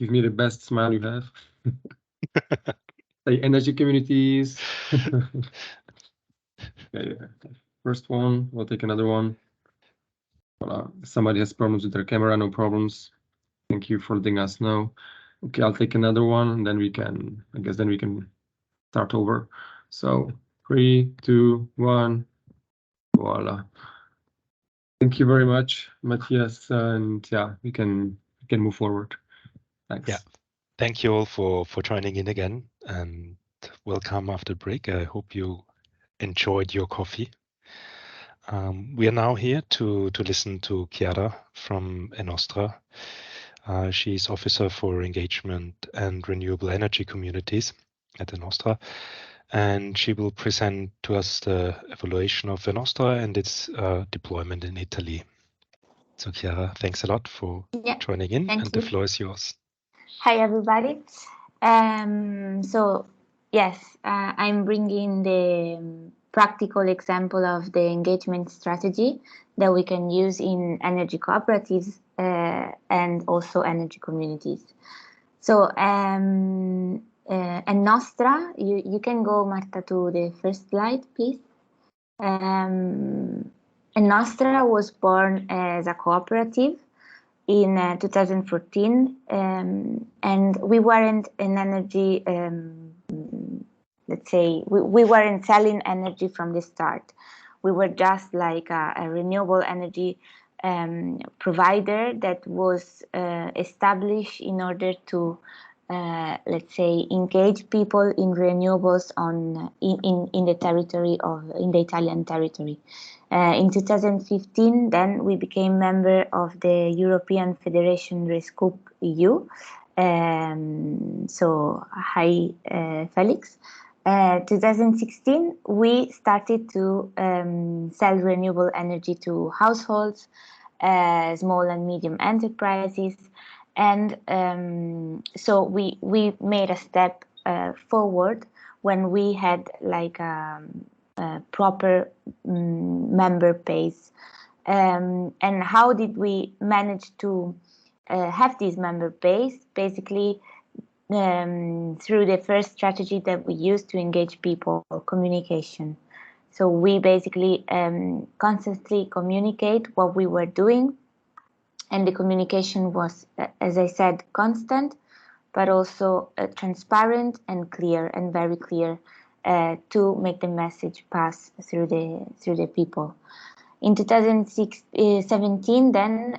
Give me the best smile you have. Say energy communities. Okay, first one, we'll take another one. Voila. Somebody has problems with their camera, no problems. Thank you for letting us know. Okay, I'll take another one, and then we can, I guess then we can start over. So 3, 2, 1, voila. Thank you very much, Matthias, and yeah, we can move forward. Thanks. Yeah, thank you all for joining in again, and welcome after break. I hope you enjoyed your coffee. We are now here to listen to Chiara from Enostra. She's Officer for Engagement and Renewable Energy Communities at Enostra, and she will present to us the evaluation of Enostra and its deployment in Italy. So Chiara, thanks a lot for joining in, and the floor is yours. Hi, everybody. So yes, I'm bringing the practical example of the engagement strategy that we can use in energy cooperatives and also energy communities. So Enostra, you can go, Marta, to the first slide, please. Enostra was born as a cooperative in 2014, and we weren't an energy, let's say, we weren't selling energy from the start. We were just like a renewable energy provider that was established in order to, let's say, engage people in renewables in the territory in the Italian territory. In 2015, then we became member of the European Federation Rescoop EU. So hi, Felix. 2016, we started to sell renewable energy to households, small and medium enterprises, and so we made a step forward when we had like a proper member base. And how did we manage to have this member base? Basically, through the first strategy that we used to engage people, communication. So we basically constantly communicate what we were doing, and the communication was, as I said, constant, but also transparent and clear, and very clear, to make the message pass through the people. In 2017, then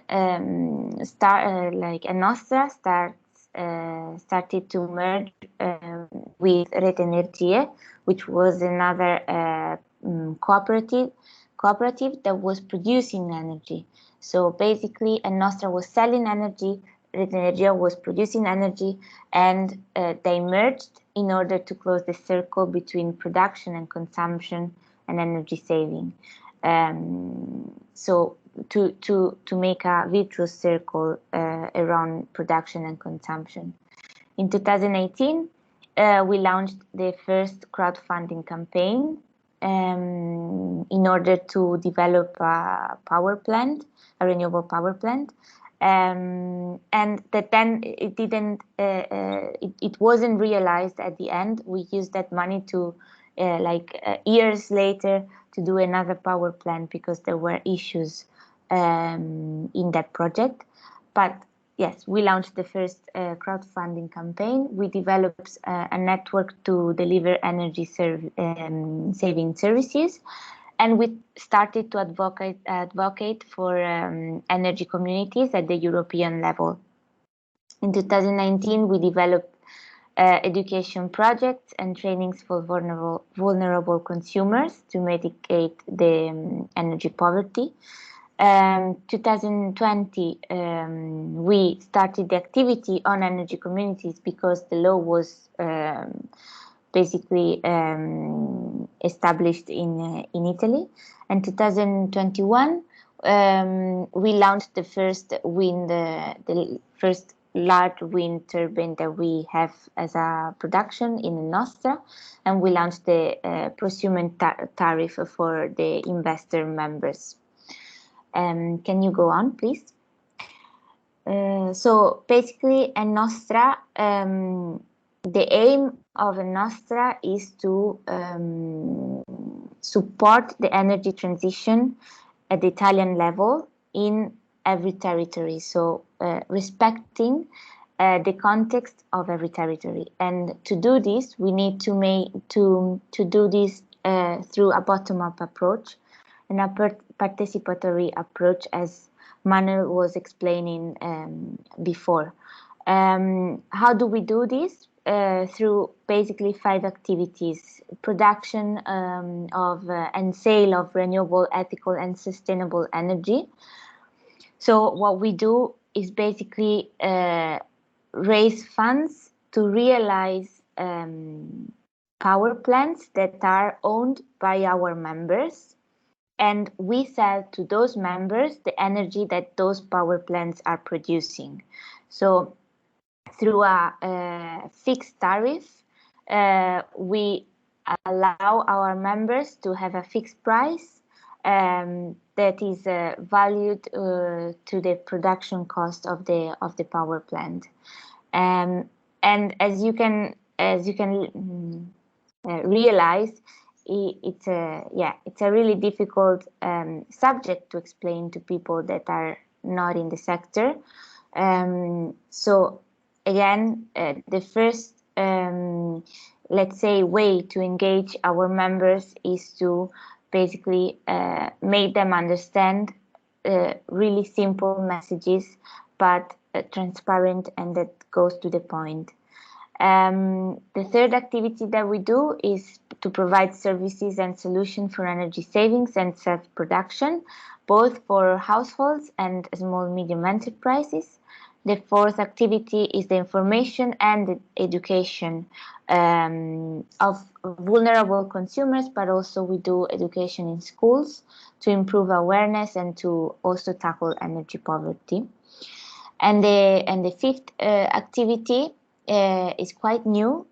like Enostra started to merge with Rete Energie, which was another cooperative that was producing energy. So basically, Enostra was selling energy, Rete Energie was producing energy, and they merged in order to close the circle between production and consumption and energy saving. So to make a virtuous circle around production and consumption. In 2018, we launched the first crowdfunding campaign in order to develop a power plant, a renewable power plant. And that then it wasn't realized at the end. We used that money to years later to do another power plant because there were issues in that project. But yes, we launched the first crowdfunding campaign. We developed a network to deliver energy saving services. And we started to advocate for energy communities at the European level. In 2019, we developed education projects and trainings for vulnerable consumers to mitigate the energy poverty. 2020, we started the activity on energy communities because the law was basically established in Italy. And 2021, we launched the first large wind turbine that we have as a production in Nostra, and we launched the prosumer tariff for the investor members. Can you go on, please? So basically, Nostra, the aim of Nostra is to support the energy transition at the Italian level in every territory. So respecting the context of every territory, and to do this, we need to do this through a bottom-up approach and a participatory approach, as Manuel was explaining before. How do we do this? Through basically 5 activities: production of and sale of renewable, ethical, and sustainable energy. So what we do is basically raise funds to realize power plants that are owned by our members, and we sell to those members the energy that those power plants are producing. So through a fixed tariff, we allow our members to have a fixed price that is valued to the production cost of the power plant. And as you can realize, it's a really difficult subject to explain to people that are not in the sector. So again, the first let's say way to engage our members is to basically make them understand really simple messages, but transparent and that goes to the point. The third activity that we do is to provide services and solutions for energy savings and self-production, both for households and small medium enterprises. The fourth activity is the information and the education of vulnerable consumers, but also we do education in schools to improve awareness and to also tackle energy poverty. And the fifth activity is quite new,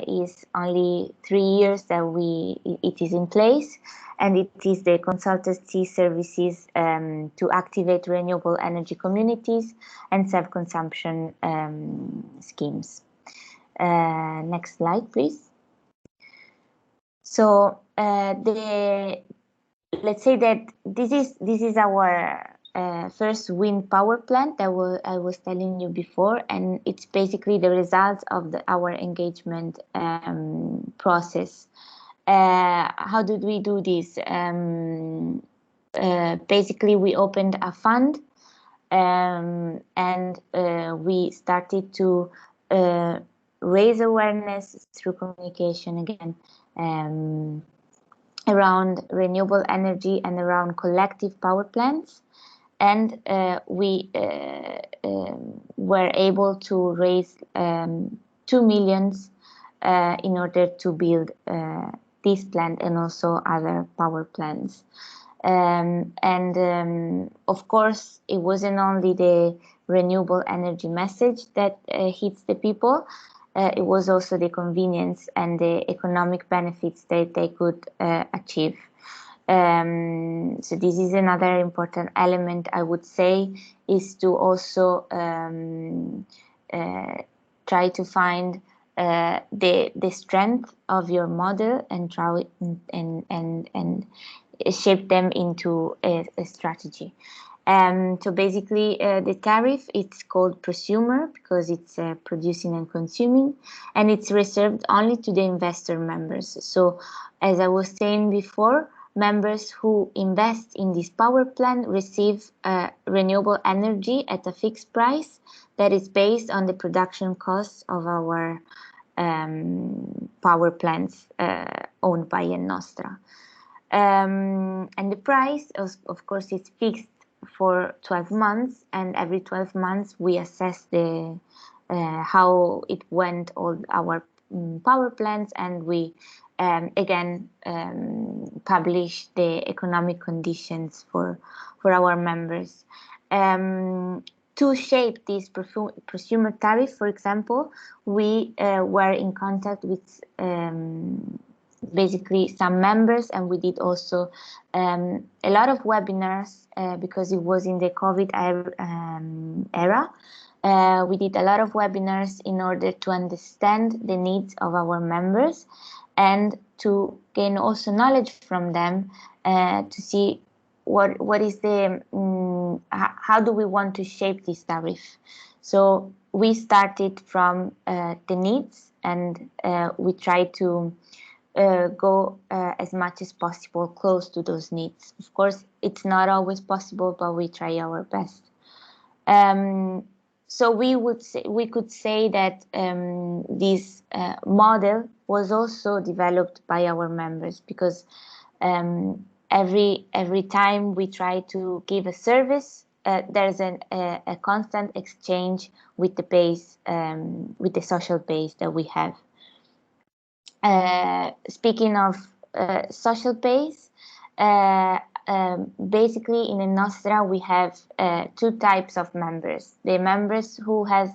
is only 3 years that it is in place, and it is the consultancy services to activate renewable energy communities and self-consumption schemes. Next slide, please. So let's say that this is our first wind power plant that I was telling you before, and it's basically the result of our engagement process. How did we do this? Basically, we opened a fund and we started to raise awareness through communication again around renewable energy and around collective power plants. And we were able to raise 2 million in order to build this plant and also other power plants. Of course, it wasn't only the renewable energy message that hits the people. It was also the convenience and the economic benefits that they could achieve. So this is another important element, I would say, is to also try to find the strength of your model and try and shape them into a strategy. So basically, the tariff, it's called prosumer because it's producing and consuming, and it's reserved only to the investor members. So as I was saying before, members who invest in this power plant receive renewable energy at a fixed price that is based on the production costs of our power plants owned by Nostra. And the price, of course, is fixed for 12 months, and every 12 months we assess the how it went, all our power plants, and we again publish the economic conditions for our members. To shape this prosumer tariff, for example, we were in contact with basically some members, and we did also a lot of webinars because it was in the COVID era. We did a lot of webinars in order to understand the needs of our members and to gain also knowledge from them to see what is the how do we want to shape this tariff. So we started from the needs, and we try to go as much as possible close to those needs. Of course, it's not always possible, but we try our best. So we could say that this model was also developed by our members, because every time we try to give a service, there's a constant exchange with the base, with the social base that we have. Speaking of social base, basically in Nostra we have two types of members. The members who has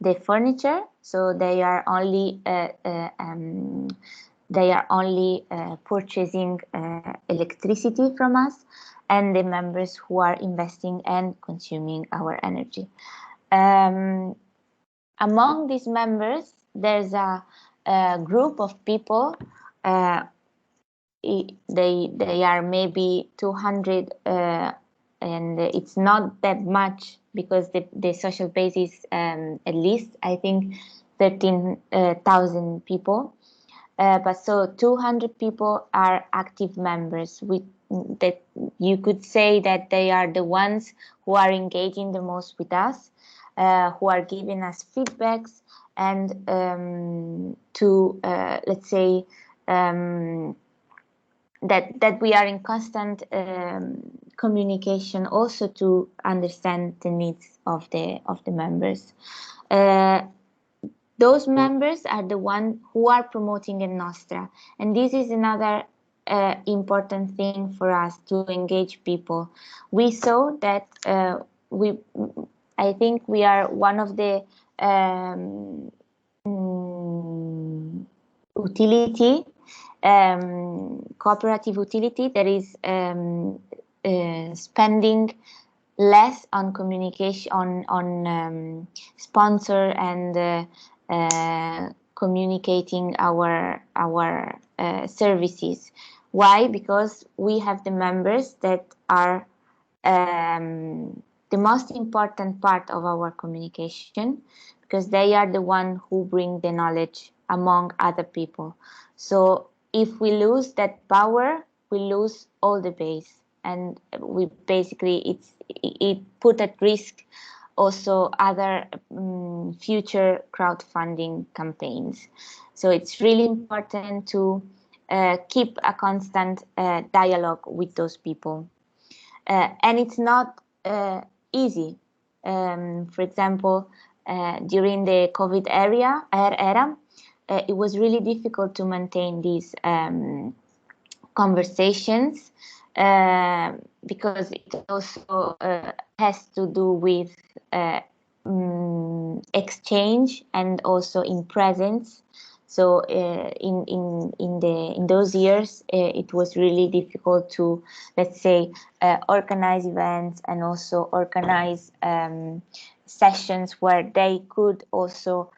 the furniture, so they are only purchasing electricity from us, and the members who are investing and consuming our energy. Among these members, there's a group of people. They are maybe 200, and it's not that much, because the social base is at least, I think, 13,000 people. But so 200 people are active members. That you could say that they are the ones who are engaging the most with us, who are giving us feedbacks, and to let's say that we are in constant communication, also to understand the needs of the members. Those members are the ones who are promoting in Nostra, and this is another important thing for us, to engage people. We saw that I think we are one of the utility, cooperative utility, that is spending less on communication, on sponsor and communicating our services. Why? Because we have the members that are the most important part of our communication, because they are the one who bring the knowledge among other people. So if we lose that power, we lose all the base, and we basically it put at risk also other future crowdfunding campaigns. So it's really important to keep a constant dialogue with those people. And it's not easy. For example, during the COVID era, it was really difficult to maintain these conversations, because it also has to do with exchange and also in presence. So in those years, it was really difficult to, let's say, organize events and also organize sessions where they could also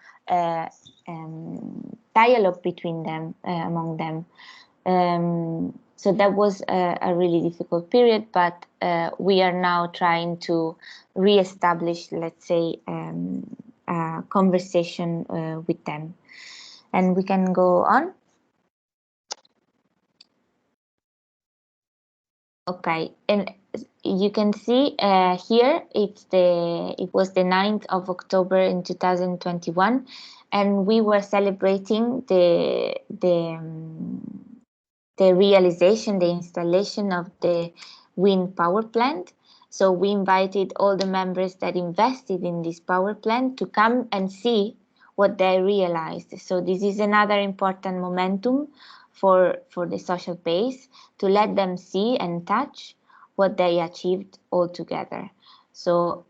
dialogue between them, among them. So that was a really difficult period, but we are now trying to re-establish, let's say, a conversation with them. And we can go on. Okay, and you can see here it was the 9th of October in 2021, and we were celebrating the realization, the installation of the wind power plant. So we invited all the members that invested in this power plant to come and see what they realized. So this is another important momentum for the social base, to let them see and touch what they achieved all together. So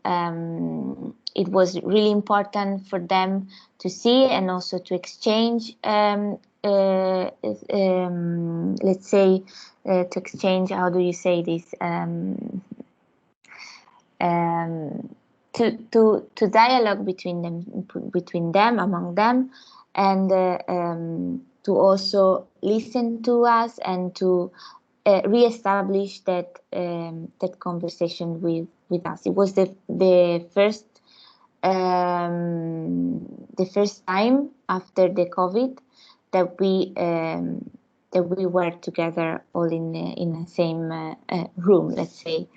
it was really important for them to see and also to exchange let's say, to exchange, how do you say this, to dialogue between them, among them, and to also listen to us and to re-establish that conversation with us. It was the first time after the COVID that we were together all in the same room, let's say.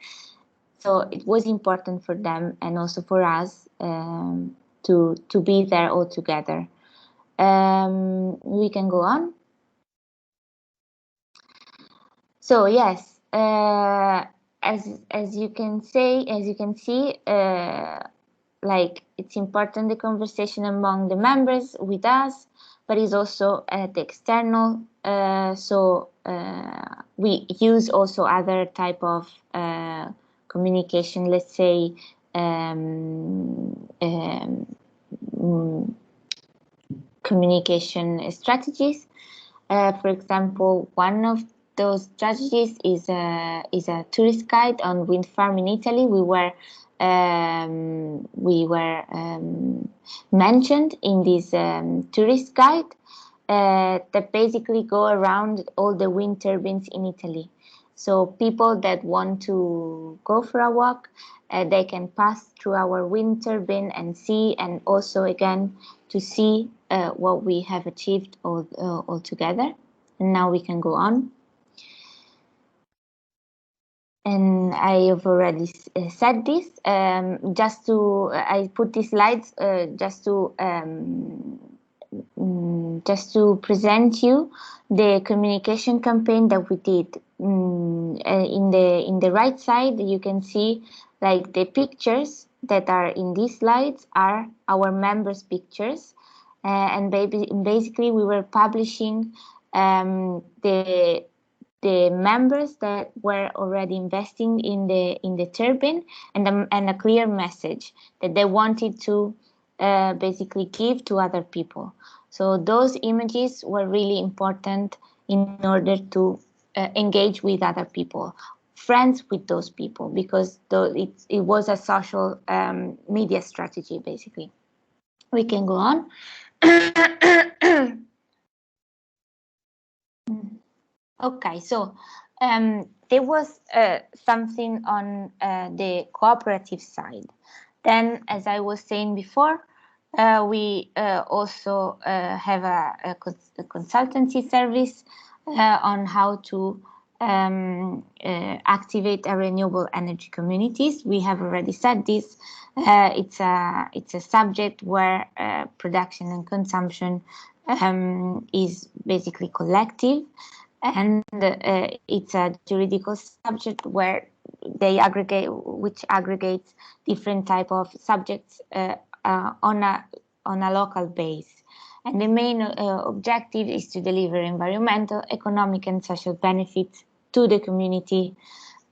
So it was important for them and also for us to be there all together. We can go on. So yes, as you can see, like, it's important, the conversation among the members with us, but it's also the external. So we use also other type of communication, let's say, communication strategies. For example, one of those strategies is a tourist guide on wind farm in Italy. We were mentioned in this tourist guide that basically go around all the wind turbines in Italy. So people that want to go for a walk, they can pass through our wind turbine and see, and also again to see what we have achieved all together. And now we can go on. And I have already said this. I put these slides just to present you the communication campaign that we did. In the right side, you can see, like, the pictures that are in these slides are our members' pictures, and basically we were publishing the members that were already investing in the turbine, and a clear message that they wanted to basically give to other people. So those images were really important in order to engage with other people, friends with those people, because it was a social media strategy, basically. We can go on. Okay, so there was something on the cooperative side. Then, as I was saying before, we also have a consultancy service on how to activate a renewable energy communities. We have already said this. It's a subject where production and consumption is basically collective, and it's a juridical subject where which aggregates different type of subjects on a local base. And the main objective is to deliver environmental, economic, and social benefits to the community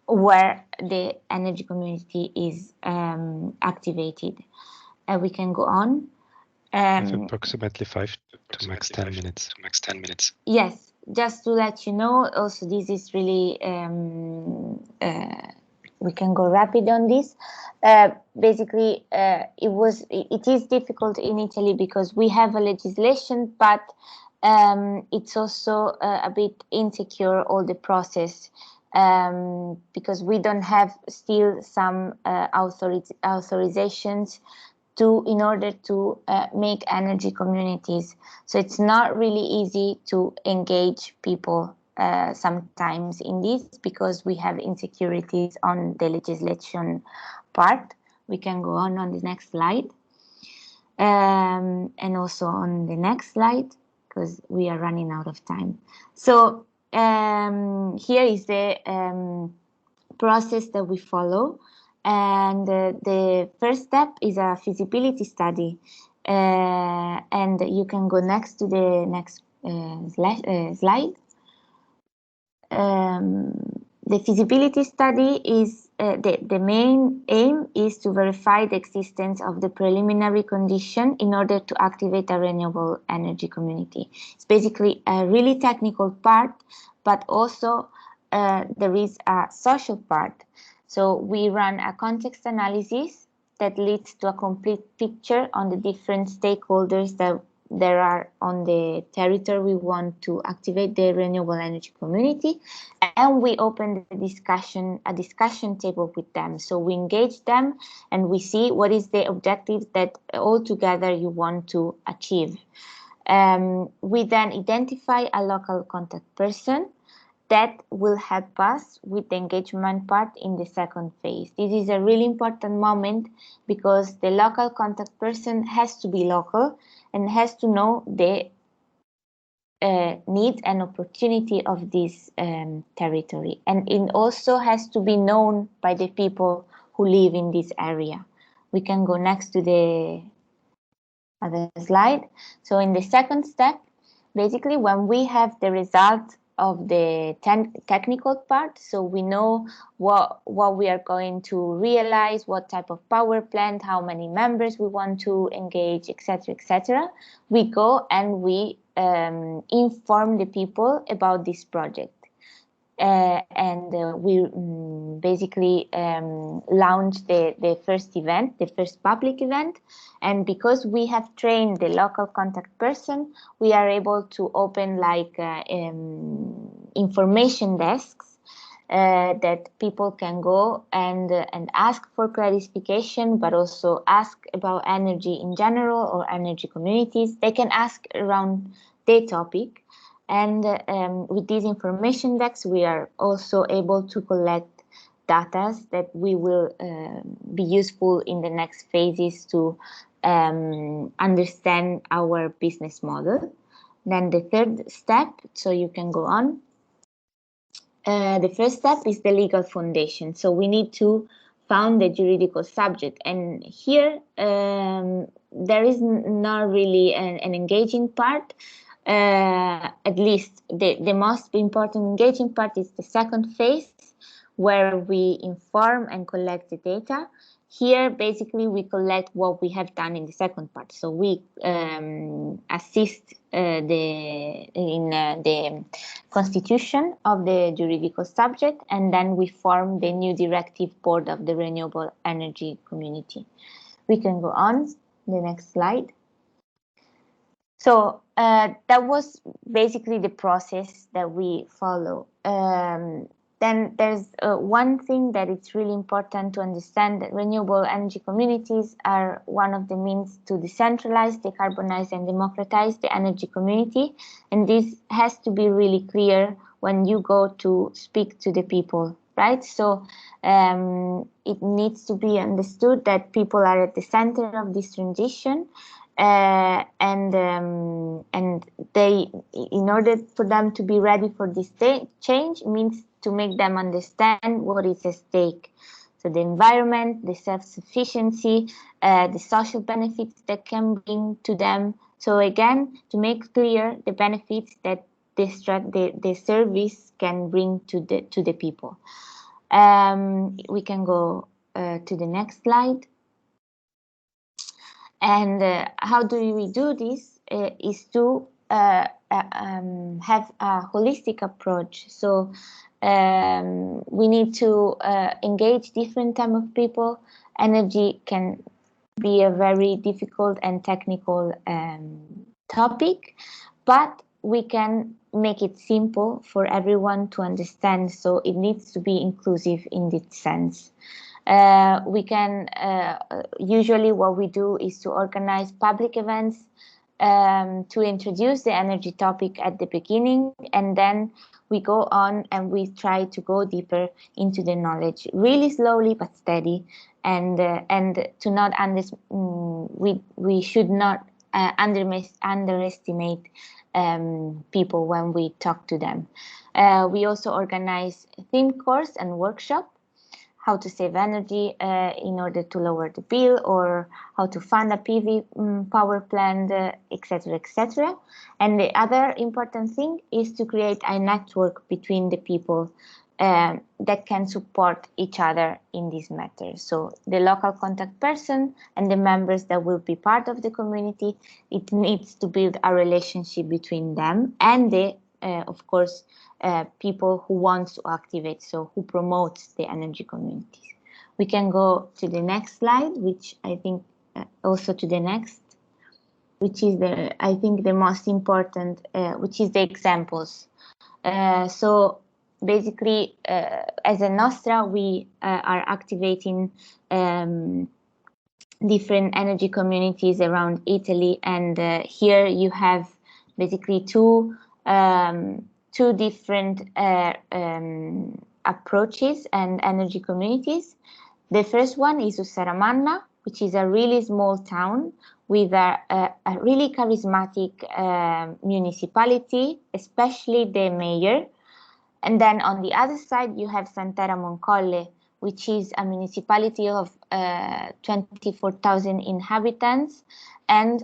where the energy community is activated. We can go on. Approximately 5 to max 10 minutes. Yes, just to let you know, also this is really, we can go rapid on this. Basically, it is difficult in Italy because we have a legislation, but it's also a bit insecure, all the process, because we don't have still some authorizations in order to make energy communities. So it's not really easy to engage people sometimes in this, because we have insecurities on the legislation part. We can go on the next slide. And also on the next slide, because we are running out of time. So here is the process that we follow. And the first step is a feasibility study. And you can go next to the next slide. The feasibility study is the main aim is to verify the existence of the preliminary condition in order to activate a renewable energy community. It's basically a really technical part, but also there is a social part. So we run a context analysis that leads to a complete picture on the different stakeholders that there are on the territory we want to activate the renewable energy community, and we open a discussion table with them. So we engage them and we see what is the objective that all together you want to achieve. We then identify a local contact person that will help us with the engagement part in the second phase. This is a really important moment because the local contact person has to be local and has to know the needs and opportunity of this territory. And it also has to be known by the people who live in this area. We can go next to the other slide. So in the second step, basically when we have the result of the technical part, so we know what we are going to realize, what type of power plant, how many members we want to engage, etc., we go and we inform the people about this project. We basically launched the first event, the first public event. And because we have trained the local contact person, we are able to open like information desks that people can go and ask for clarification, but also ask about energy in general or energy communities. They can ask around the topic. And with these information decks, we are also able to collect data that we will be useful in the next phases to understand our business model. Then the third step, so you can go on. The first step is the legal foundation. So we need to found the juridical subject. And here there is not really an engaging part. At least the most important engaging part is the second phase, where we inform and collect the data. Here, basically, we collect what we have done in the second part. So we assist in the constitution of the juridical subject, and then we form the new directive board of the renewable energy community. We can go on the next slide. So that was basically the process that we follow. Then there's one thing that it's really important to understand, that renewable energy communities are one of the means to decentralize, decarbonize, and democratize the energy community. And this has to be really clear when you go to speak to the people, right? So it needs to be understood that people are at the center of this transition. And they, in order for them to be ready for this change, means to make them understand what is at stake. So the environment, the self-sufficiency, the social benefits that can bring to them. So again, to make clear the benefits that the service can bring to the people. We can go to the next slide. And how do we do this? Is to have a holistic approach. So we need to engage different type of people. Energy can be a very difficult and technical topic, but we can make it simple for everyone to understand. So it needs to be inclusive in this sense. We can usually what we do is to organize public events to introduce the energy topic at the beginning, and then we go on and we try to go deeper into the knowledge, really slowly but steady, and to not we should not underestimate people when we talk to them. We also organize theme course and workshop, how to save energy in order to lower the bill, or how to fund a PV power plant, etc., etc. And the other important thing is to create a network between the people that can support each other in this matter. So the local contact person and the members that will be part of the community, it needs to build a relationship between them and the, of course, people who want to activate, so who promotes the energy communities. We can go to the next slide, which I think also to the next, which is I think the most important, which is the examples. So basically, as a Nostra, we are activating different energy communities around Italy, and here you have basically two different approaches and energy communities. The first one is Ussaramanna, which is a really small town with a really charismatic municipality, especially the mayor. And then on the other side, you have Sant'Era Moncolle, which is a municipality of 24,000 inhabitants and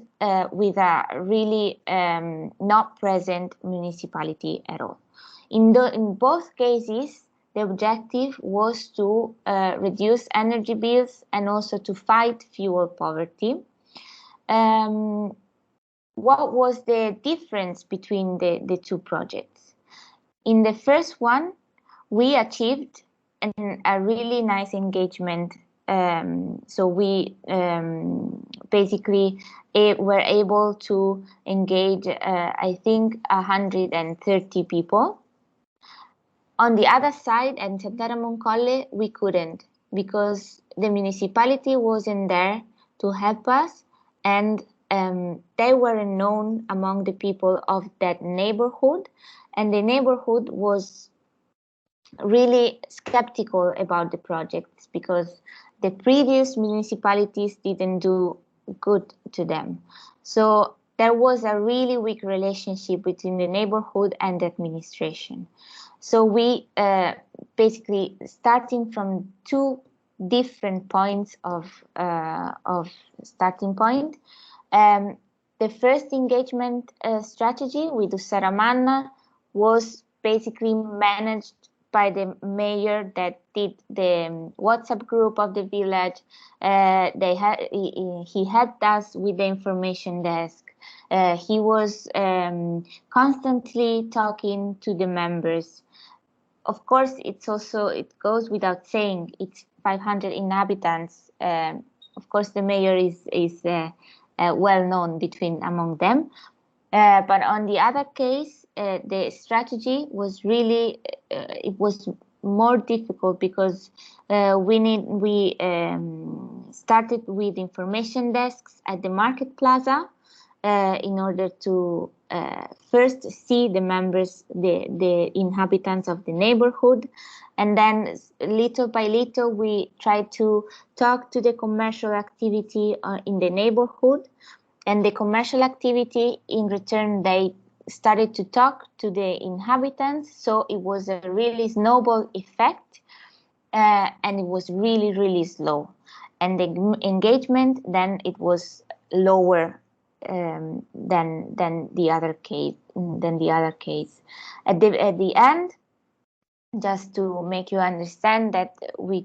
with a really not present municipality at all. In both cases, the objective was to reduce energy bills and also to fight fuel poverty. What was the difference between the two projects? In the first one, we achieved a really nice engagement. So we basically were able to engage, I think, 130 people. On the other side, at Sant'Era Moncolle, we couldn't, because the municipality wasn't there to help us, and they weren't known among the people of that neighborhood, and the neighborhood was really skeptical about the projects because the previous municipalities didn't do good to them. So there was a really weak relationship between the neighborhood and the administration. So we basically, starting from two different points of starting point, the first engagement strategy with Ussaramanna was basically managed by the mayor that did the WhatsApp group of the village. He helped us with the information desk. He was constantly talking to the members. Of course, it goes without saying, it's 500 inhabitants. Of course, the mayor is well known among them. But on the other case, the strategy was really it was more difficult because we started with information desks at the market plaza in order to first see the members, the inhabitants of the neighborhood, and then little by little we tried to talk to the commercial activity in the neighborhood. And the commercial activity, in return, they started to talk to the inhabitants. So it was a really snowball effect, and it was really, really slow. And the engagement, then it was lower than the other case. At the end, just to make you understand that we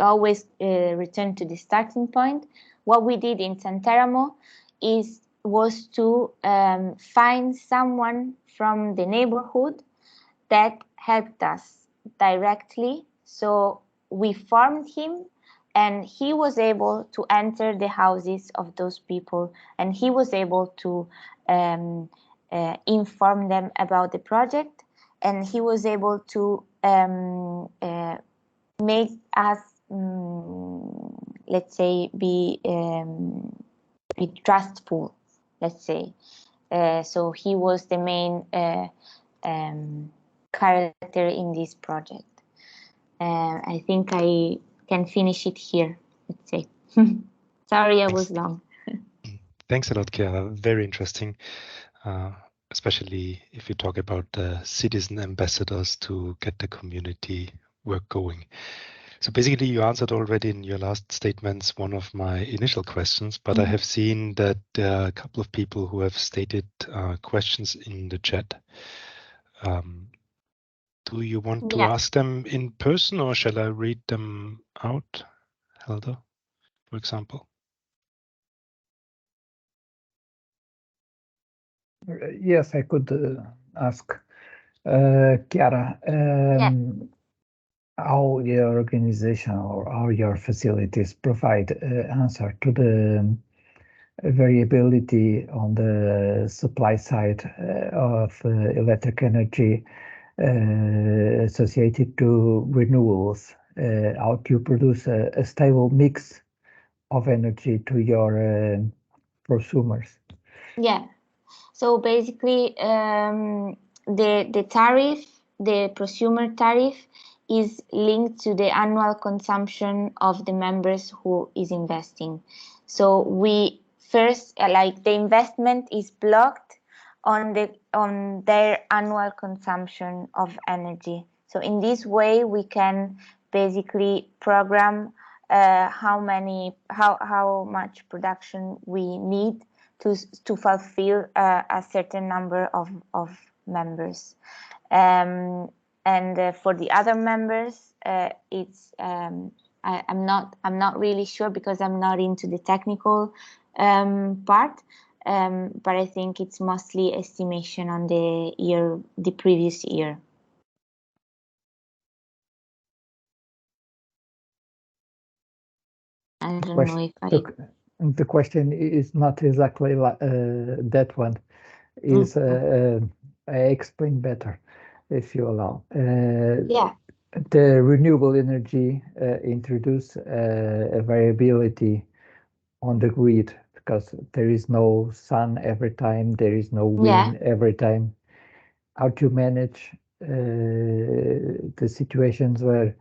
always return to the starting point. What we did in Santeramo was to find someone from the neighborhood that helped us directly. So we formed him, and he was able to enter the houses of those people, and he was able to inform them about the project, and he was able to make us let's say be trustful, let's say. So he was the main character in this project. I think I can finish it here, let's say. Sorry, I was long. Thanks a lot, Chiara. Very interesting, especially if you talk about citizen ambassadors to get the community work going. So basically, you answered already in your last statements one of my initial questions, but I have seen that there are a couple of people who have stated questions in the chat. Do you want to ask them in person, or shall I read them out, Helder, for example? Yes, I could ask. Chiara, how your organization or how your facilities provide answer to the variability on the supply side of electric energy associated to renewables? How to produce a stable mix of energy to your prosumers? Yeah. So basically, the tariff, the prosumer tariff, is linked to the annual consumption of the members who is investing. So we first, like the investment is blocked on their annual consumption of energy. So in this way, we can basically program how much production we need to fulfill a certain number of members. And for the other members, it's I'm not really sure because I'm not into the technical part. But I think it's mostly estimation on the previous year. I don't know if the question is not exactly that one. Is I explain better, if you allow. The renewable energy introduce a variability on the grid because there is no sun every time, there is no wind every time. How to manage the situations where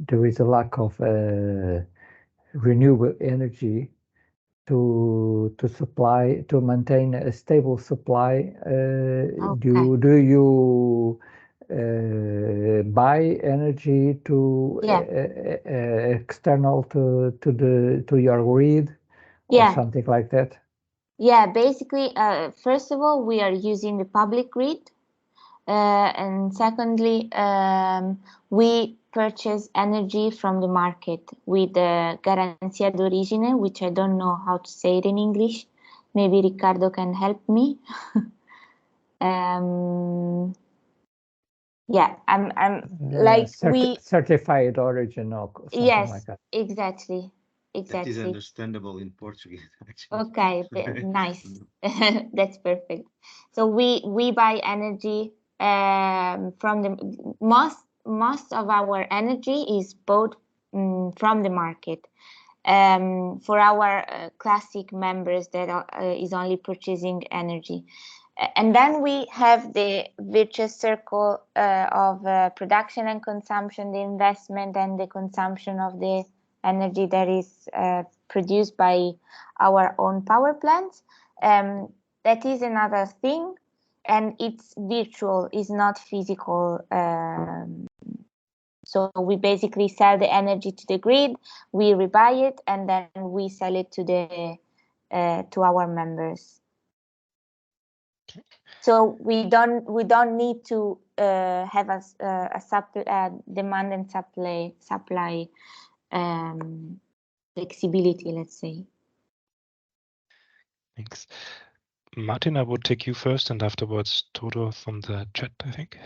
there is a lack of renewable energy to supply, to maintain a stable supply? Do you buy energy to external to your grid or something like that? Yeah, basically, first of all, we are using the public grid, and secondly, we purchase energy from the market with the garanzia d'origine, which I don't know how to say it in English. Maybe Riccardo can help me. Yeah, I'm like certified origin or something like that. Exactly. That is understandable in Portuguese, actually. Okay, nice. That's perfect. So we buy energy from the most of our energy is bought from the market. For our classic members that is only purchasing energy. And then we have the virtuous circle of production and consumption, the investment and the consumption of the energy that is produced by our own power plants. That is another thing, and it's virtual, it's not physical. So we basically sell the energy to the grid, we rebuy it, and then we sell it to our members. So we don't need to have a demand and supply flexibility, let's say. Thanks. Martin, I would take you first and afterwards Toto from the chat, I think.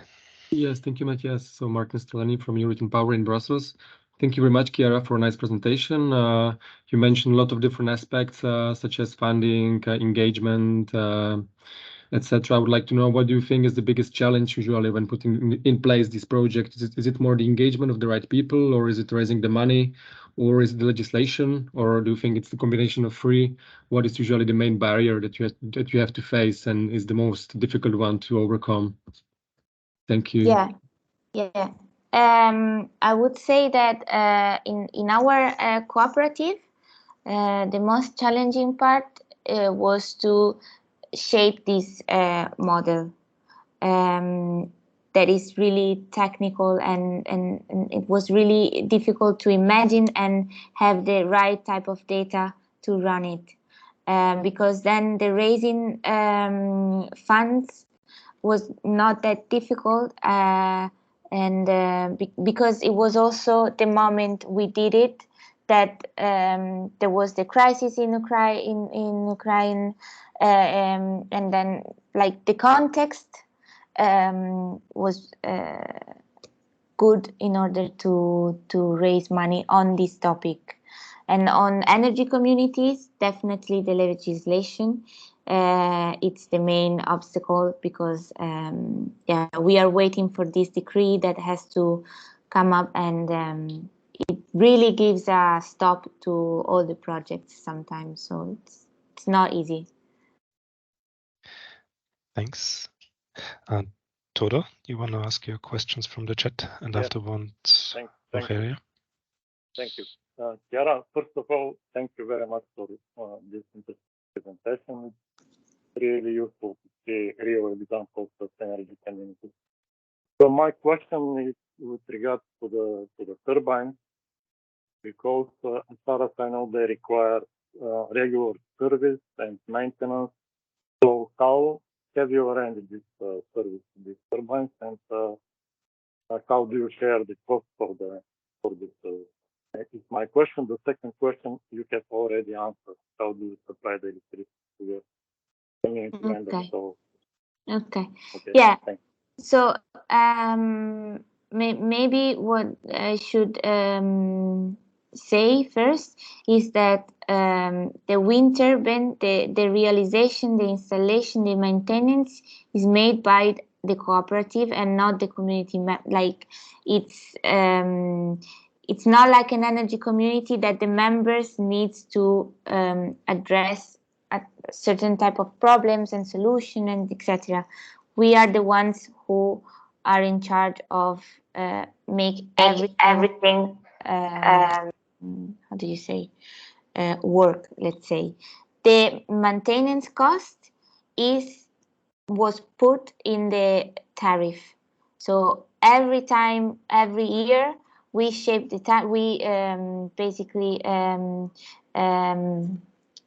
Yes, thank you, Matthias. So Martin Stellani from European Power in Brussels. Thank you very much, Chiara, for a nice presentation. You mentioned a lot of different aspects, such as funding, engagement, etc. I would like to know, what do you think is the biggest challenge usually when putting in place this project? Is it more the engagement of the right people, or is it raising the money, or is it the legislation, or do you think it's the combination of three? What is usually the main barrier that you have to face and is the most difficult one to overcome? Thank you. Yeah. I would say that in our cooperative, the most challenging part was to shape this model that is really technical, and it was really difficult to imagine and have the right type of data to run it, because then the raising funds was not that difficult. and because it was also the moment we did it that there was the crisis in Ukraine, and then like the context was good in order to raise money on this topic. And on energy communities, definitely the legislation. It's the main obstacle because yeah, we are waiting for this decree that has to come up, and it really gives a stop to all the projects sometimes. So it's not easy. Thanks. Todo, you want to ask your questions from the chat, and yes. afterwards, Thank Rogelio? Thank you. Chiara, first of all, thank you very much for this presentation. It's really useful to see real examples of energy community. So my question is with regards to the turbines, because as far as I know, they require regular service and maintenance. So how have you arranged this service to these turbines, and how do you share the cost for this service? It's my question. The second question you have already answered. How do you supply the electricity to your community members? Okay. So, okay. okay. Yeah. Thanks. So maybe what I should say first is that the wind turbine, the realization, the installation, the maintenance is made by the cooperative and not the community. Like it's not like an energy community that the members needs to address a certain type of problems and solution and etc. We are the ones who are in charge of make everything how do you say work, let's say. The maintenance cost was put in the tariff. So every year we shape the we basically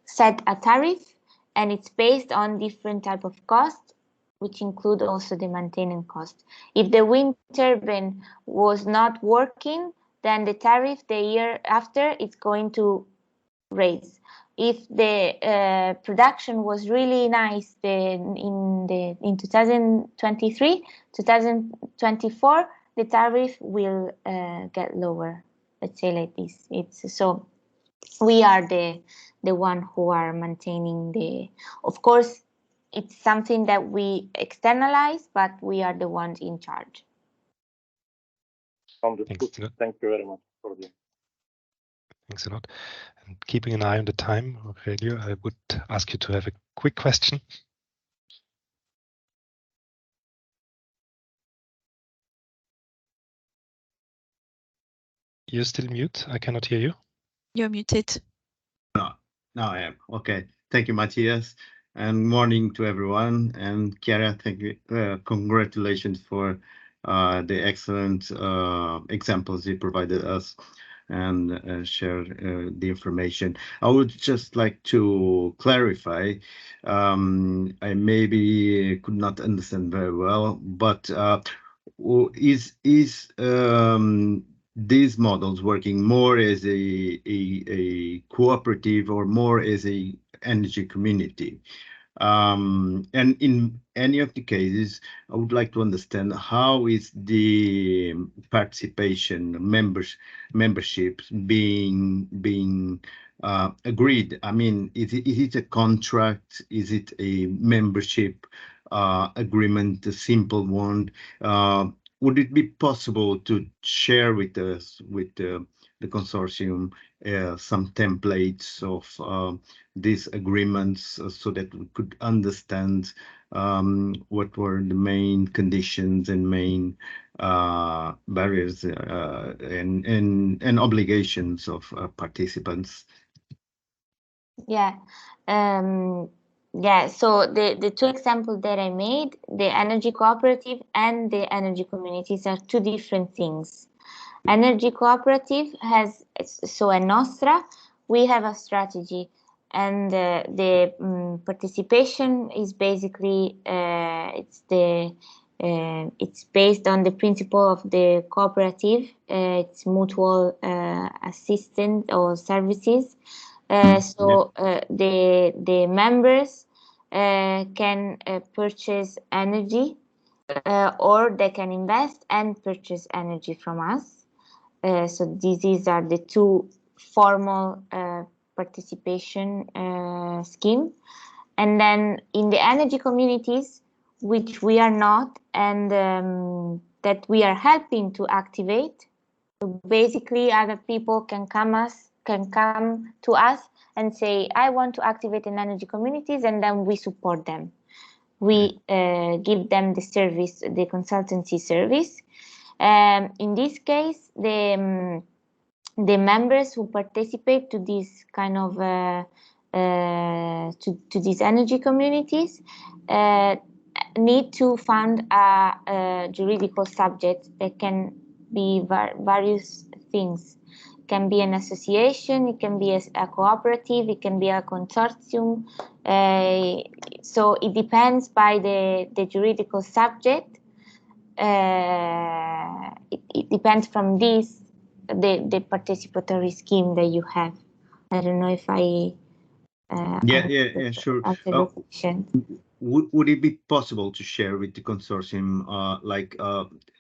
set a tariff, and it's based on different type of costs, which include also the maintenance cost. If the wind turbine was not working, then the tariff the year after it's going to raise. If the production was really nice in 2023, 2024, the tariff will get lower. Let's say like this. It's so we are the one who are maintaining the. Of course, it's something that we externalize, but we are the ones in charge. Understood. Thank you very much for this. Thanks a lot. And keeping an eye on the time, Rogelio, I would ask you to have a quick question. You're still mute. I cannot hear you. You're muted. No, I am. Okay. Thank you, Matthias. And morning to everyone. And Chiara, thank you. Congratulations for the excellent examples you provided us and share the information. I would just like to clarify. I maybe could not understand very well, but is these models working more as a cooperative or more as a energy community? And in any of the cases, I would like to understand how is the participation memberships being agreed. I mean, is it a contract? Is it a membership agreement, a simple one? Would it be possible to share with us, with the consortium, some templates of these agreements so that we could understand what were the main conditions and main barriers and obligations of participants? Yeah. Yeah, so the two examples that I made, the energy cooperative and the energy communities, are two different things. Energy cooperative has, so at Nostra, we have a strategy, and the participation is basically, it's the It's based on the principle of the cooperative. It's mutual assistance or services. So the members can purchase energy, or they can invest and purchase energy from us. So these are the two formal participation scheme. And then in the energy communities, which we are not, and that we are helping to activate. So basically, other people can come to us and say, I want to activate in energy communities, and then we support them. We give them the service, the consultancy service. In this case, the members who participate to this kind of to these energy communities need to fund a juridical subject that can be various things. It can be an association, it can be a cooperative, it can be a consortium. So it depends by the juridical subject. It depends from this, the participatory scheme that you have. I don't know if I sure. answered your question. Would it be possible to share with the consortium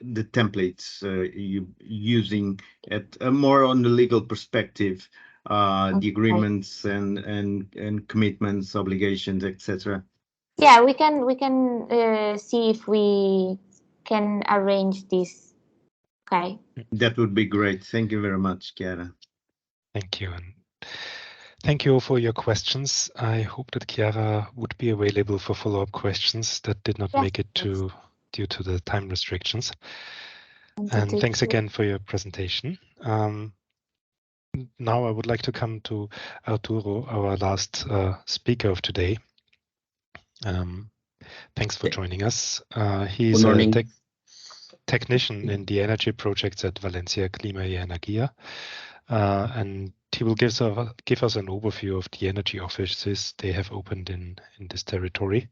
the templates you using at more on the legal perspective, the agreements and commitments, obligations, etc.? Yeah, we can see if we can arrange this. Okay. That would be great. Thank you very much, Chiara. Thank you. And thank you for your questions. I hope that Chiara would be available for follow-up questions that did not make it due to the time restrictions. And thanks again for your presentation. Now I would like to come to Arturo, our last speaker of today. Thanks for joining us. He's a technician in the energy projects at Valencia Clima y Energía, and he will give us an overview of the energy offices they have opened in this territory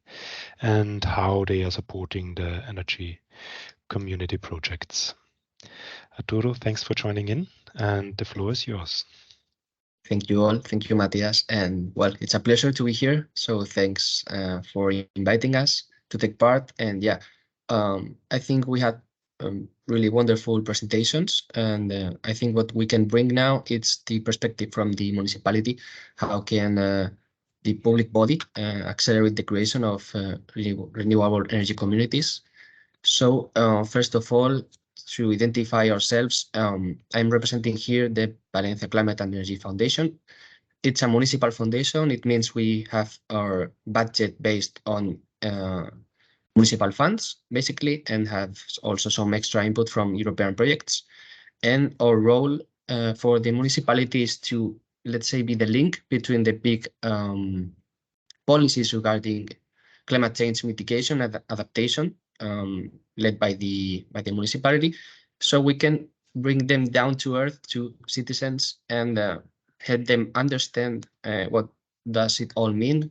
and how they are supporting the energy community projects. Arturo, thanks for joining in, and the floor is yours. Thank you all. Thank you, Matthias. And well, it's a pleasure to be here. So thanks for inviting us to take part. And yeah, I think we had really wonderful presentations. And I think what we can bring now is the perspective from the municipality. How can the public body accelerate the creation of renewable energy communities? So first of all, to identify ourselves, I'm representing here the Valencia Climate and Energy Foundation. It's a municipal foundation. It means we have our budget based on municipal funds, basically, and have also some extra input from European projects. And our role for the municipality is to, let's say, be the link between the big policies regarding climate change mitigation and adaptation led by the municipality, so we can bring them down to earth to citizens and help them understand what does it all mean,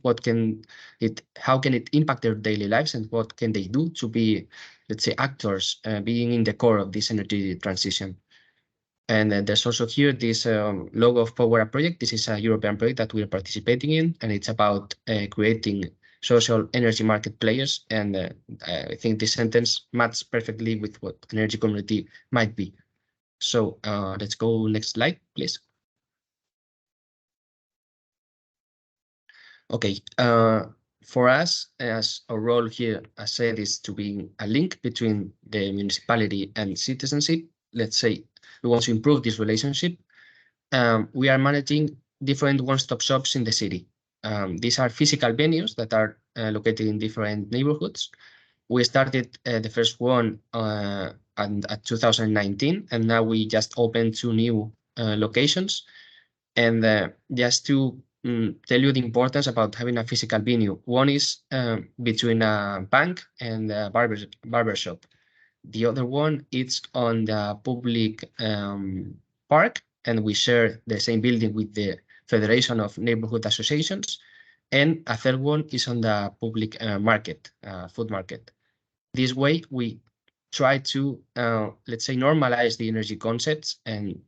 how can it impact their daily lives, and what can they do to be, let's say, actors being in the core of this energy transition. And there's also here this logo of Power Up project. This is a European project that we are participating in, and it's about creating social energy market players. And I think this sentence matches perfectly with what energy community might be. So let's go next slide, please. Okay, for us, as our role here, as said, is to be a link between the municipality and citizenship. Let's say we want to improve this relationship. We are managing different one-stop shops in the city. These are physical venues that are located in different neighborhoods. We started the first one at 2019, and now we just opened 2 new locations. And just to tell you the importance about having a physical venue. One is between a bank and a barber shop. The other one is on the public park, and we share the same building with the Federation of Neighborhood Associations. And a third one is on the public market, food market. this way, we try to, let's say, normalize the energy concepts and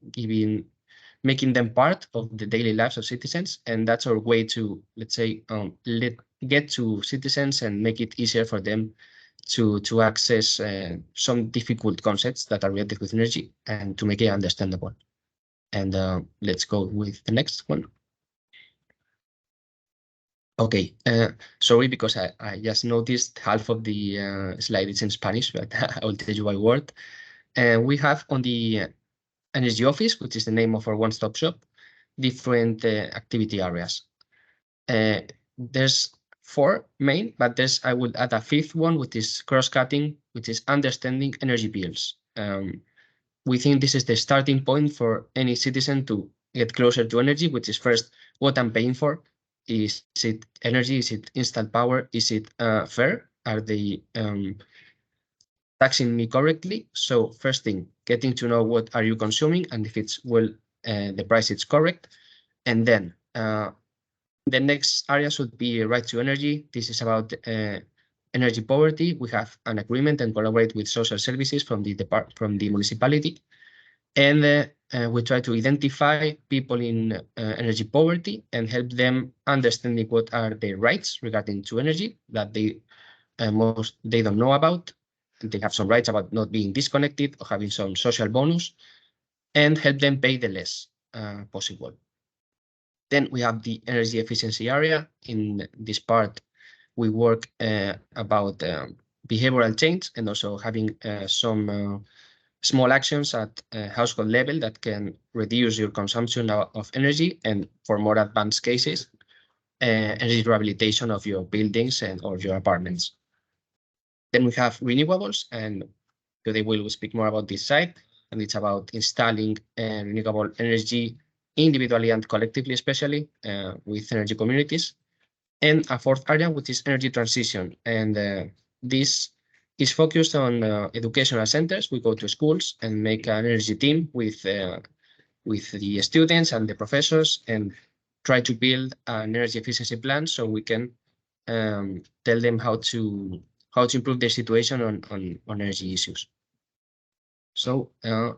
making them part of the daily lives of citizens. And that's our way to, let's say, get to citizens and make it easier for them to access some difficult concepts that are related with energy and to make it understandable. And let's go with the next one. Okay, sorry, because I just noticed half of the slide is in Spanish, but I will tell you by word. We have on the Energy Office, which is the name of our one-stop shop, different activity areas. There's 4 main, but I would add a 5th one, which is cross-cutting, which is understanding energy bills. We think this is the starting point for any citizen to get closer to energy, which is first what I'm paying for. Is it energy? Is it instant power? Is it fair? Are they taxing me correctly? So first thing, getting to know what are you consuming and if it's the price is correct. And then the next area should be right to energy. This is about energy poverty. We have an agreement and collaborate with social services from the municipality. And we try to identify people in energy poverty and help them understanding what are their rights regarding to energy that they don't know about. They have some rights about not being disconnected or having some social bonus, and help them pay the less possible. Then we have the energy efficiency area. In this part, we work about behavioral change and also having some small actions at household level that can reduce your consumption of energy, and for more advanced cases, energy rehabilitation of your buildings or your apartments. Then we have renewables, and today we'll speak more about this side, and it's about installing renewable energy individually and collectively, especially with energy communities. And a 4th area, which is energy transition, and this is focused on educational centers. We go to schools and make an energy team with the students and the professors and try to build an energy efficiency plan so we can tell them how to improve their situation on energy issues. So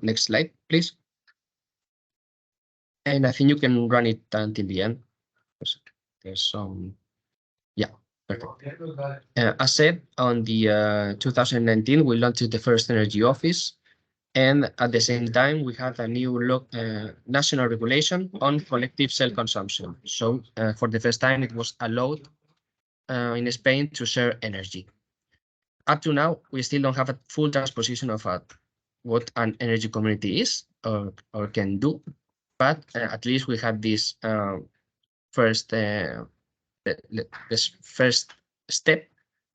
next slide, please. And I think you can run it until the end. There's some, yeah. Perfect. As said, on the 2019, we launched the first energy office, and at the same time, we had a new national regulation on collective self-consumption. So for the first time, it was allowed in Spain to share energy. Up to now, we still don't have a full transposition of what an energy community is or can do, but at least we had this first this first step.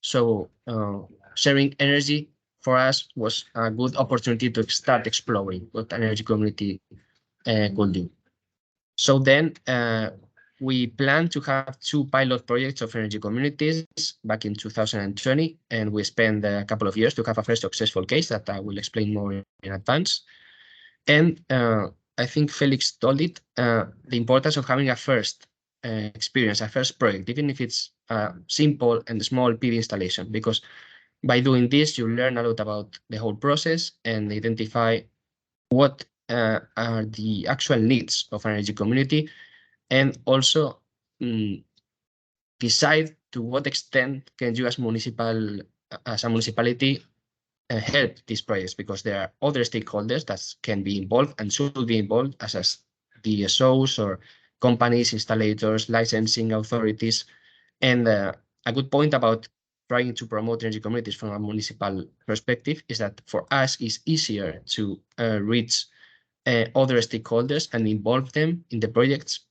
So sharing energy for us was a good opportunity to start exploring what an energy community could do. So then we plan to have 2 pilot projects of energy communities back in 2020, and we spent a couple of years to have a first successful case that I will explain more in advance. And I think Felix told it, the importance of having a first experience, a first project, even if it's a simple and small PV installation, because by doing this, you learn a lot about the whole process and identify what are the actual needs of an energy community, and also decide to what extent can you as a municipality help these projects, because there are other stakeholders that can be involved and should be involved as DSOs or companies, installators, licensing authorities. And a good point about trying to promote energy communities from a municipal perspective is that for us it's easier to reach other stakeholders and involve them in the projects,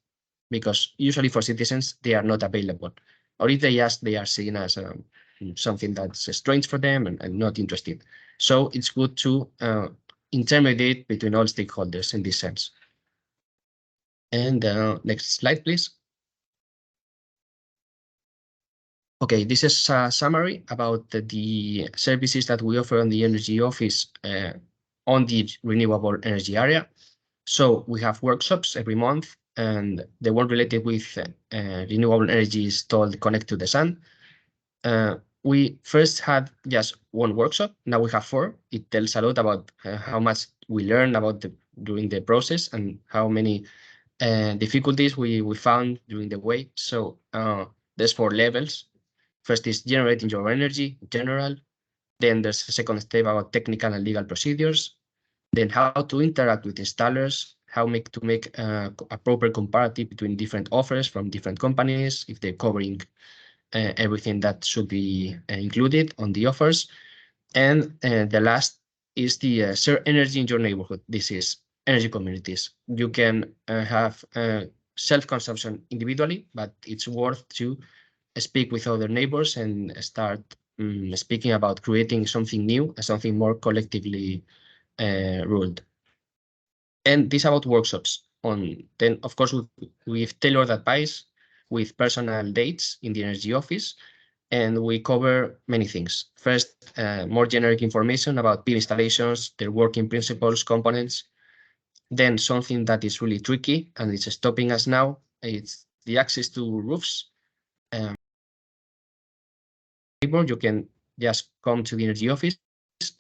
because usually for citizens they are not available, or if they ask, they are seen as something that's strange for them and not interested. So it's good to intermediate between all stakeholders in this sense. And next slide, please. Okay, this is a summary about the services that we offer on the Energy Office on the renewable energy area. So we have workshops every month, and the one related with renewable energy is called Connect to the Sun. we first had just one workshop. Now we have 4. It tells a lot about how much we learned about during the process and how many difficulties we found during the way. So there's 4 levels. First is generating your energy in general. Then there's a second step about technical and legal procedures. Then how to interact with installers, how to make a proper comparative between different offers from different companies, if they're covering everything that should be included on the offers. And the last is the share energy in your neighborhood. This is energy communities. You can have self-consumption individually, but it's worth to speak with other neighbors and start speaking about creating something new, something more collectively ruled. And this about workshops. Then, of course, we've tailored advice with personal dates in the energy office, and we cover many things. First, more generic information about PV installations, their working principles, components. Then something that is really tricky and it's stopping us now, it's the access to roofs. You can just come to the energy office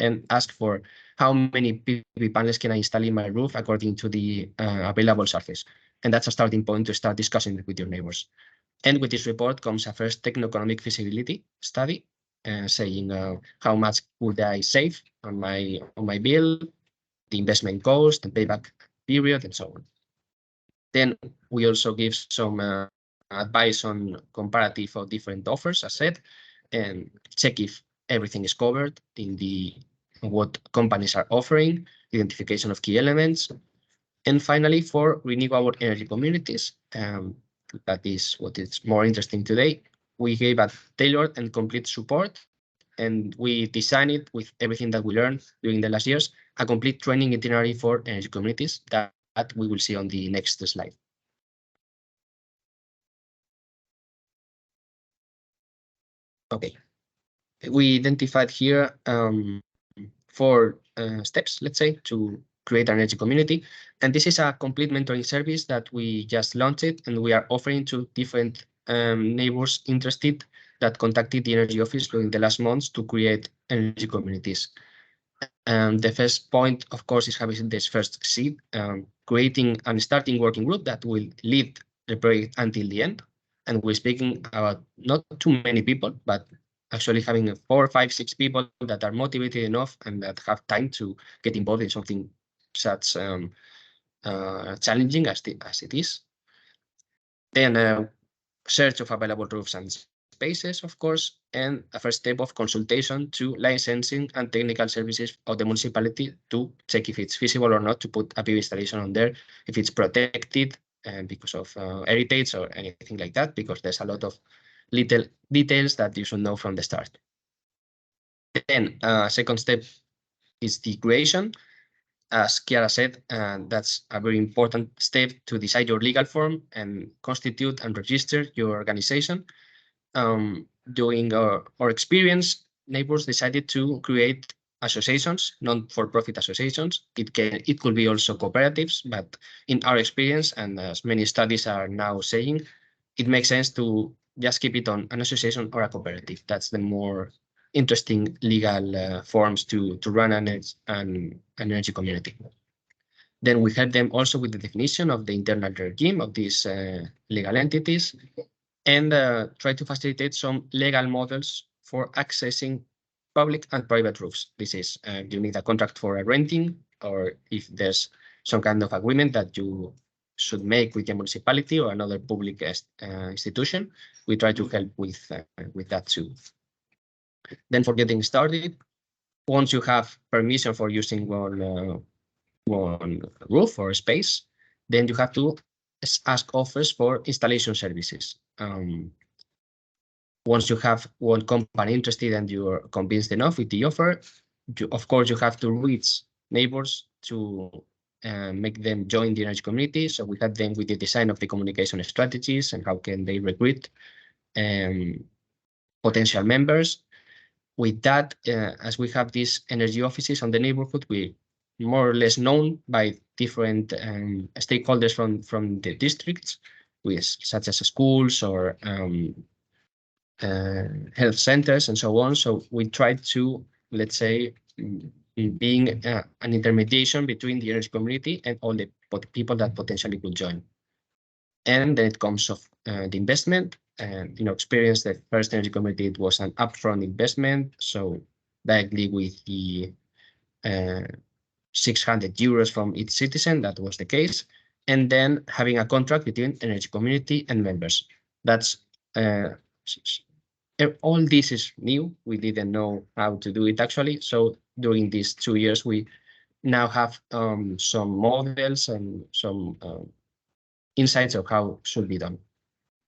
and ask for how many PV panels can I install in my roof according to the available surface. And that's a starting point to start discussing with your neighbors. And with this report comes a first techno-economic feasibility study saying how much would I save on my bill, the investment cost, the payback period, and so on. Then we also give some advice on comparative of different offers, as said, and check if everything is covered in what companies are offering, identification of key elements. And finally, for renewable energy communities, that is what is more interesting today, we gave a tailored and complete support, and we designed it with everything that we learned during the last years, a complete training itinerary for energy communities that we will see on the next slide. Okay, we identified here 4 steps, let's say, to create an energy community. And this is a complete mentoring service that we just launched, and we are offering to different neighbors interested that contacted the energy office during the last months to create energy communities. The first point, of course, is having this first seed, creating and starting working group that will lead the project until the end. And we're speaking about not too many people, but actually having 4, 5, 6 people that are motivated enough and that have time to get involved in something such challenging as it is. Then search of available roofs and spaces, of course, and a first step of consultation to licensing and technical services of the municipality to check if it's feasible or not to put a PV installation on there, if it's protected because of heritage or anything like that, because there's a lot of little details that you should know from the start. Then second step is the creation. As Chiara said, that's a very important step to decide your legal form and constitute and register your organization. During our experience, neighbors decided to create associations, non-for-profit associations. It could be also cooperatives, but in our experience, and as many studies are now saying, it makes sense to just keep it on an association or a cooperative. That's the more interesting legal forms to run an energy community. Then we help them also with the definition of the internal regime of these legal entities, and try to facilitate some legal models for accessing public and private roofs. This is you need a contract for a renting, or if there's some kind of agreement that you should make with the municipality or another public institution, we try to help with that too. Then for getting started, once you have permission for using one roof or space, then you have to ask offers for installation services. Once you have one company interested and you're convinced enough with the offer, of course, you have to reach neighbors to make them join the energy community. So we help them with the design of the communication strategies and how can they recruit potential members. With that, as we have these energy offices on the neighborhood, we more or less known by different stakeholders from the districts, such as schools or health centers and so on. So we tried to, let's say, being an intermediation between the energy community and all the people that potentially could join. And then it comes of the investment. And experience the first energy community, it was an upfront investment. So directly with the 600 euros from each citizen, that was the case. And then having a contract between energy community and members. That's all this is new. We didn't know how to do it actually. So during these 2 years, we now have some models and some insights of how it should be done.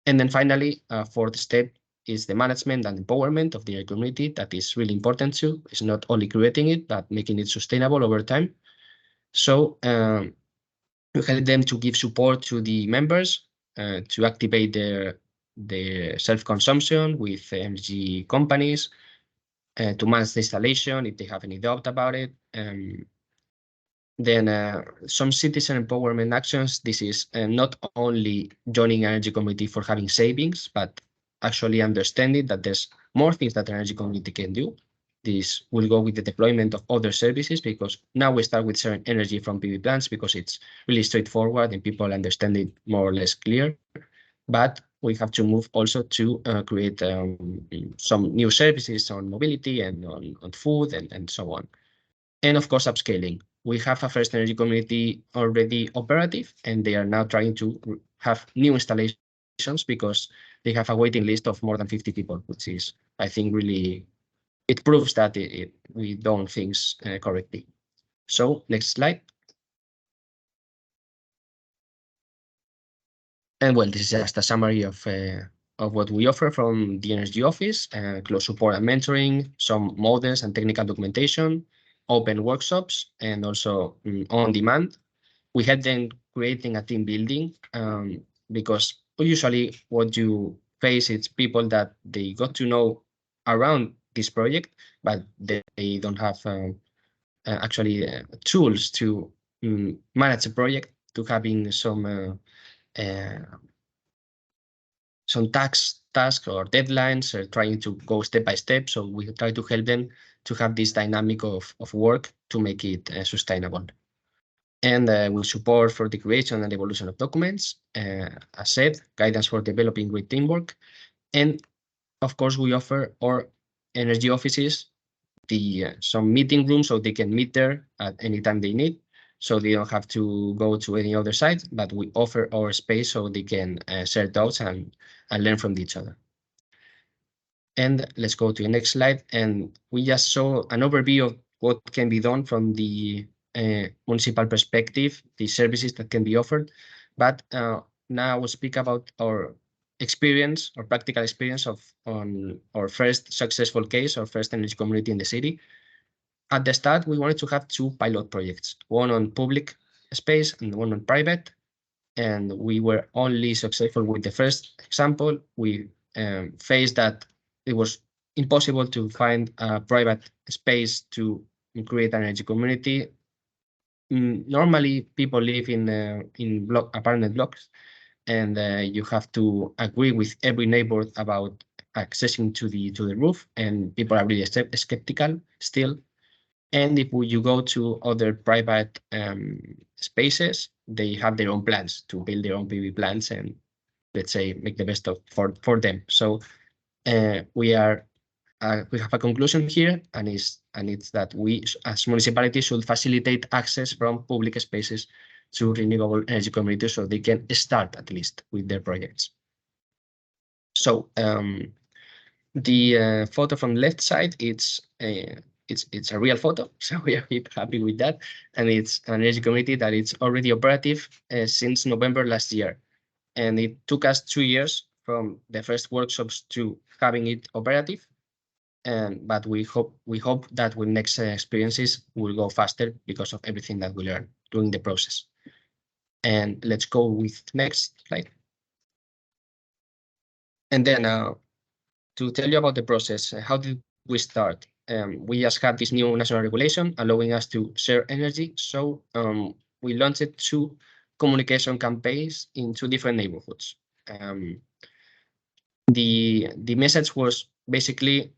And then finally, fourth step is the management and empowerment of the community. That is really important too. It's not only creating it, but making it sustainable over time. So we help them to give support to the members to activate their self-consumption with energy companies, to manage the installation if they have any doubt about it. Then some citizen empowerment actions. This is not only joining an energy community for having savings, but actually understanding that there's more things that an energy community can do. This will go with the deployment of other services, because now we start with sharing energy from PV plants because it's really straightforward and people understand it more or less clear. But we have to move also to create some new services on mobility and on food and so on. And of course, upscaling. We have a first energy community already operative, and they are now trying to have new installations because they have a waiting list of more than 50 people, which is, I think, really, it proves that we done things correctly. So next slide. And well, this is just a summary of what we offer from the Energy Office: close support and mentoring, some models and technical documentation, open workshops, and also on demand. We had them creating a team building because usually what you face is people that they got to know around this project, but they don't have actually tools to manage a project, to having some tasks or deadlines, or trying to go step by step. So we try to help them to have this dynamic of work to make it sustainable. And we support for the creation and evolution of documents, as said, guidance for developing great teamwork. And of course, we offer our energy offices some meeting rooms so they can meet there at any time they need. So they don't have to go to any other site, but we offer our space so they can share thoughts and learn from each other. And let's go to the next slide. And we just saw an overview of what can be done from the municipal perspective, the services that can be offered. But now we'll speak about our experience, or practical experience on our first successful case, our first energy community in the city. At the start, we wanted to have 2 pilot projects, one on public space and one on private. And we were only successful with the first example. We faced that it was impossible to find a private space to create an energy community. Normally, people live in apartment blocks, and you have to agree with every neighbor about accessing to the roof, and people are really skeptical still. And if you go to other private spaces, they have their own plans to build their own PV plants and, let's say, make the best of for them. So we have a conclusion here, and it's that we as municipalities should facilitate access from public spaces to renewable energy communities so they can start at least with their projects. So the photo from the left side, it's a real photo, so we are happy with that. And it's an energy community that it's already operative since November last year. And it took us 2 years from the first workshops to having it operative. But we hope that with next experiences will go faster because of everything that we learn during the process. And let's go with next slide. And then to tell you about the process, how did we start? We just had this new national regulation allowing us to share energy. So we launched 2 communication campaigns in 2 different neighborhoods. The message was basically,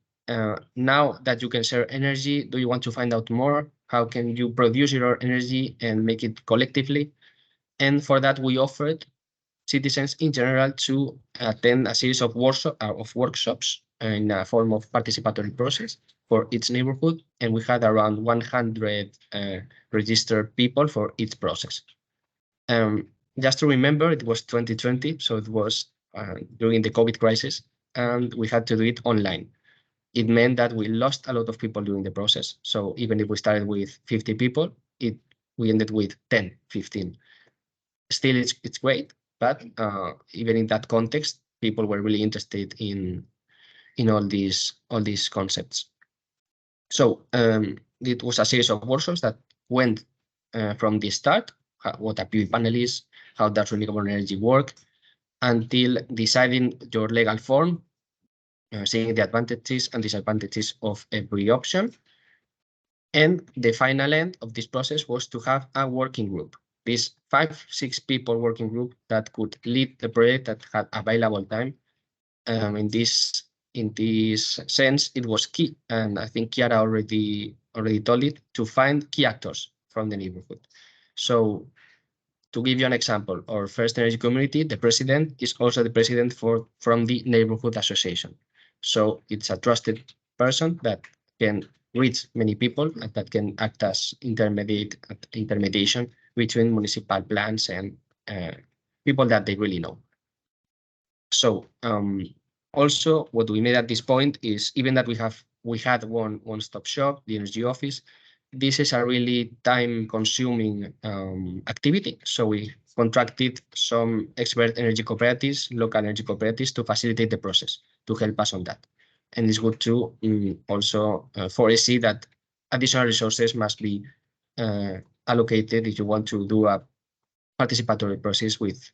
now that you can share energy, do you want to find out more? How can you produce your energy and make it collectively? And for that, we offered citizens in general to attend a series of workshops in a form of participatory process for each neighborhood. And we had around 100 registered people for each process. Just to remember, it was 2020, so it was during the COVID crisis, and we had to do it online. It meant that we lost a lot of people during the process. So even if we started with 50 people, we ended with 10, 15. Still, it's great, but even in that context, people were really interested in all these concepts. So it was a series of workshops that went from the start, what a PV panel is, how does renewable energy work, until deciding your legal form, seeing the advantages and disadvantages of every option. And the final end of this process was to have a working group, this 5-6 people working group that could lead the project, that had available time. In this sense, it was key, and I think Chiara already told it, to find key actors from the neighborhood. So to give you an example, our first energy community, the president is also the president from the neighborhood association. So it's a trusted person that can reach many people and that can act as intermediation between municipal plans and people that they really know. So also what we made at this point is, even that we had one-stop shop, the energy office, this is a really time-consuming activity. So we contracted some expert energy cooperatives, local energy cooperatives, to facilitate the process, to help us on that. And it's good to also foresee that additional resources must be allocated if you want to do a participatory process with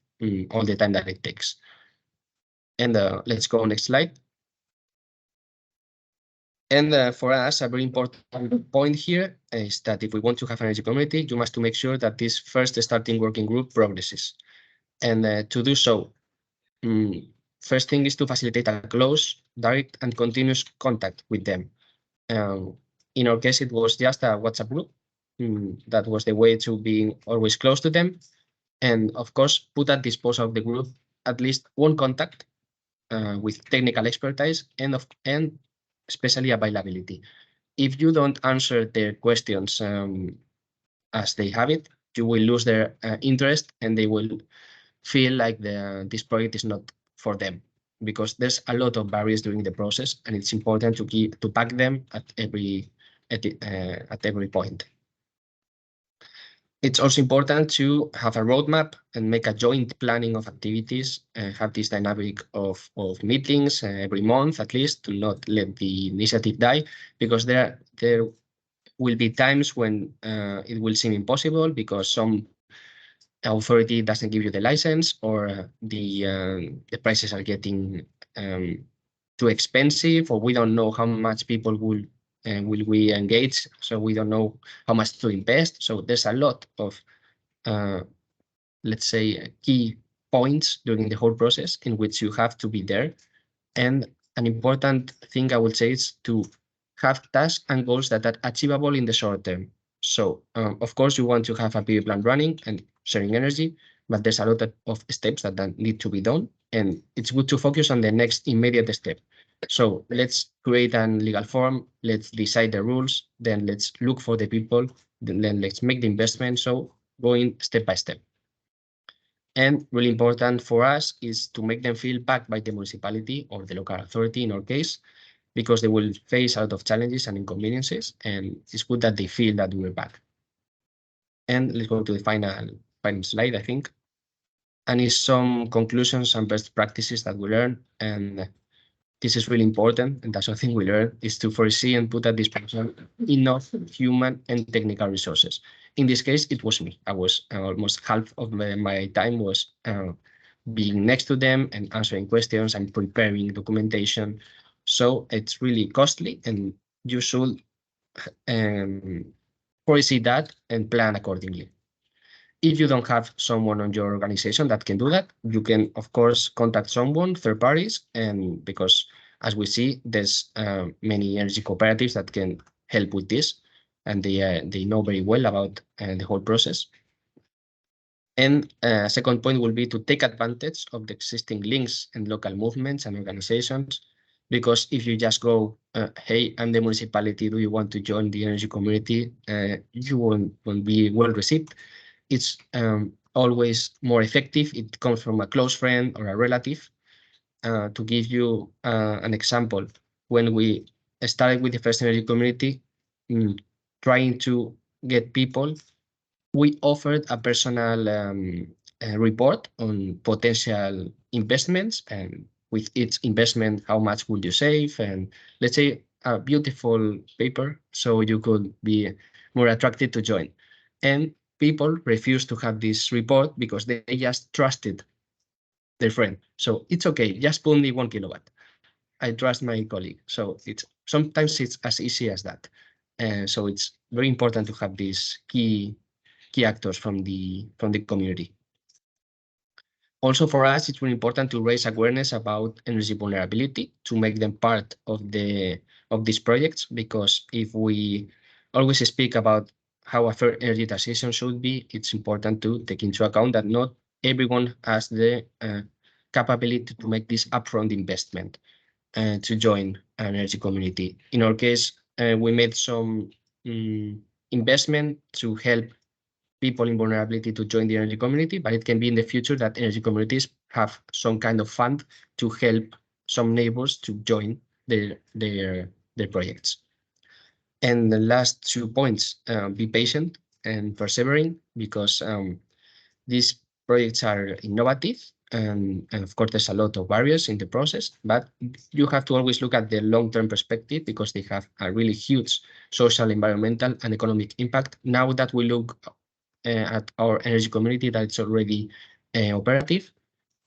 all the time that it takes. And let's go next slide. And for us, a very important point here is that if we want to have an energy community, you must make sure that this first starting working group progresses. And to do so, first thing is to facilitate a close, direct, and continuous contact with them. In our case, it was just a WhatsApp group. That was the way to being always close to them. And of course, put at disposal of the group at least one contact with technical expertise and especially availability. If you don't answer their questions as they have it, you will lose their interest and they will feel like this project is not for them, because there's a lot of barriers during the process, and it's important to pack them at every point. It's also important to have a roadmap and make a joint planning of activities, have this dynamic of meetings every month at least, to not let the initiative die, because there will be times when it will seem impossible because some authority doesn't give you the license, or the prices are getting too expensive, or we don't know how much people will we engage, so we don't know how much to invest. So there's a lot of, let's say, key points during the whole process in which you have to be there. And an important thing I would say is to have tasks and goals that are achievable in the short term. So of course you want to have a PV plant running and sharing energy, but there's a lot of steps that need to be done, and it's good to focus on the next immediate step. So let's create a legal form, let's decide the rules, then let's look for the people, then let's make the investment. So going step by step. And really important for us is to make them feel backed by the municipality or the local authority in our case, because they will face a lot of challenges and inconveniences, and it's good that they feel that we're back. And let's go to the final slide, I think. And it's some conclusions and best practices that we learned. And this is really important, and that's something we learned, is to foresee and put at disposal enough human and technical resources. In this case, it was me. I was almost half of my time was being next to them and answering questions and preparing documentation. So it's really costly, and you should foresee that and plan accordingly. if you don't have someone on your organization that can do that, you can, of course, contact someone, third parties, and because as we see, there's many energy cooperatives that can help with this, and they know very well about the whole process. And second point will be to take advantage of the existing links and local movements and organizations, because if you just go, hey, I'm the municipality, do you want to join the energy community? You won't be well received. It's always more effective. It comes from a close friend or a relative. To give you an example, when we started with the first energy community, trying to get people, we offered a personal report on potential investments, and with each investment, how much would you save? And let's say a beautiful paper, so you could be more attracted to join. And people refused to have this report because they just trusted their friend. So it's okay, just put me 1 kilowatt. I trust my colleague. So sometimes it's as easy as that. So it's very important to have these key actors from the community. Also for us, it's really important to raise awareness about energy vulnerability, to make them part of these projects, because if we always speak about how a fair energy transition should be, it's important to take into account that not everyone has the capability to make this upfront investment to join an energy community. In our case, we made some investment to help people in vulnerability to join the energy community, but it can be in the future that energy communities have some kind of fund to help some neighbors to join their projects. And the last 2 points, be patient and persevering, because these projects are innovative, and of course there's a lot of barriers in the process, but you have to always look at the long-term perspective, because they have a really huge social, environmental, and economic impact. Now that we look at our energy community that it's already operative,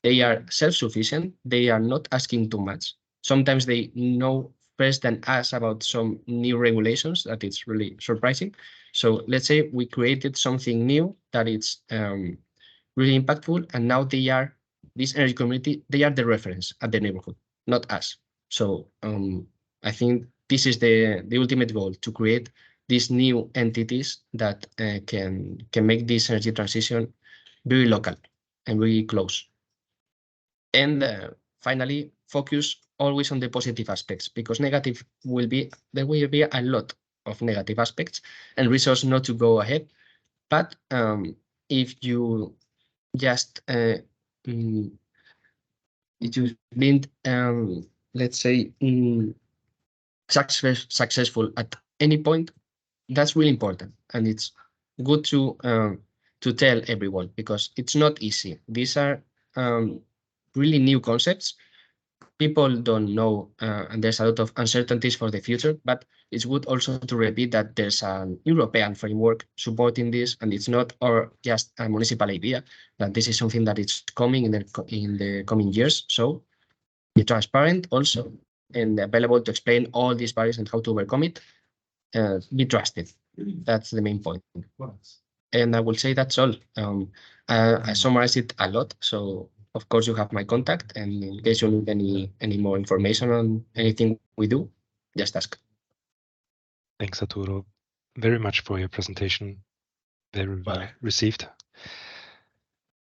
they are self-sufficient, they are not asking too much. Sometimes they know first than us about some new regulations that it's really surprising. So let's say we created something new that it's really impactful, and now this energy community, they are the reference at the neighborhood, not us. So I think this is the ultimate goal, to create these new entities that can make this energy transition very local and very close. And finally, focus always on the positive aspects, because there will be a lot of negative aspects and reasons not to go ahead. But if you just if you've been let's say successful at any point, that's really important, and it's good to tell everyone, because it's not easy. These are really new concepts. People don't know, and there's a lot of uncertainties for the future, but it's good also to repeat that there's an European framework supporting this, and it's not just a municipal idea, that this is something that is coming in the coming years. So be transparent also, and available to explain all these barriers and how to overcome it. Be trusted. That's the main point. And I will say that's all. I summarized it a lot, so of course you have my contact, and in case you need any more information on anything we do, just ask. Thanks, Arturo, very much for your presentation. Very well received.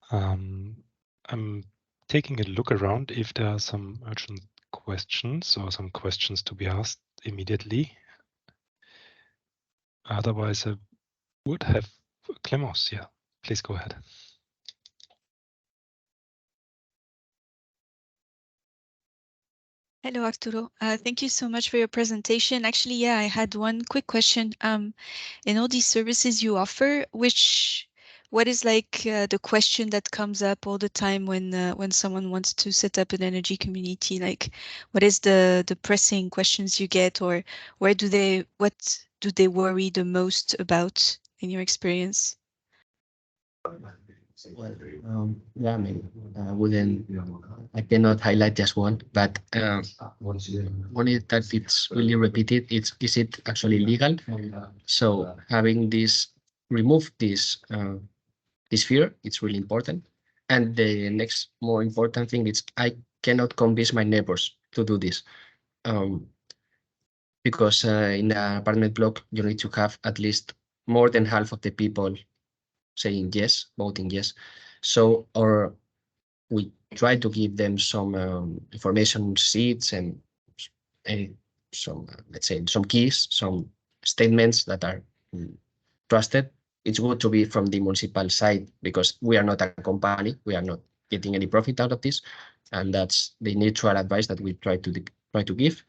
I'm taking a look around if there are some urgent questions or some questions to be asked immediately. Otherwise, I would have Clemens. Yeah, please go ahead. Hello, Arturo. Thank you so much for your presentation. Actually, yeah, I had one quick question. In all these services you offer, what is like the question that comes up all the time when someone wants to set up an energy community? Like, what is the pressing questions you get, or what do they worry the most about in your experience? Well, yeah, I mean, I cannot highlight just one, but one is that it's really repeated. Is it actually legal? So having remove this this fear. It's really important. And the next more important thing is I cannot convince my neighbors to do this. Because in an apartment block, you need to have at least more than half of the people saying yes, voting yes. So, or we try to give them some information sheets and some, let's say, some keys, some statements that are trusted. It's good to be from the municipal side because we are not a company. We are not getting any profit out of this. And that's the neutral advice that we try to give.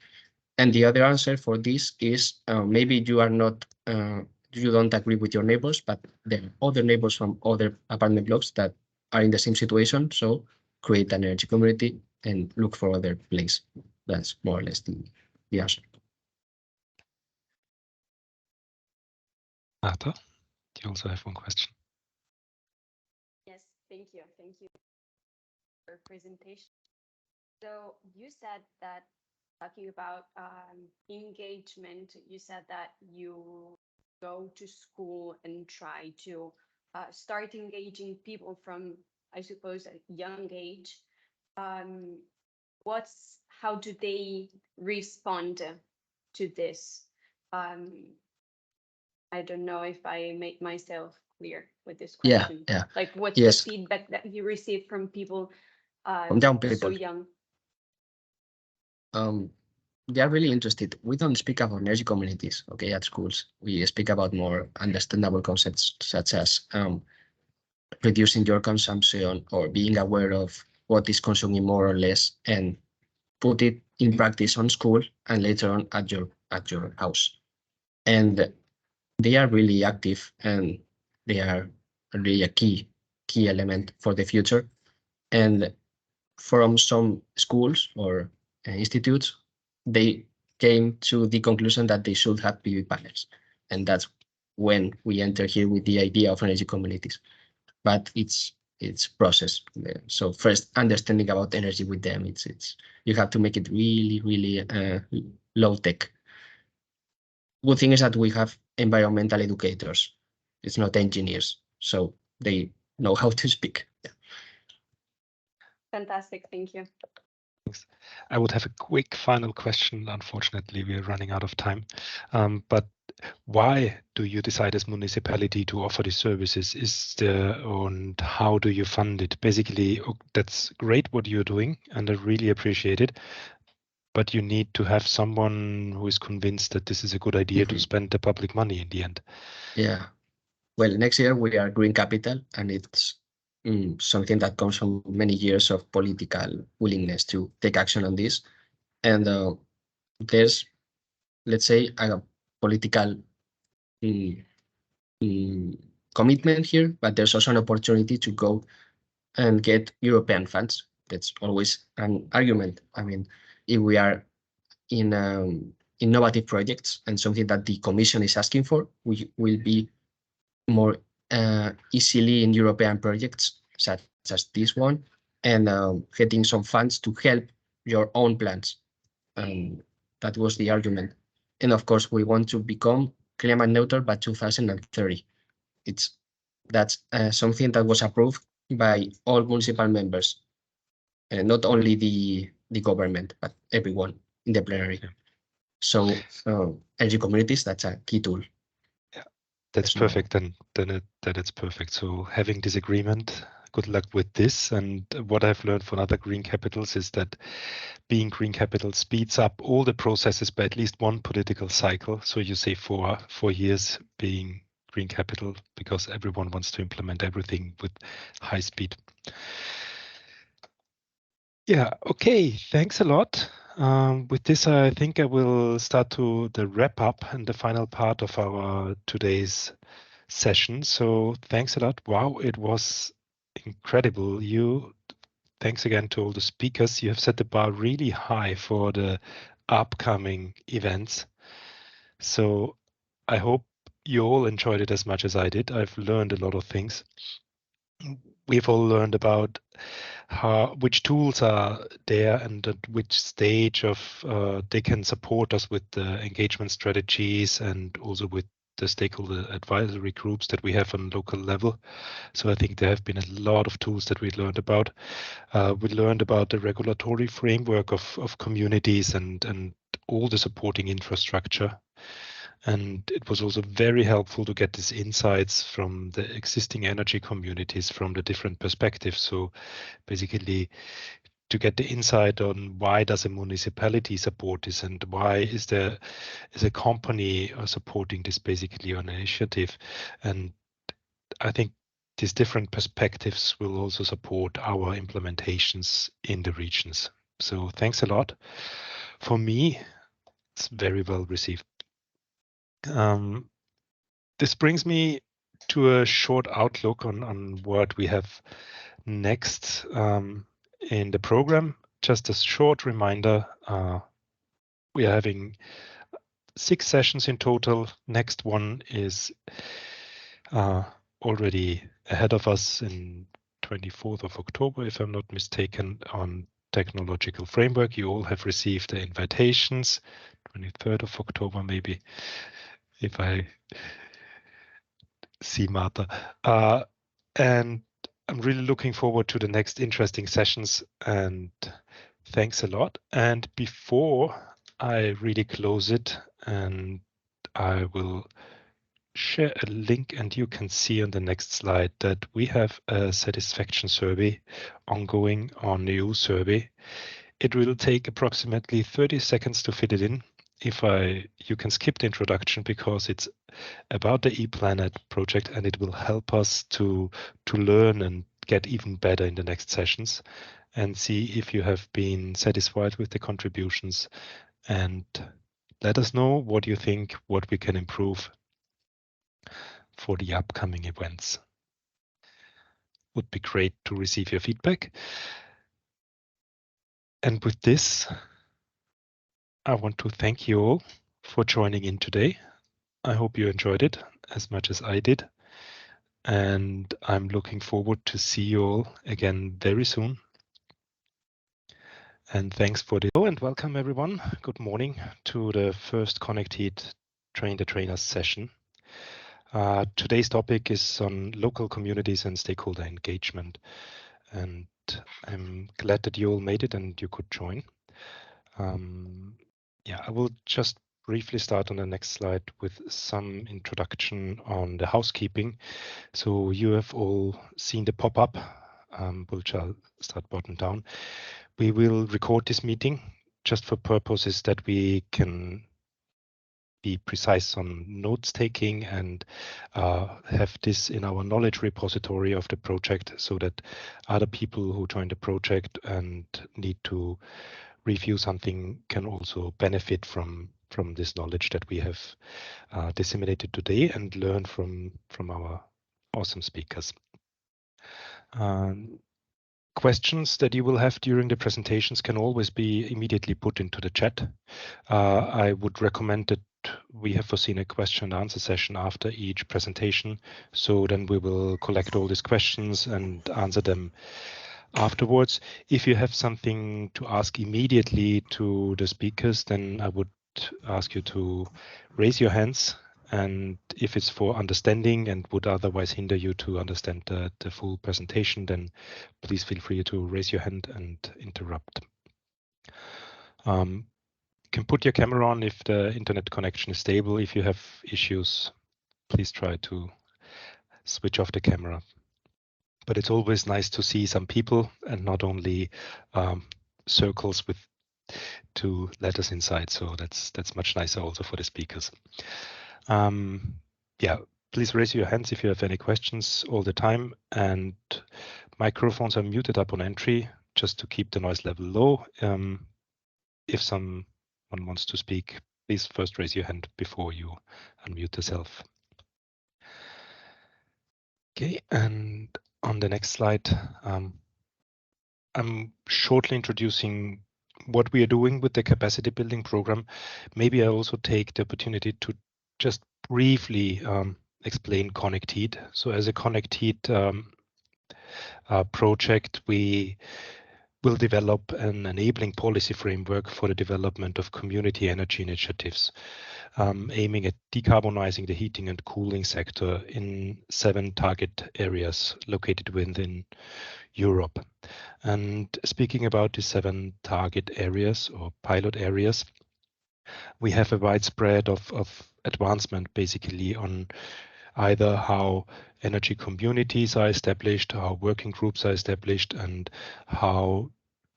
And the other answer for this is maybe you are not, you don't agree with your neighbors, but there are other neighbors from other apartment blocks that are in the same situation. So create an energy community and look for other place. That's more or less the answer. Marta, do you also have one question? Yes, thank you. Thank you for your presentation. So you said that, talking about engagement, you said that you go to school and try to start engaging people from, I suppose, a young age. How do they respond to this? I don't know if I make myself clear with this question. Yeah. Like, what's Yes. the feedback that you receive from people From young people. so young? They are really interested. We don't speak about energy communities, okay, at schools. We speak about more understandable concepts such as reducing your consumption or being aware of what is consuming more or less and put it in practice on school and later on at your house. And they are really active and they are really a key element for the future. And from some schools or institutes, they came to the conclusion that they should have PV panels. And that's when we enter here with the idea of energy communities. But it's process. So first, understanding about energy with them, it's you have to make it really low tech. Good thing is that we have environmental educators. It's not engineers, so they know how to speak. Yeah. Fantastic, thank you. Thanks. I would have a quick final question. Unfortunately, we're running out of time. But why do you decide as municipality to offer these services? And how do you fund it? Basically, that's great what you're doing, and I really appreciate it. But you need to have someone who is convinced that this is a good idea to spend the public money in the end. Yeah. Well, next year we are green capital, and it's something that comes from many years of political willingness to take action on this. And there's, let's say, a political commitment here, but there's also an opportunity to go and get European funds. That's always an argument. I mean, if we are in innovative projects and something that the Commission is asking for, we will be more easily in European projects such as this one, and getting some funds to help your own plans. That was the argument. And of course, we want to become climate neutral by 2030. That's something that was approved by all municipal members, not only the government, but everyone in the plenary. Yeah. So energy communities, that's a key tool. Yeah, that's perfect. Then it's perfect. So having this agreement, good luck with this. And what I've learned from other green capitals is that being green capital speeds up all the processes by at least one political cycle. So you say 4 years being green capital because everyone wants to implement everything with high speed. Yeah, okay, thanks a lot. With this, I think I will start to the wrap up and the final part of our today's session. So thanks a lot. Wow, it was incredible. Thanks again to all the speakers. You have set the bar really high for the upcoming events. So I hope you all enjoyed it as much as I did. I've learned a lot of things. We've all learned about which tools are there and at which stage of they can support us with the engagement strategies and also with the stakeholder advisory groups that we have on local level. So I think there have been a lot of tools that we learned about. We learned about the regulatory framework of communities and all the supporting infrastructure. And it was also very helpful to get these insights from the existing energy communities from the different perspectives. So basically, to get the insight on why does a municipality support this and why is a company supporting this basically on an initiative. And I think these different perspectives will also support our implementations in the regions. So thanks a lot. For me, it's very well received. This brings me to a short outlook on what we have next in the program. Just a short reminder, we are having 6 sessions in total. Next one is already ahead of us in 24th of October, if I'm not mistaken, on technological framework. You all have received the invitations, 23rd of October maybe, if I see Martha. And I'm really looking forward to the next interesting sessions, and thanks a lot. And before I really close it, and I will share a link, and you can see on the next slide that we have a satisfaction survey ongoing on the EU survey. It will take approximately 30 seconds to fit it in. You can skip the introduction because it's about the ePlanet project, and it will help us to learn and get even better in the next sessions and see if you have been satisfied with the contributions, and let us know what you think, what we can improve for the upcoming events. Would be great to receive your feedback. And with this, I want to thank you all for joining in today. I hope you enjoyed it as much as I did. And I'm looking forward to see you all again very soon. And thanks for the and welcome everyone. Good morning to the first ConnectHeat Train the Trainers session. Today's topic is on local communities and stakeholder engagement. And I'm glad that you all made it and you could join. I will just briefly start on the next slide with some introduction on the housekeeping. So you have all seen the pop-up. We'll start bottom down. We will record this meeting just for purposes that we can be precise on notes taking and have this in our knowledge repository of the project so that other people who join the project and need to review something can also benefit from this knowledge that we have disseminated today and learn from our awesome speakers. Questions that you will have during the presentations can always be immediately put into the chat. I would recommend that we have foreseen a question and answer session after each presentation. So then we will collect all these questions and answer them afterwards. If you have something to ask immediately to the speakers, then I would ask you to raise your hands. And if it's for understanding and would otherwise hinder you to understand the full presentation, then please feel free to raise your hand and interrupt. You can put your camera on if the internet connection is stable. If you have issues, please try to switch off the camera. But it's always nice to see some people and not only circles with 2 letters inside. So that's much nicer also for the speakers. Please raise your hands if you have any questions all the time, and microphones are muted upon entry just to keep the noise level low. If someone wants to speak, please first raise your hand before you unmute yourself. Okay, and on the next slide, I'm shortly introducing what we are doing with the capacity building program. Maybe I also take the opportunity to just briefly explain ConnectHeat. So as a ConnectHeat project, we will develop an enabling policy framework for the development of community energy initiatives. aiming at decarbonizing the heating and cooling sector in 7 target areas located within Europe. And speaking about the 7 target areas or pilot areas, we have a widespread of advancement basically on either how energy communities are established, how working groups are established, and how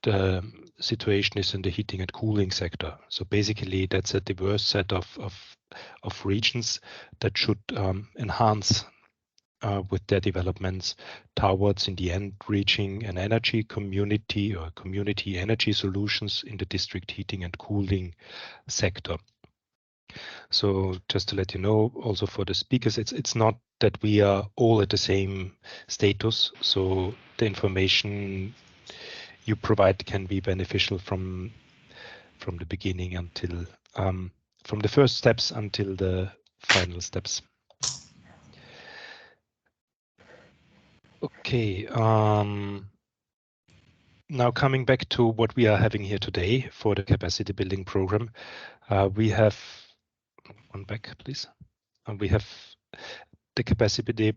the situation is in the heating and cooling sector. So basically, that's a diverse set of regions that should enhance with their developments towards, in the end, reaching an energy community or community energy solutions in the district heating and cooling sector. So just to let you know, also for the speakers, it's not that we are all at the same status. So the information you provide can be beneficial from the beginning until from the first steps until the final steps. Okay. Now coming back to what we are having here today for the capacity building program, we have one back, please. We have the capacity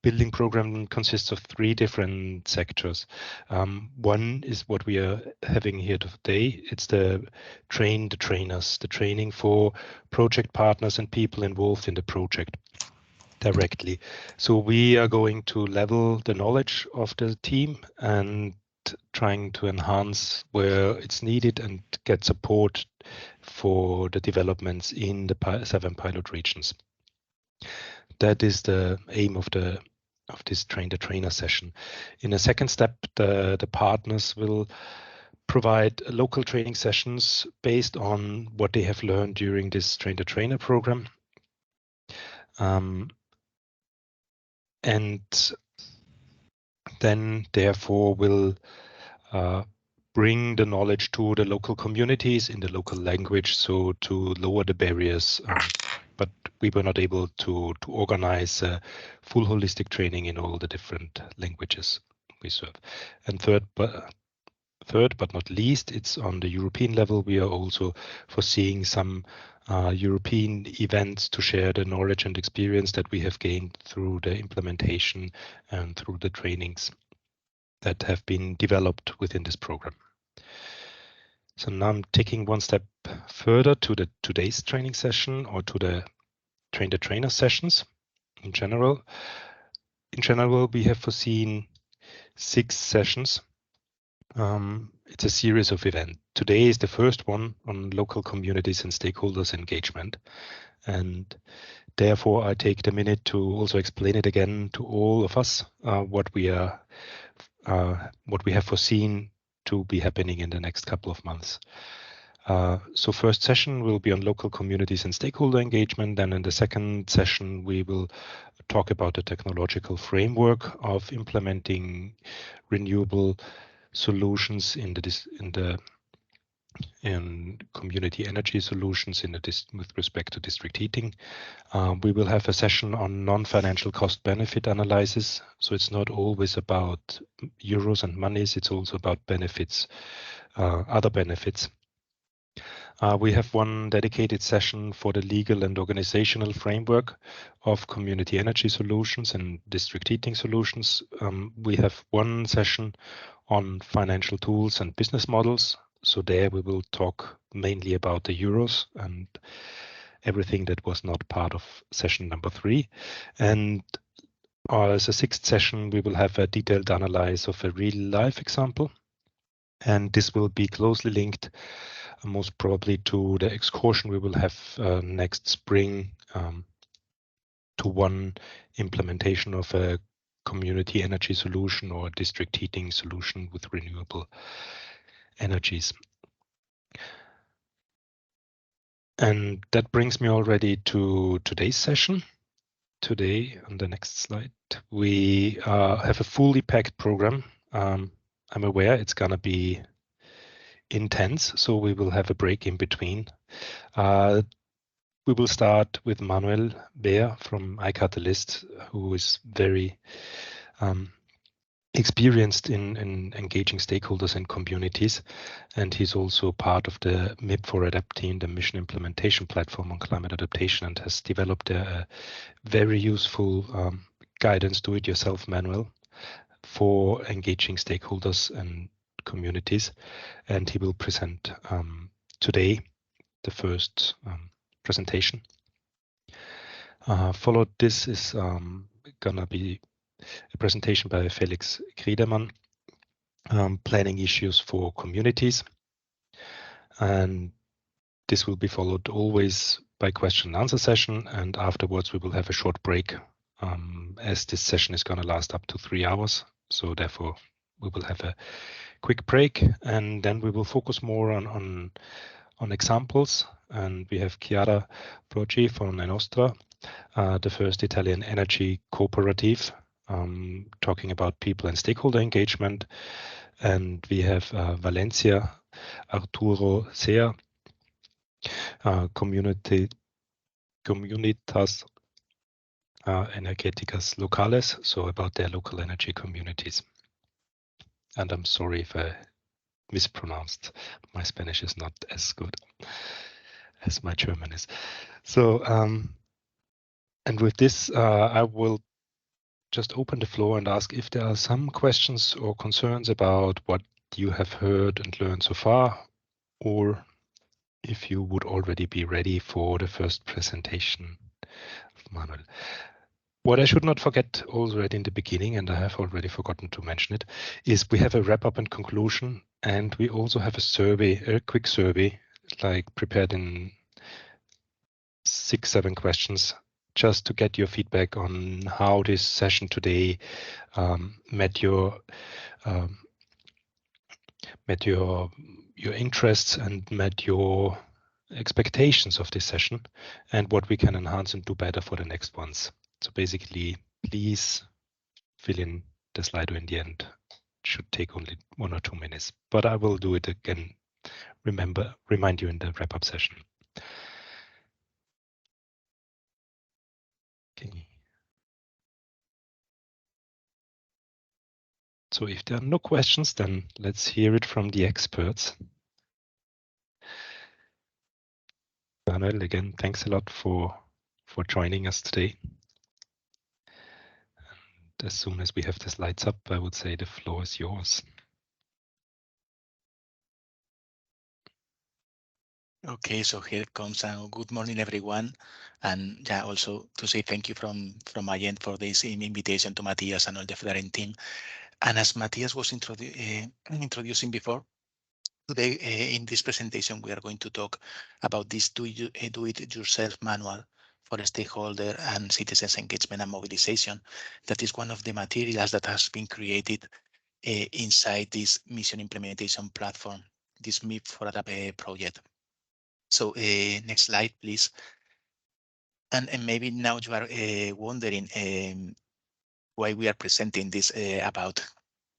building program consists of 3 different sectors. One is what we are having here today. It's the train the trainers, the training for project partners and people involved in the project directly. So we are going to level the knowledge of the team and trying to enhance where it's needed and get support for the developments in the 7 pilot regions. That is the aim of this train the trainer session. In a second step, the partners will provide local training sessions based on what they have learned during this train the trainer program. And then therefore will bring the knowledge to the local communities in the local language, so to lower the barriers. But we were not able to organize full holistic training in all the different languages we serve. And third but not least, it's on the European level. We are also foreseeing some European events to share the knowledge and experience that we have gained through the implementation and through the trainings that have been developed within this program. So now I'm taking one step further to today's training session, or to the train the trainer sessions in general. In general, we have foreseen 6 sessions. It's a series of events. Today is the first one on local communities and stakeholders engagement. And therefore, I take the minute to also explain it again to all of us, what we have foreseen to be happening in the next couple of months. So first session will be on local communities and stakeholder engagement. Then in the second session, we will talk about the technological framework of implementing renewable solutions in community energy solutions with respect to district heating. We will have a session on non-financial cost benefit analysis. So it's not always about euros and monies, it's also about benefits, other benefits. We have one dedicated session for the legal and organizational framework of community energy solutions and district heating solutions. We have one session on financial tools and business models. So there we will talk mainly about the euros and everything that was not part of session number 3. And as a 6th session, we will have a detailed analysis of a real life example. And this will be closely linked, most probably, to the excursion we will have next spring to one implementation of a community energy solution or district heating solution with renewable energies. And that brings me already to today's session. Today, on the next slide, we have a fully packed program. I'm aware it's going to be intense, so we will have a break in between. We will start with Manuel Beer from iCatalyst, who is very experienced in engaging stakeholders and communities, and he's also part of the MIP for Adapt team, the mission implementation platform on climate adaptation, and has developed a very useful guidance do-it-yourself manual for engaging stakeholders and communities. And he will present today the first presentation. Followed this is gonna be a presentation by Felix Griedemann, planning issues for communities. And this will be followed always by question and answer session. And afterwards we will have a short break, as this session is gonna last up to 3 hours. So therefore we will have a quick break, and then we will focus more on examples. And we have Chiara Brogi from Nostra, the first Italian energy cooperative, talking about people and stakeholder engagement. And we have Valencia Arturo Sea, Comunitas Energéticas Locales, so about their local energy communities. And I'm sorry if I mispronounced. My Spanish is not as good as my German is. So, and with this, I will just open the floor and ask if there are some questions or concerns about what you have heard and learned so far, or if you would already be ready for the first presentation of Manuel. What I should not forget already in the beginning, and I have already forgotten to mention it, is we have a wrap-up and conclusion, and we also have a survey, a quick survey, like prepared in 6-7 questions, just to get your feedback on how this session today met your interests and met your expectations of this session, and what we can enhance and do better for the next ones. So basically, please fill in the Slido in the end. It should take only 1 or 2 minutes, but I will do it again. Remind you in the wrap-up session. Okay. So if there are no questions, then let's hear it from the experts. Manuel, again, thanks a lot for joining us today. And as soon as we have the slides up, I would say the floor is yours. Okay, so here comes good morning, everyone. And yeah, also to say thank you from my end for this invitation to Matthias and all the Federating team. And as Matthias was introducing before, today in this presentation, we are going to talk about this do-it-yourself manual for stakeholder and citizens engagement and mobilization. That is one of the materials that has been created inside this mission implementation platform, this MIP for Adapt project. So next slide, please. And maybe now you are wondering why we are presenting this about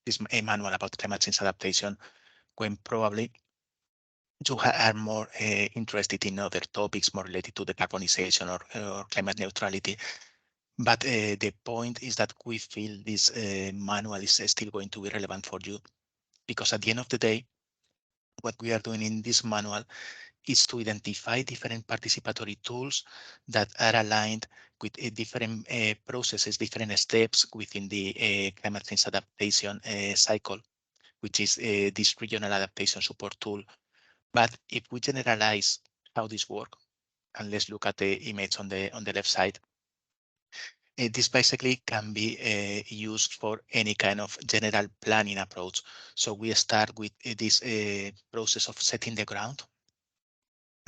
this manual about climate change adaptation, when probably you are more interested in other topics more related to decarbonization or climate neutrality. But the point is that we feel this manual is still going to be relevant for you, because at the end of the day, what we are doing in this manual is to identify different participatory tools that are aligned with different processes, different steps within the climate change adaptation cycle, which is this regional adaptation support tool. But if we generalize how this works, and let's look at the image on the left side, this basically can be used for any kind of general planning approach. So we start with this process of setting the ground,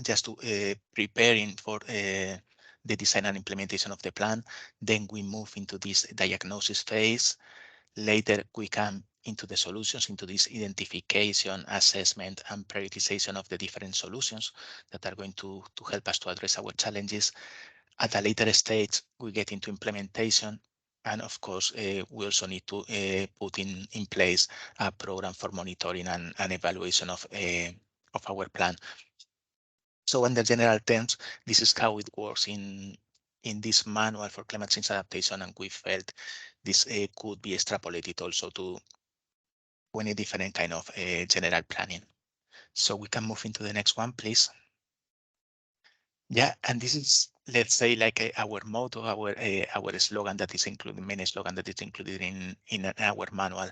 just to preparing for the design and implementation of the plan. Then we move into this diagnosis phase. Later, we come into the solutions, into this identification, assessment, and prioritization of the different solutions that are going to help us to address our challenges. At a later stage, we get into implementation. And of course, we also need to put in place a program for monitoring and evaluation of our plan. So in the general terms, this is how it works in in this manual for climate change adaptation, and we felt this could be extrapolated also to any different kind of general planning. So we can move into the next one, please. Yeah, and this is, let's say, like our motto, our slogan that is included, main slogan that is included in our manual.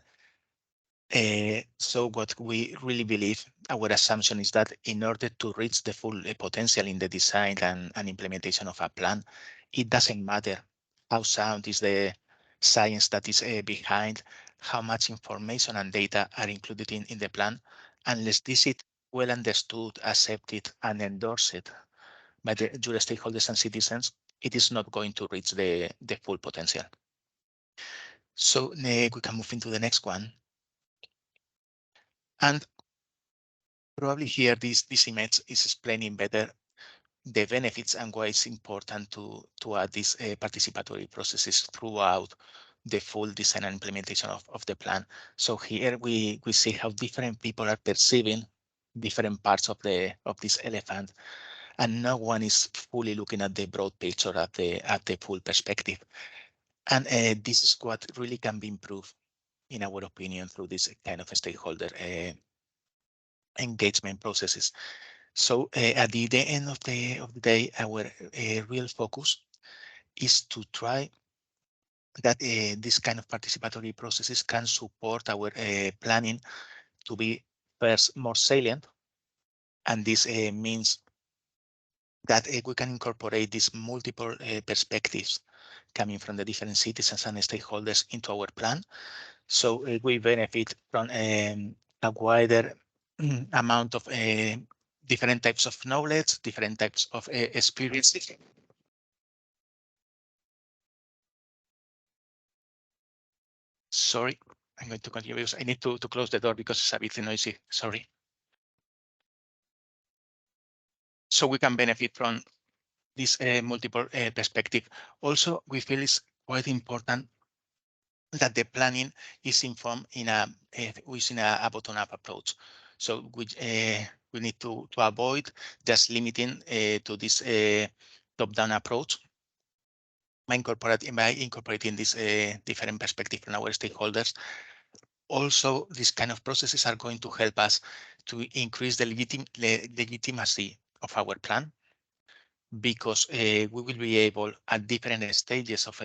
So what we really believe, our assumption is that in order to reach the full potential in the design and implementation of a plan, it doesn't matter how sound is the science that is behind, how much information and data are included in the plan, unless this is well understood, accepted, and endorsed by your stakeholders and citizens, it is not going to reach the full potential. So we can move into the next one. And probably here, this image is explaining better the benefits and why it's important to add these participatory processes throughout the full design and implementation of the plan. So here we see how different people are perceiving different parts of this elephant, and no one is fully looking at the broad picture, at the full perspective. And this is what really can be improved, in our opinion, through this kind of stakeholder engagement processes. So at the end of the day, our real focus is to try that this kind of participatory processes can support our planning to be first more salient, and this means that we can incorporate these multiple perspectives coming from the different citizens and stakeholders into our plan. So we benefit from a wider amount of different types of knowledge, different types of experiences. Sorry, I'm going to continue because I need to close the door because it's a bit noisy. Sorry. So we can benefit from this multiple perspective. Also, we feel it's quite important that the planning is informed within a bottom-up approach. So we need to avoid just limiting to this top-down approach by incorporating this different perspective from our stakeholders. Also, these kind of processes are going to help us to increase the legitimacy of our plan, because we will be able at different stages of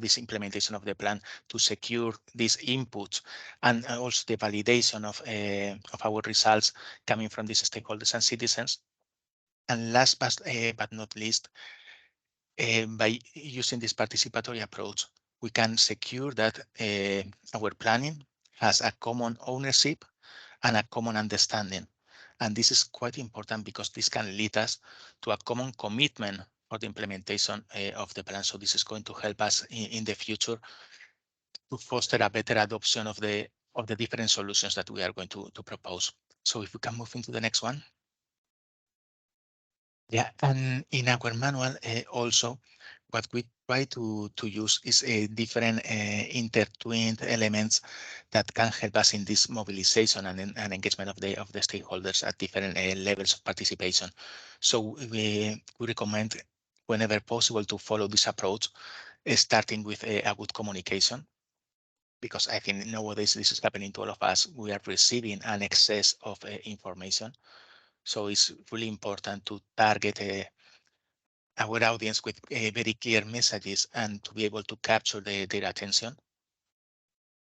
this implementation of the plan to secure these inputs and also the validation of our results coming from these stakeholders and citizens. And last but not least, by using this participatory approach, we can secure that our planning has a common ownership and a common understanding. And this is quite important because this can lead us to a common commitment for the implementation of the plan. So this is going to help us in the future to foster a better adoption of the different solutions that we are going to propose. So if we can move into the next one. Yeah, and in our manual also, what we try to use is different intertwined elements that can help us in this mobilization and engagement of the stakeholders at different levels of participation. So we recommend, whenever possible, to follow this approach, starting with a good communication, because I think nowadays this is happening to all of us. We are receiving an excess of information. So it's really important to target our audience with very clear messages and to be able to capture their attention.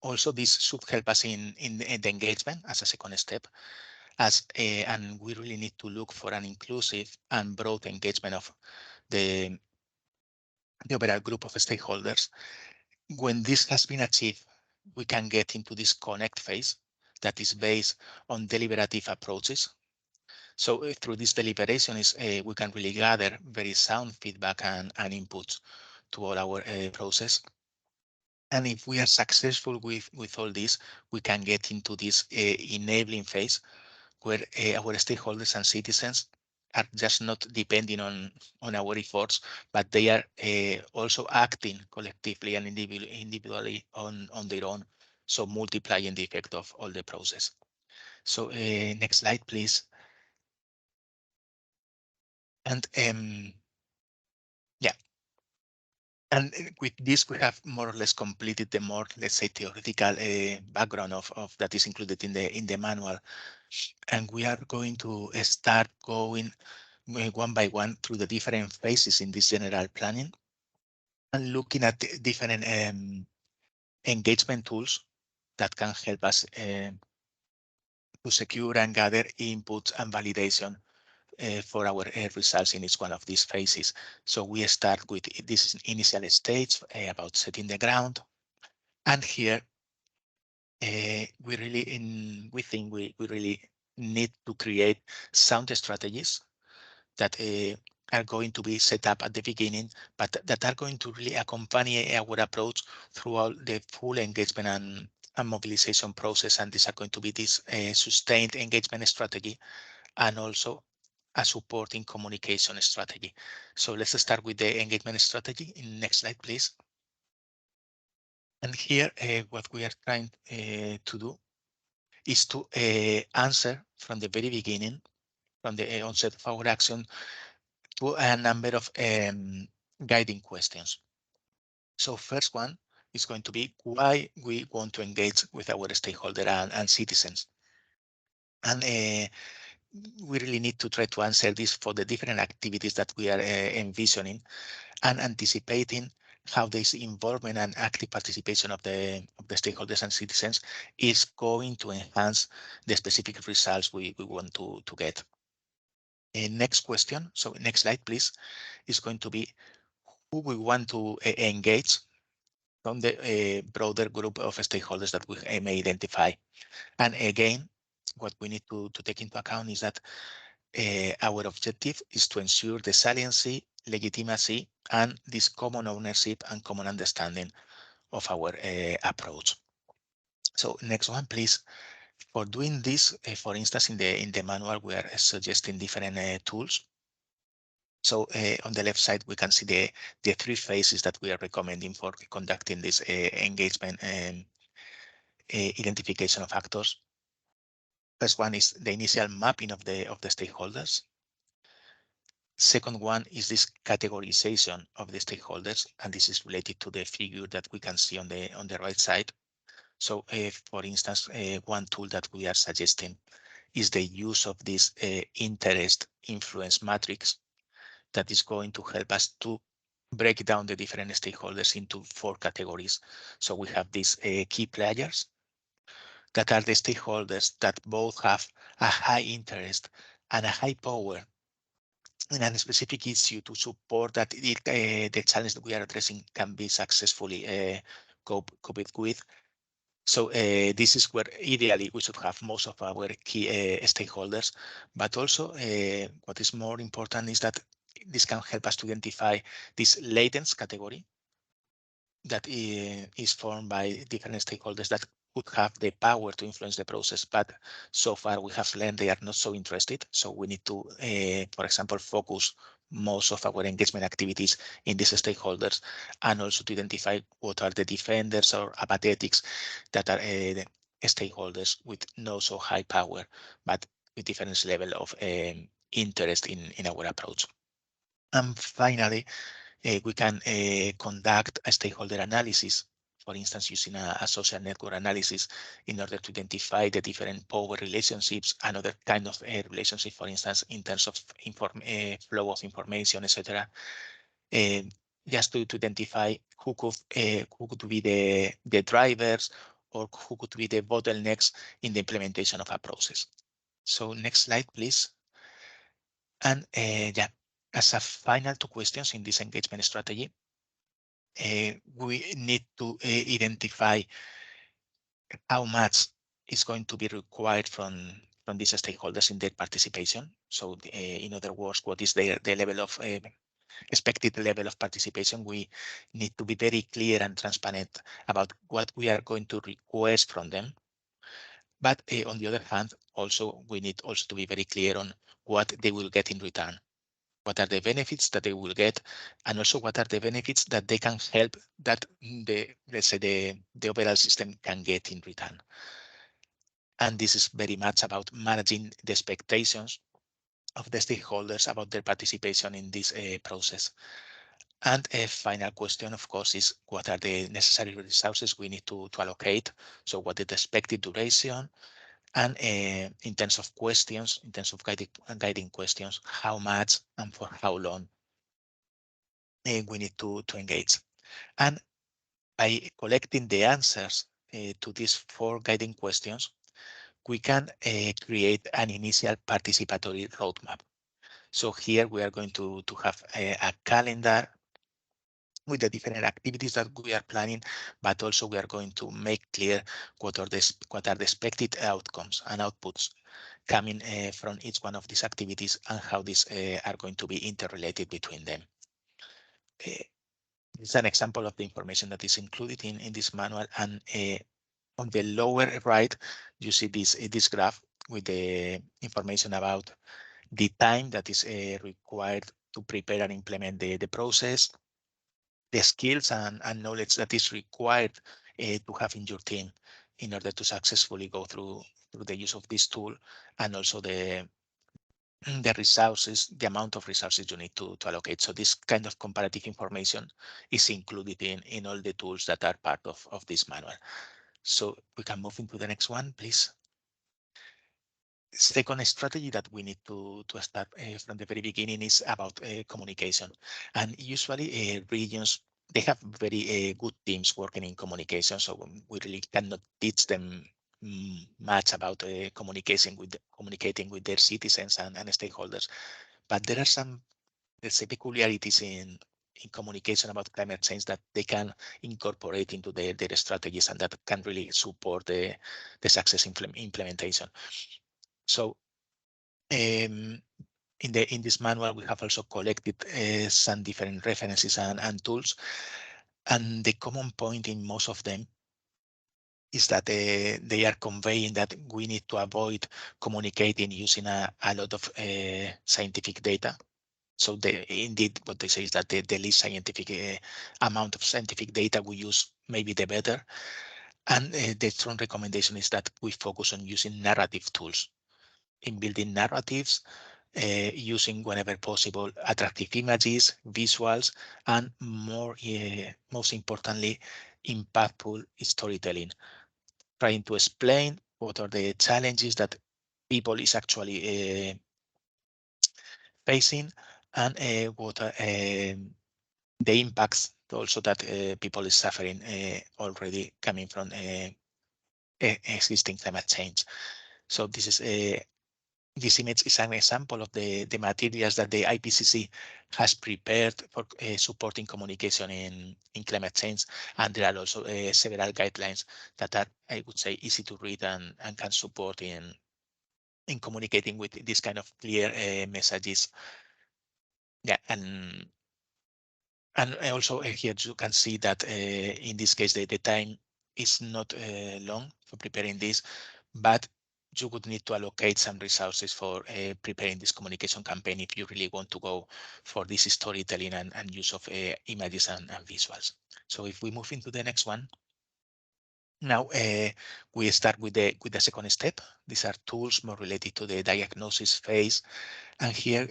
Also, this should help us in the engagement as a second step, and we really need to look for an inclusive and broad engagement of the overall group of stakeholders. When this has been achieved, we can get into this connect phase that is based on deliberative approaches. So through this deliberation we can really gather very sound feedback and inputs to all our process. And if we are successful with all this, we can get into this enabling phase where our stakeholders and citizens are just not depending on our efforts, but they are also acting collectively and individually on their own. So multiplying the effect of all the process. So next slide, please. And yeah, And with this, we have more or less completed the more, let's say, theoretical background of that is included in the manual. And we are going to start going one by one through the different phases in this general planning and looking at the different engagement tools that can help us to secure and gather inputs and validation for our results in each one of these phases. So we start with this initial stage about setting the ground. And here we think we really need to create sound strategies that are going to be set up at the beginning, but that are going to really accompany our approach throughout the full engagement and mobilization process. And these are going to be this sustained engagement strategy and also a supporting communication strategy. So let's start with the engagement strategy. Next slide, please. And here, what we are trying to do is to answer from the very beginning, from the onset of our action, to a number of guiding questions. So first one is going to be why we want to engage with our stakeholder and citizens. And we really need to try to answer this for the different activities that we are envisioning and anticipating how this involvement and active participation of the stakeholders and citizens is going to enhance the specific results we want to get. Next question, so next slide, please, is going to be who we want to engage from the broader group of stakeholders that we may identify. And again, what we need to take into account is that our objective is to ensure the saliency, legitimacy, and this common ownership and common understanding of our approach. So next one, please. For doing this, for instance, in the manual, we are suggesting different tools. So on the left side, we can see the three phases that we are recommending for conducting this engagement and identification of actors. First one is the initial mapping of the stakeholders. Second one is this categorization of the stakeholders, and this is related to the figure that we can see on the right side. So for instance, one tool that we are suggesting is the use of this interest influence matrix that is going to help us to break down the different stakeholders into 4 categories. So we have these key players that are the stakeholders that both have a high interest and a high power in a specific issue to support that the challenge that we are addressing can be successfully coped with. So this is where ideally we should have most of our key stakeholders, but also what is more important is that this can help us to identify this latent category that is formed by different stakeholders that would have the power to influence the process, but so far we have learned they are not so interested. So we need to, for example, focus most of our engagement activities in these stakeholders, and also to identify what are the defenders or apathetics that are stakeholders with no so high power, but with different level of interest in our approach. And finally, we can conduct a stakeholder analysis, for instance, using a social network analysis in order to identify the different power relationships and other kind of relationship, for instance, in terms of flow of information, etc. Just to identify who could be the drivers or who could be the bottlenecks in the implementation of a process. So next slide, please. And yeah, as a final 2 questions in this engagement strategy, we need to identify how much is going to be required from these stakeholders in their participation. So in other words, what is the level of expected level of participation? We need to be very clear and transparent about what we are going to request from them. But on the other hand, also we need also to be very clear on what they will get in return. What are the benefits that they will get, and also what are the benefits that they can help that let's say the overall system can get in return. And this is very much about managing the expectations of the stakeholders about their participation in this process. And a final question, of course, is what are the necessary resources we need to allocate? So what is the expected duration? And in terms of questions, in terms of guiding questions, how much and for how long we need to engage. And by collecting the answers to these 4 guiding questions, we can create an initial participatory roadmap. So here we are going to have a calendar with the different activities that we are planning, but also we are going to make clear what are the expected outcomes and outputs coming from each one of these activities and how these are going to be interrelated between them. It's an example of the information that is included in this manual, and on the lower right, you see this graph with the information about the time that is required to prepare and implement the process, the skills and knowledge that is required to have in your team in order to successfully go through the use of this tool, and also the resources, the amount of resources you need to allocate. So this kind of comparative information is included in all the tools that are part of this manual. So we can move into the next one, please. Second strategy that we need to start from the very beginning is about communication. And usually regions, they have very good teams working in communication, so we really cannot teach them much about communicating with their citizens and stakeholders. But there are some, let's say, peculiarities in communication about climate change that they can incorporate into their strategies, and that can really support the success implementation. So in this manual, we have also collected some different references and tools, and the common point in most of them is that they are conveying that we need to avoid communicating using a lot of scientific data. So indeed, what they say is that the least scientific amount of scientific data we use, maybe the better. And the strong recommendation is that we focus on using narrative tools in building narratives, using whenever possible attractive images, visuals, and most importantly, impactful storytelling, trying to explain what are the challenges that people is actually facing, and what are the impacts also that people is suffering already coming from existing climate change. So this is this image is an example of the materials that the IPCC has prepared for supporting communication in climate change. And there are also several guidelines that are, I would say, easy to read and can support in communicating with this kind of clear messages. Yeah, and also here you can see that in this case the time is not long for preparing this, but you would need to allocate some resources for preparing this communication campaign if you really want to go for this storytelling and use of images and visuals. So if we move into the next one, now we start with the second step. These are tools more related to the diagnosis phase. And here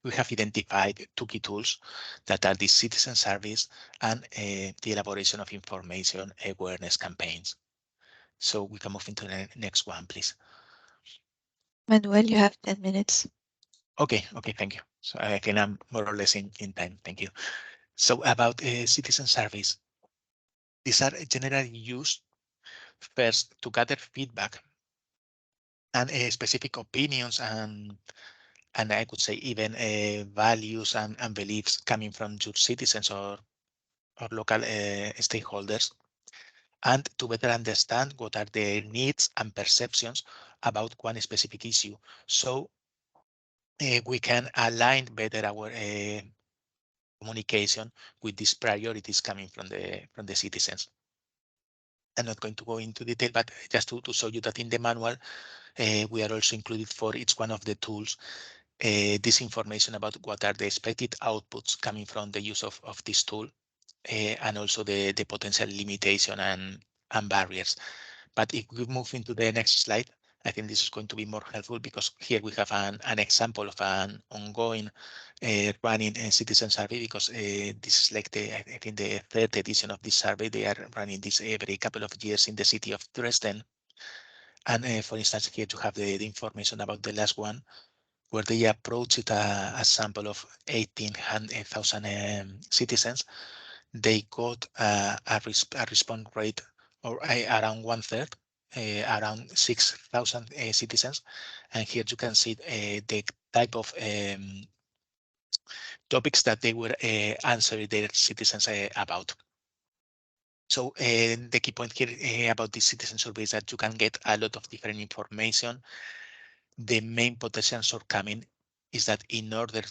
we have identified 2 key tools that are the citizen service and the elaboration of information awareness campaigns. So we can move into the next one, please. Manuel, you have 10 minutes. Okay, thank you. So I think I'm more or less in time. Thank you. So about citizen surveys, these are generally used first to gather feedback and specific opinions and I could say even values and beliefs coming from your citizens or local stakeholders, and to better understand what are their needs and perceptions about one specific issue. So we can align better our communication with these priorities coming from the citizens. I'm not going to go into detail, but just to show you that in the manual, we are also included for each one of the tools this information about what are the expected outputs coming from the use of this tool, and also the potential limitation and barriers. But if we move into the next slide, I think this is going to be more helpful because here we have an example of an ongoing running citizen survey, because this is like I think the third edition of this survey. They are running this every couple of years in the city of Dresden. And for instance, here you have the information about the last one, where they approached a sample of 18,000 citizens. They got a response rate or around 1/3, around 6,000 citizens. And here you can see the type of topics that they were answering their citizens about. So the key point here about this citizen survey is that you can get a lot of different information. The main potential shortcoming is that in order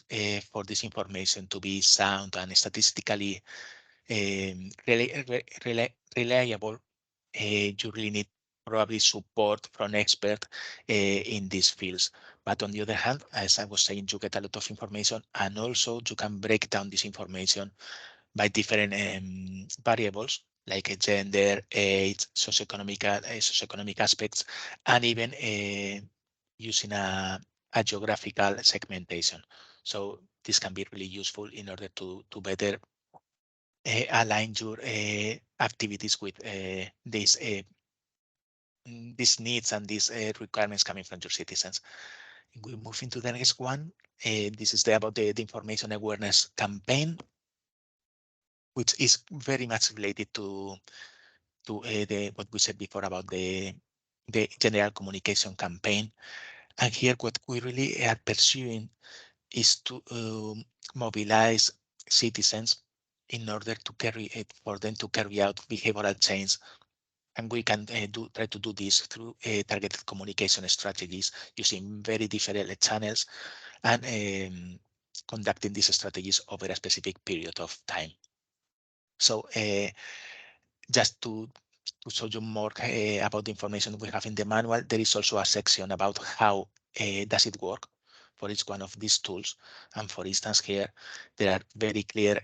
for this information to be sound and statistically reliable, you really need probably support from experts in these fields. But on the other hand, as I was saying, you get a lot of information, and also you can break down this information by different variables like gender, age, socioeconomic aspects, and even using a geographical segmentation. So this can be really useful in order to better align your activities with these needs and these requirements coming from your citizens. We move into the next one. This is about the information awareness campaign, which is very much related to what we said before about the general communication campaign. And here what we really are pursuing is to mobilize citizens in order to for them to carry out behavioral change. And we can try to do this through targeted communication strategies using very different channels and conducting these strategies over a specific period of time. So just to show you more about the information we have in the manual, there is also a section about how does it work for each one of these tools. And for instance, here, there are very clear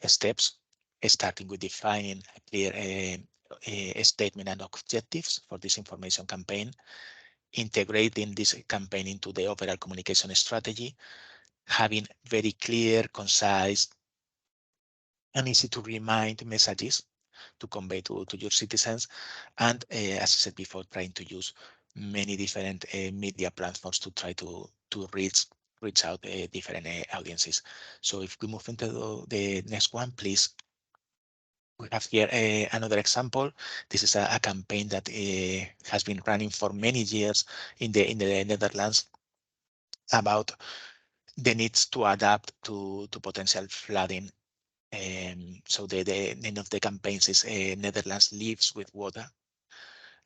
steps, starting with defining a clear statement and objectives for this information campaign, integrating this campaign into the overall communication strategy, having very clear, concise, and easy to remind messages to convey to your citizens. And as I said before, trying to use many different media platforms to try to reach out different audiences. So if we move into the next one, please. We have here another example. This is a campaign that has been running for many years in the Netherlands about the needs to adapt to potential flooding. So the name of the campaigns is Netherlands Lives with Water.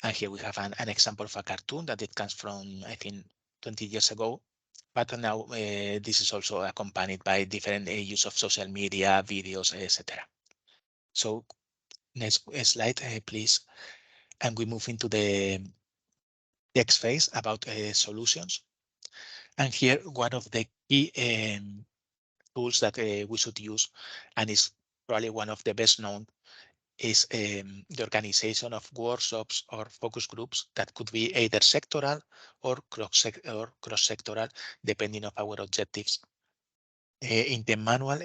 And here we have an example of a cartoon that it comes from, I think, 20 years ago. But now this is also accompanied by different use of social media, videos, etc. So next slide, please. And we move into the next phase about solutions. And here, one of the key tools that we should use, and is probably one of the best known, is the organization of workshops or focus groups that could be either sectoral or cross-sectoral, depending on our objectives. In the manual,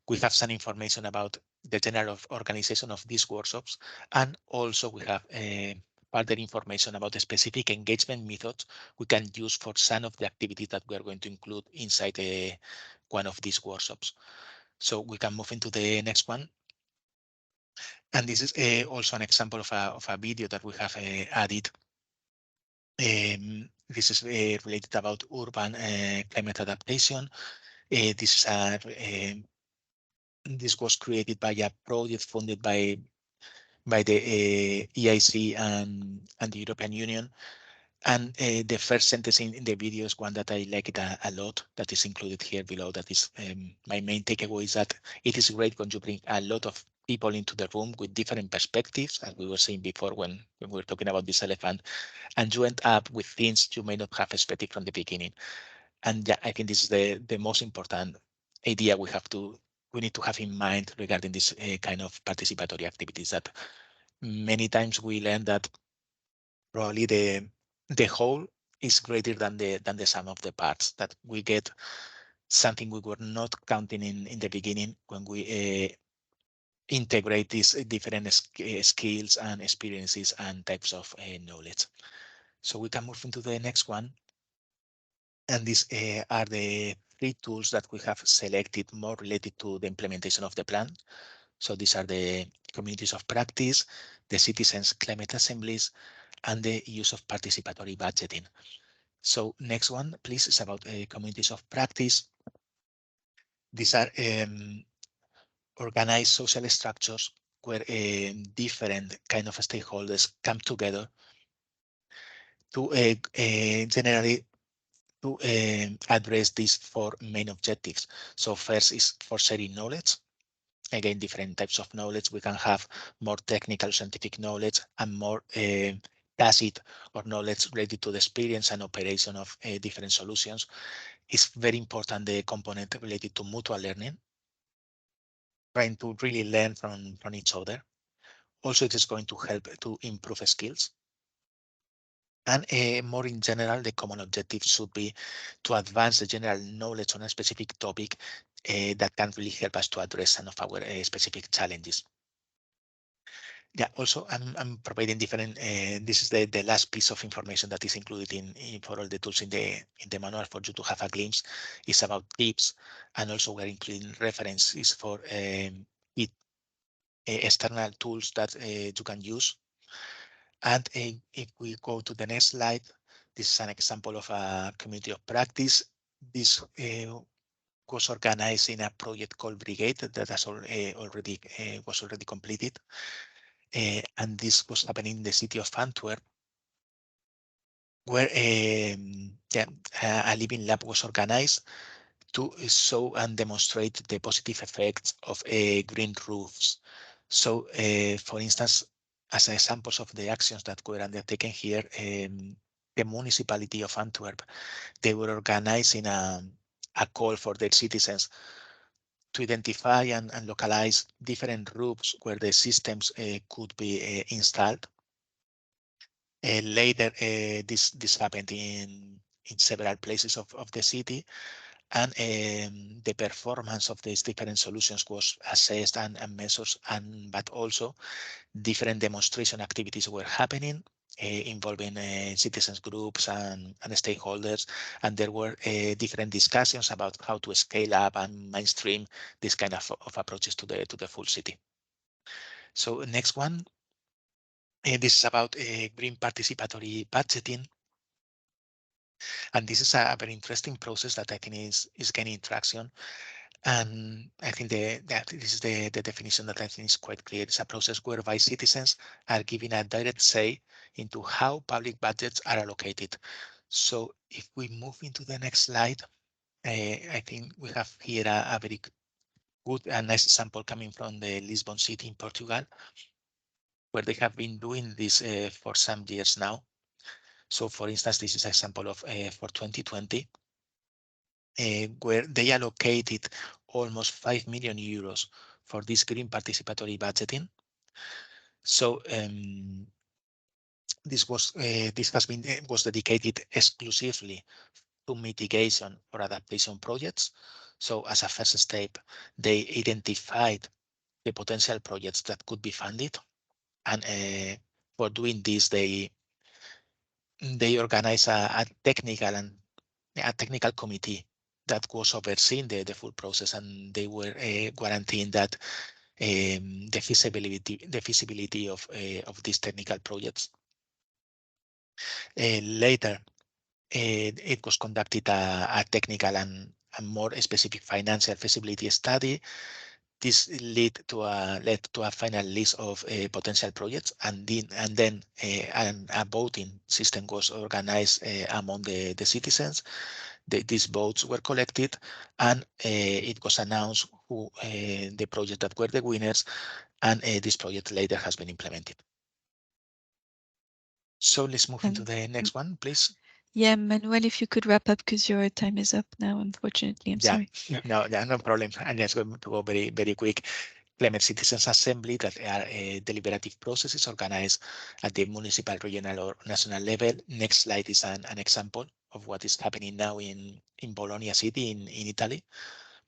we have some information about the general organization of these workshops, and also we have further information about the specific engagement methods we can use for some of the activities that we are going to include inside one of these workshops. So we can move into the next one. And this is also an example of a video that we have added. This is related about urban climate adaptation. This was created by a project funded by the EIC and the European Union. And the first sentence in the video is one that I like it a lot, that is included here below. That is my main takeaway, is that it is great when you bring a lot of people into the room with different perspectives, as we were saying before when we were talking about this elephant, and you end up with things you may not have expected from the beginning. And yeah, I think this is the most important idea we need to have in mind regarding this kind of participatory activities, that many times we learn that probably the whole is greater than the sum of the parts, that we get something we were not counting in the beginning when we integrate these different skills and experiences and types of knowledge. So we can move into the next one. And these are the 3 tools that we have selected more related to the implementation of the plan. So these are the communities of practice, the citizens climate assemblies, and the use of participatory budgeting. So next one, please, is about communities of practice. These are organized social structures where different kind of stakeholders come together to generally to address these 4 main objectives. So first is for sharing knowledge. Again, different types of knowledge. We can have more technical scientific knowledge and more tacit or knowledge related to the experience and operation of different solutions. It's very important, the component related to mutual learning, trying to really learn from each other. Also, it is going to help to improve skills. And more in general, the common objective should be to advance the general knowledge on a specific topic that can really help us to address some of our specific challenges. Yeah, also I'm providing different, this is the last piece of information that is included in for all the tools in the manual for you to have a glimpse. It's about tips, and also we're including references for external tools that you can use. And if we go to the next slide, this is an example of a community of practice. This was organized in a project called Brigade that has already was already completed. And this was happening in the city of Antwerp, where a living lab was organized to show and demonstrate the positive effects of green roofs. So, for instance, as examples of the actions that were undertaken here, the municipality of Antwerp, they were organizing a call for their citizens to identify and localize different roofs where the systems could be installed. Later, this happened in several places of the city, and the performance of these different solutions was assessed and measured, but also different demonstration activities were happening involving citizens groups and stakeholders, and there were different discussions about how to scale up and mainstream this kind of approaches to the full city. So next one, this is about green participatory budgeting. And this is a very interesting process that I think is gaining traction. And I think that this is the definition that I think is quite clear. It's a process whereby citizens are given a direct say into how public budgets are allocated. So if we move into the next slide, I think we have here a very good and nice example coming from the Lisbon city in Portugal, where they have been doing this for some years now. So for instance, this is an example of for 2020, where they allocated almost 5 million euros for this green participatory budgeting. So this was dedicated exclusively to mitigation or adaptation projects. So as a first step, they identified the potential projects that could be funded, and for doing this, they organized a technical committee that was overseeing the full process, and they were guaranteeing that the feasibility of these technical projects. Later, it was conducted a technical and more specific financial feasibility study. This led to a final list of potential projects, and then a voting system was organized among the citizens. These votes were collected, and it was announced who the projects that were the winners, and this project later has been implemented. So let's move into the next one, please. Yeah, Manuel, if you could wrap up because your time is up now, unfortunately. I'm sorry. No problem. I'm just going to go very, very quick. climate citizens assembly that are deliberative processes organized at the municipal, regional, or national level. Next slide is an example of what is happening now in Bologna city in Italy,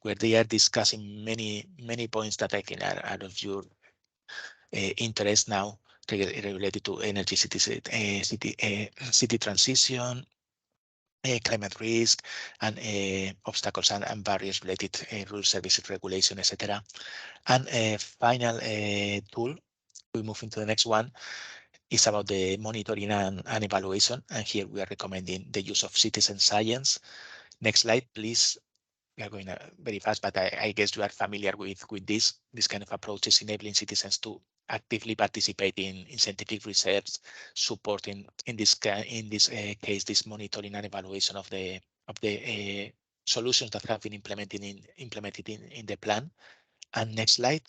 where they are discussing many points that I think are out of your interest now, related to energy city transition, climate risk, and obstacles and barriers related rural services regulation, etc. And a final tool, we move into the next one, is about the monitoring and evaluation. And here we are recommending the use of citizen science. Next slide, please. We are going very fast, but I guess you are familiar with this kind of approaches, enabling citizens to actively participate in scientific research, supporting in this case this monitoring and evaluation of the solutions that have been implemented in the plan. And next slide,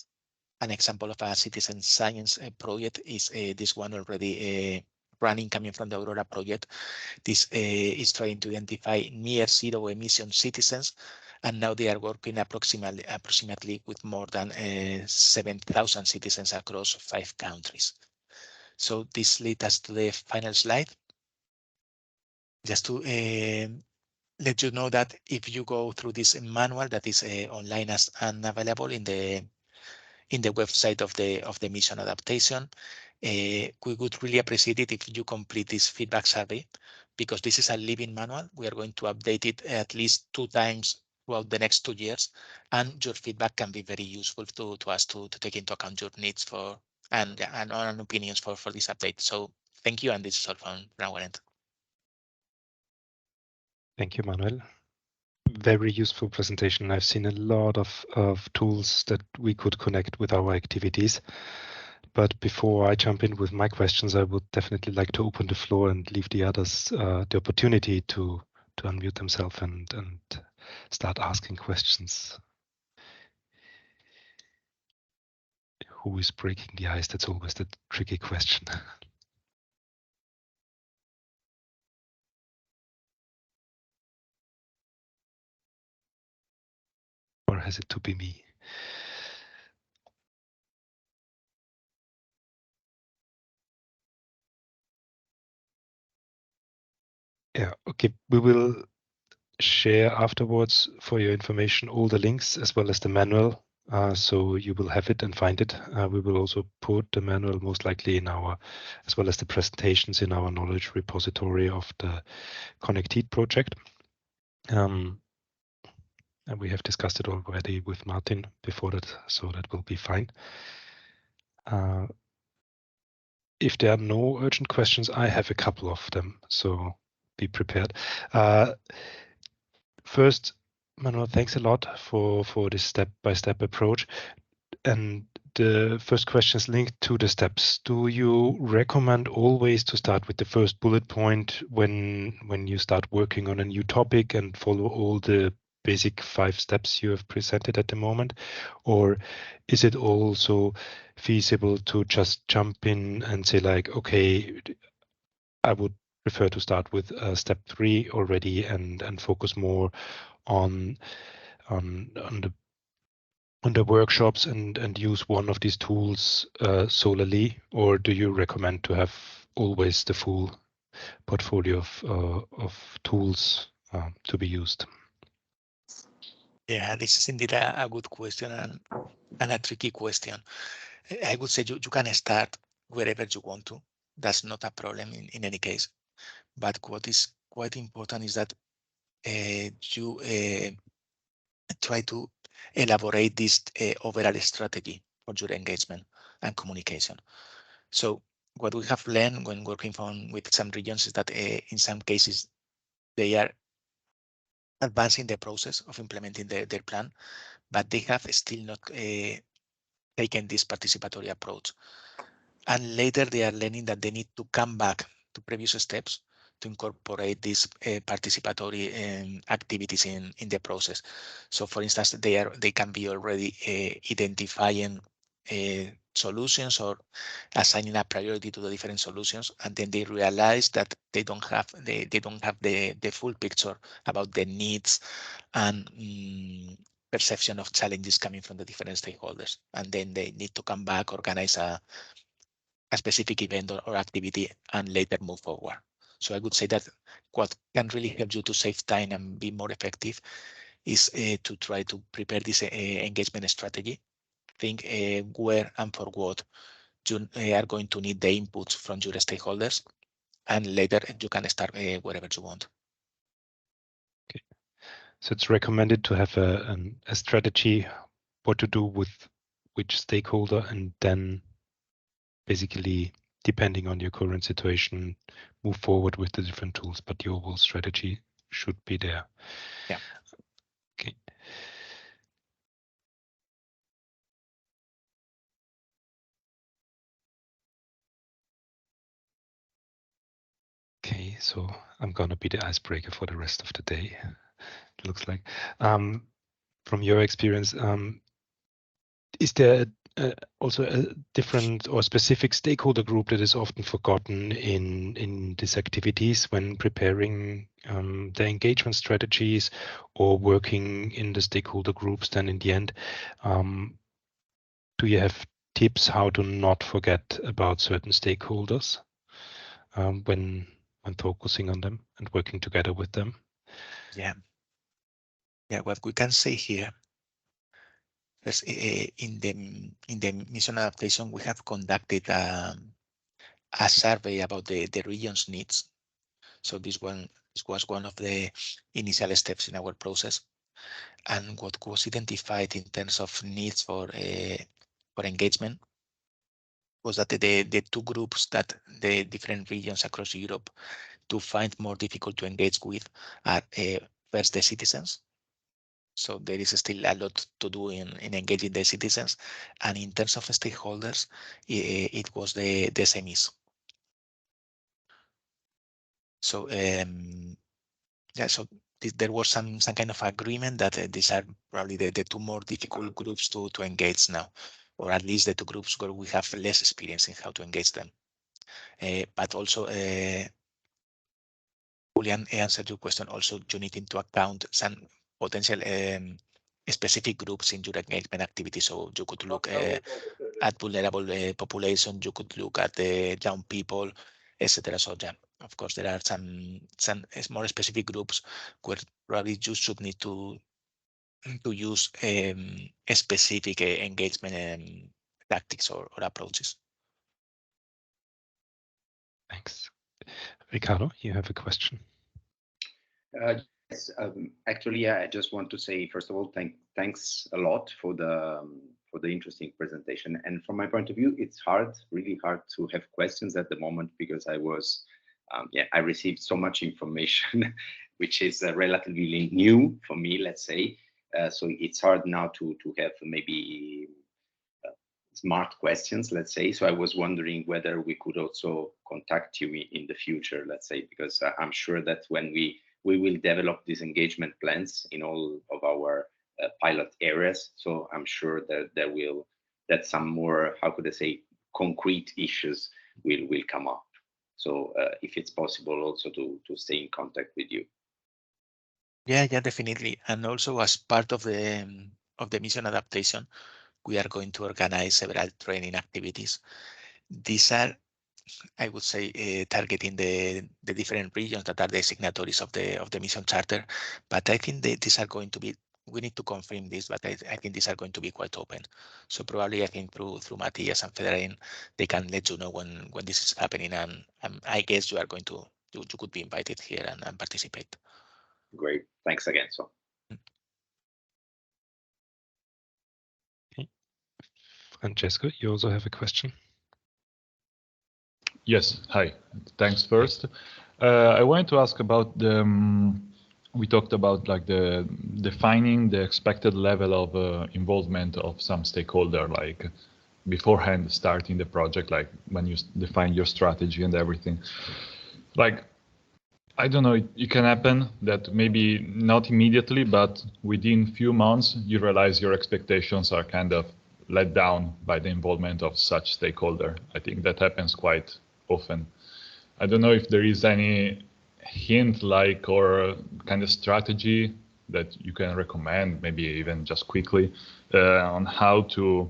an example of a citizen science project is this one already running, coming from the Aurora project. This is trying to identify near zero emission citizens, and now they are working approximately with more than 7,000 citizens across 5 countries. So this leads us to the final slide. Just to let you know that if you go through this manual that is online and available in the website of the mission adaptation, we would really appreciate it if you complete this feedback survey, because this is a living manual. We are going to update it at least 2 times throughout the next 2 years, and your feedback can be very useful to us to take into account your needs for and opinions for this update. So thank you, and this is all from our end. Thank you, Manuel. Very useful presentation. I've seen a lot of tools that we could connect with our activities. But before I jump in with my questions, I would definitely like to open the floor and leave the others the opportunity to unmute themselves and start asking questions. Who is breaking the ice? That's always the tricky question. Or has it to be me? Yeah, okay. We will share afterwards for your information all the links as well as the manual, so you will have it and find it. We will also put the manual most likely in our, as well as the presentations, in our knowledge repository of the ConnectHeat project. And we have discussed it already with Martin before that, so that will be fine. If there are no urgent questions, I have a couple of them, so be prepared. First, Manuel, thanks a lot for this step-by-step approach. And the first question is linked to the steps. Do you recommend always to start with the first bullet point when you start working on a new topic and follow all the basic 5 steps you have presented at the moment? Or is it also feasible to just jump in and say, like, okay, I would prefer to start with step 3 already and focus more on the workshops and use one of these tools solely? Or do you recommend to have always the full portfolio of tools to be used? Yeah, this is indeed a good question and a tricky question. I would say you can start wherever you want to. That's not a problem in any case. But what is quite important is that you try to elaborate this overall strategy for your engagement and communication. So what we have learned when working with some regions is that in some cases they are advancing the process of implementing their plan, but they have still not taken this participatory approach. And later they are learning that they need to come back to previous steps to incorporate these participatory activities in the process. So for instance, they can be already identifying solutions or assigning a priority to the different solutions, and then they realize that they don't have the full picture about the needs and perception of challenges coming from the different stakeholders, and then they need to come back, organize a specific event or activity, and later move forward. So I would say that what can really help you to save time and be more effective is to try to prepare this engagement strategy. Think where and for what you are going to need the inputs from your stakeholders, and later you can start wherever you want. Okay, so it's recommended to have a strategy, what to do with which stakeholder, and then basically, depending on your current situation, move forward with the different tools, but your whole strategy should be there. Yeah. Okay. Okay, so I'm gonna be the icebreaker for the rest of the day. It looks like. From your experience, is there also a different or specific stakeholder group that is often forgotten in these activities when preparing the engagement strategies or working in the stakeholder groups? Then in the end, do you have tips how to not forget about certain stakeholders when focusing on them and working together with them? Yeah. What we can say here is in the mission adaptation, we have conducted a survey about the region's needs. So this was one of the initial steps in our process. And what was identified in terms of needs for engagement was that the two groups that the different regions across Europe to find more difficult to engage with are first the citizens. So there is still a lot to do in engaging the citizens. And in terms of stakeholders, it was the SMEs. So so there was some kind of agreement that these are probably the two more difficult groups to engage now, or at least the two groups where we have less experience in how to engage them. But also, Julian answered your question. Also, you need into account some potential specific groups in your engagement activity. So you could look at vulnerable population. You could look at the young people, etc. So yeah, of course, there are some more specific groups where probably you should need to use a specific engagement tactics or approaches. Thanks. Ricardo, you have a question. Yes, actually, I just want to say, first of all, thanks a lot for the interesting presentation. And from my point of view, it's really hard to have questions at the moment because I received so much information, which is relatively new for me, let's say. So it's hard now to have maybe smart questions, let's say. So I was wondering whether we could also contact you in the future, let's say, because I'm sure that when we will develop these engagement plans in all of our pilot areas. So I'm sure that some more, how could I say, concrete issues will come up. So if it's possible also to stay in contact with you. Yeah, definitely. And also as part of the mission adaptation, we are going to organize several training activities. These are, I would say, targeting the different regions that are the signatories of the mission charter. But I think these are going to be, we need to confirm this, but I think these are going to be quite open. So probably I think through Matthias and Federain, they can let you know when this is happening. And I guess you are going to, you could be invited here and participate. Great. Thanks again. So. Okay. Francesco, you also have a question? Yes, hi. Thanks first. I wanted to ask about we talked about like the defining the expected level of involvement of some stakeholder, like beforehand starting the project, like when you define your strategy and everything. Like, I don't know, it can happen that maybe not immediately, but within few months, you realize your expectations are kind of let down by the involvement of such stakeholder. I think that happens quite often. I don't know if there is any hint like or kind of strategy that you can recommend, maybe even just quickly, on how to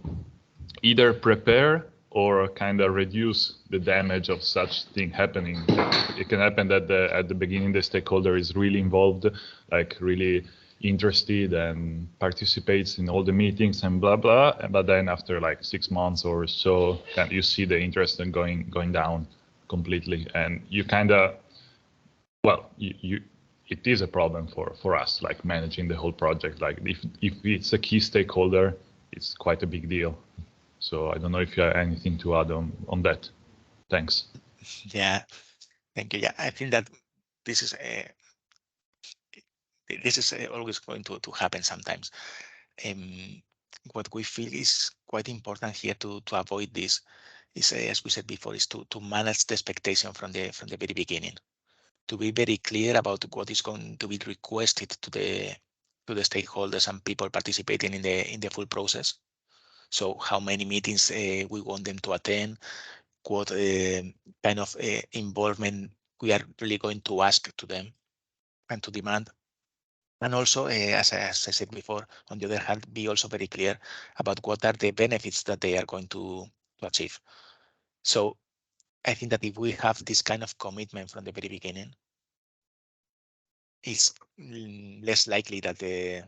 either prepare or kind of reduce the damage of such thing happening. It can happen that at the beginning the stakeholder is really involved, like really interested and participates in all the meetings and blah blah, but then after like 6 months or so, you see the interest in going down completely, and you kind of, well, it is a problem for us, like managing the whole project. Like if it's a key stakeholder, it's quite a big deal. So I don't know if you have anything to add on that. Thanks. Yeah, thank you. Yeah, I think that this is always going to happen sometimes. What we feel is quite important here to avoid this is, as we said before, is to manage the expectation from the very beginning, to be very clear about what is going to be requested to the stakeholders and people participating in the full process. So how many meetings we want them to attend, what kind of involvement we are really going to ask to them and to demand. And also, as I said before, on the other hand, be also very clear about what are the benefits that they are going to achieve. So I think that if we have this kind of commitment from the very beginning, it's less likely that they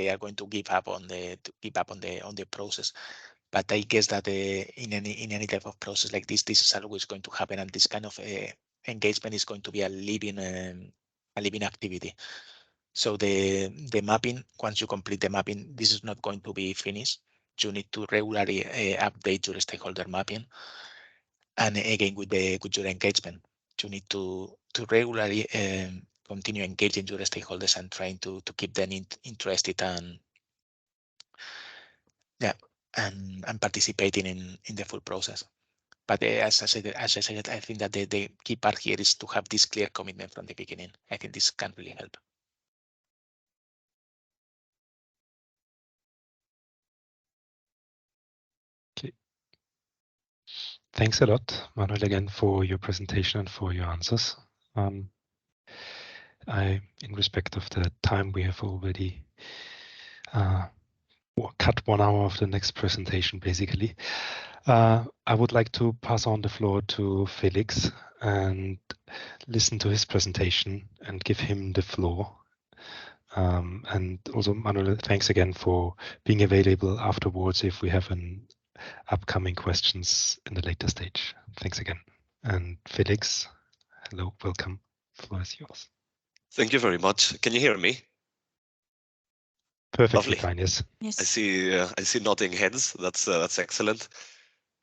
are going to give up on the process. But I guess that in any type of process like this is always going to happen, and this kind of engagement is going to be a living activity. So the mapping, once you complete the mapping, this is not going to be finished. You need to regularly update your stakeholder mapping, and again with your engagement, you need to regularly continue engaging your stakeholders and trying to keep them interested and participating in the full process. But as I said, I think that the key part here is to have this clear commitment from the beginning. I think this can really help. Okay. Thanks a lot, Manuel, again for your presentation and for your answers. In respect of the time, we have already cut 1 hour of the next presentation, basically. I would like to pass on the floor to Felix and listen to his presentation and give him the floor. And also, Manuel, thanks again for being available afterwards if we have an upcoming questions in the later stage. Thanks again. And Felix, hello, welcome. The floor is yours. Thank you very much. Can you hear me? Perfectly Lovely. fine, yes. Yes. I see nodding heads. That's excellent.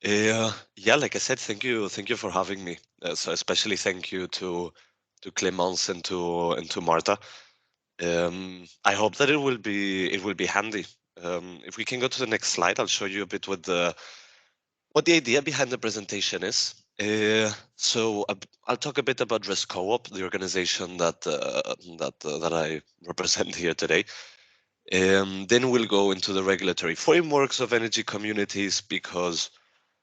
Yeah, like I said, thank you for having me. So especially thank you to Clemence and to Marta. I hope that it will be handy. If we can go to the next slide, I'll show you a bit what the idea behind the presentation is. So I'll talk a bit about Risk Co-op, the organization that I represent here today. Then we'll go into the regulatory frameworks of energy communities because,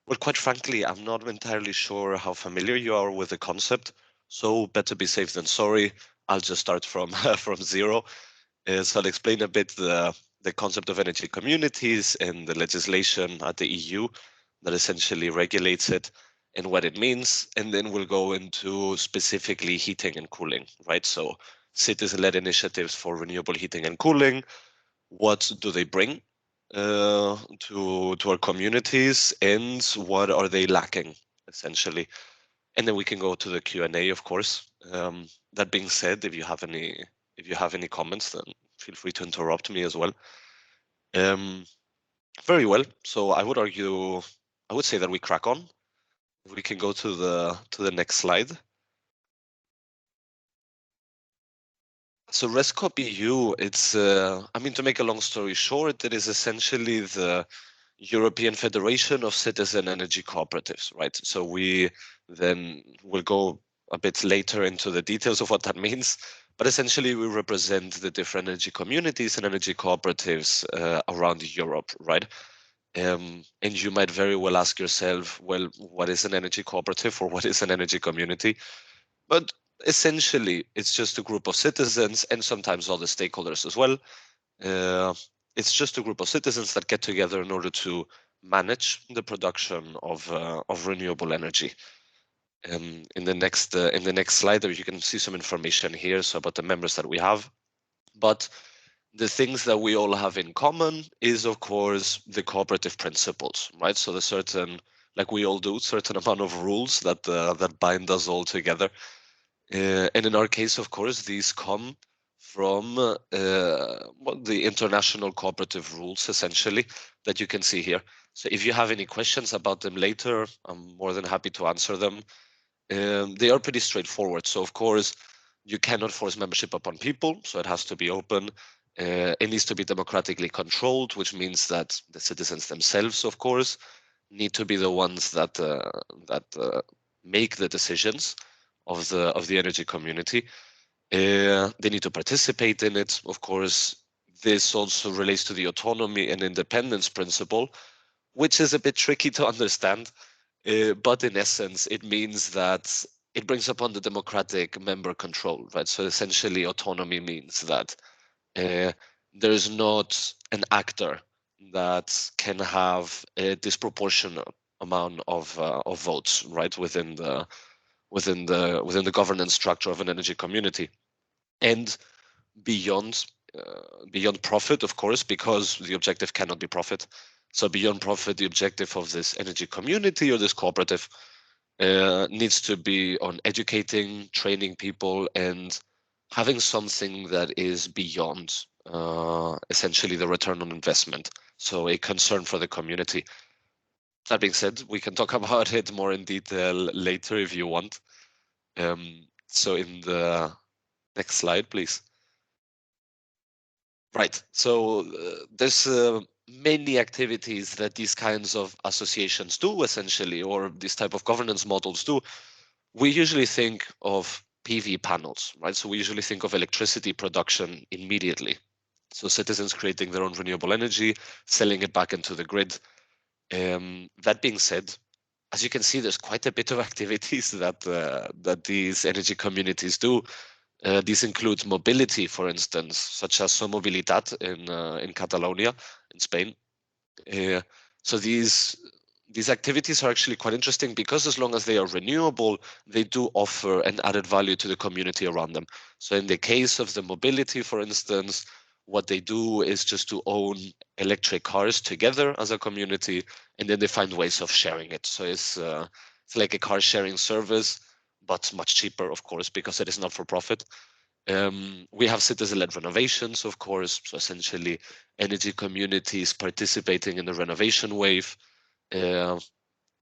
well, quite frankly, I'm not entirely sure how familiar you are with the concept. So better be safe than sorry. I'll just start from from zero. So I'll explain a bit the concept of energy communities and the legislation at the EU that essentially regulates it and what it means. And then we'll go into specifically heating and cooling, right? So citizen-led initiatives for renewable heating and cooling. What do they bring to our communities, and what are they lacking, essentially? And then we can go to the Q&A, of course. That being said, if you have any comments, then feel free to interrupt me as well. Very well. So I would say that we crack on. We can go to the next slide. So ResCop EU, it's I mean, to make a long story short, it is essentially the European Federation of Citizen Energy Cooperatives, right? So we then will go a bit later into the details of what that means, but essentially we represent the different energy communities and energy cooperatives around Europe, right? And you might very well ask yourself, well, what is an energy cooperative or what is an energy community? But essentially, it's just a group of citizens and sometimes other stakeholders as well. It's just a group of citizens that get together in order to manage the production of renewable energy. In the next slide, there you can see some information here, so about the members that we have. But the things that we all have in common is, of course, the cooperative principles, right? So the certain, like we all do, certain amount of rules that that bind us all together. And in our case, of course, these come from the international cooperative rules, essentially, that you can see here. So if you have any questions about them later, I'm more than happy to answer them. They are pretty straightforward. So, of course, you cannot force membership upon people, so it has to be open. It needs to be democratically controlled, which means that the citizens themselves, of course, need to be the ones that make the decisions of the energy community. They need to participate in it. Of course, this also relates to the autonomy and independence principle, which is a bit tricky to understand. But in essence, it means that it brings upon the democratic member control, right? So essentially, autonomy means that there is not an actor that can have a disproportionate amount of votes, right, within the governance structure of an energy community, and beyond profit, of course, because the objective cannot be profit. So beyond profit, the objective of this energy community or this cooperative needs to be on educating, training people, and having something that is beyond essentially the return on investment. So a concern for the community. That being said, we can talk about it more in detail later if you want. So in the next slide, please. Right. So there's many activities that these kinds of associations do, essentially, or these type of governance models do. We usually think of PV panels, right? So we usually think of electricity production immediately. So citizens creating their own renewable energy, selling it back into the grid. That being said, as you can see, there's quite a bit of activities that these energy communities do. This includes mobility, for instance, such as Somobilitat in Catalonia, in Spain. So these activities are actually quite interesting because as long as they are renewable, they do offer an added value to the community around them. So in the case of the mobility, for instance, what they do is just to own electric cars together as a community, and then they find ways of sharing it. So it's like a car sharing service, but much cheaper, of course, because it is not for profit. We have citizen-led renovations, of course, so essentially energy communities participating in the renovation wave,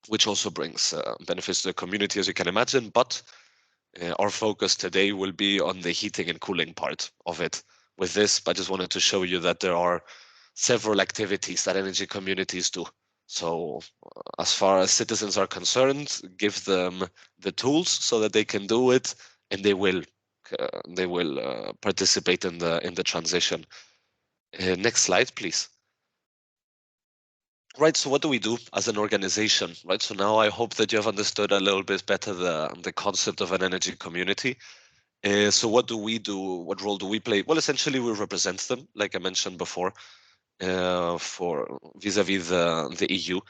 which also brings benefits to the community, as you can imagine. But our focus today will be on the heating and cooling part of it. With this, I just wanted to show you that there are several activities that energy communities do. So as far as citizens are concerned, give them the tools so that they can do it, and they will participate in the transition. Next slide, please. Right, so what do we do as an organization, right? So now I hope that you have understood a little bit better the concept of an energy community. So what do we do? What role do we play? Well, essentially we represent them, like I mentioned before, for vis-a-vis the EU.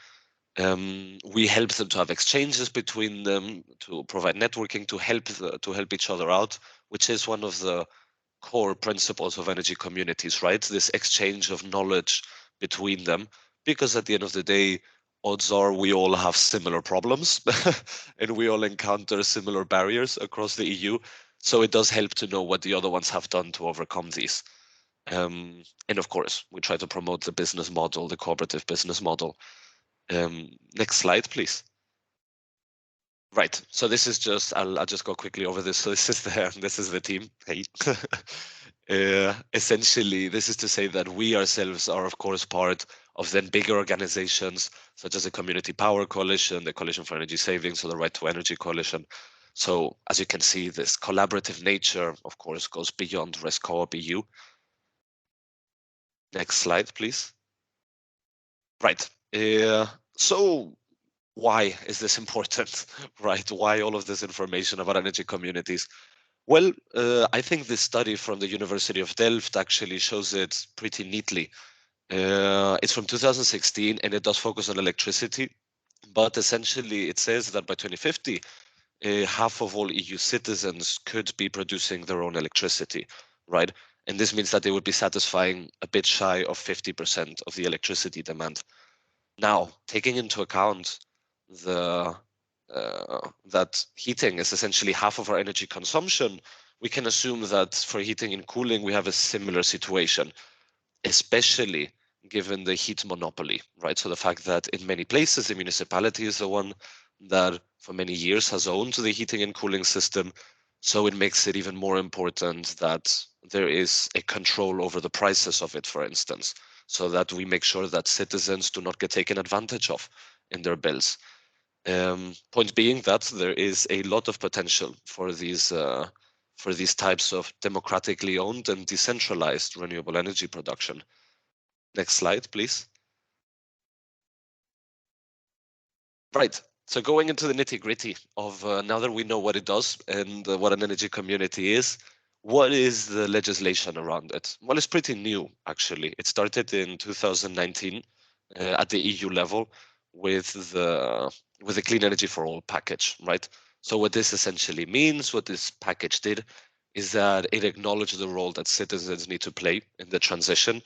We help them to have exchanges between them, to provide networking, to help each other out, which is one of the core principles of energy communities, right? This exchange of knowledge between them, because at the end of the day, odds are we all have similar problems and we all encounter similar barriers across the EU. So it does help to know what the other ones have done to overcome these. And of course, we try to promote the business model, the cooperative business model. Next slide, please. Right. So this is just, I'll just go quickly over this. So this is the team. Hey. Essentially, this is to say that we ourselves are, of course, part of then bigger organizations such as the Community Power Coalition, the Coalition for Energy Savings, or the Right to Energy Coalition. So as you can see, this collaborative nature, of course, goes beyond ResCoop EU. Next slide, please. Right. So why is this important, right? Why all of this information about energy communities? Well, I think this study from the University of Delft actually shows it pretty neatly. It's from 2016 and it does focus on electricity, but essentially it says that by 2050, half of all EU citizens could be producing their own electricity, right? And this means that they would be satisfying a bit shy of 50% of the electricity demand. Now, taking into account the that heating is essentially half of our energy consumption, we can assume that for heating and cooling, we have a similar situation, especially given the heat monopoly, right? So the fact that in many places, the municipality is the one that for many years has owned the heating and cooling system. So it makes it even more important that there is a control over the prices of it, for instance, so that we make sure that citizens do not get taken advantage of in their bills. Point being that there is a lot of potential for these types of democratically owned and decentralized renewable energy production. Next slide, please. Right. So going into the nitty-gritty of now that we know what it does and what an energy community is, what is the legislation around it? Well, it's pretty new, actually. It started in 2019 at the EU level with the Clean Energy for All package, right? So what this essentially means, what this package did, is that it acknowledged the role that citizens need to play in the transition.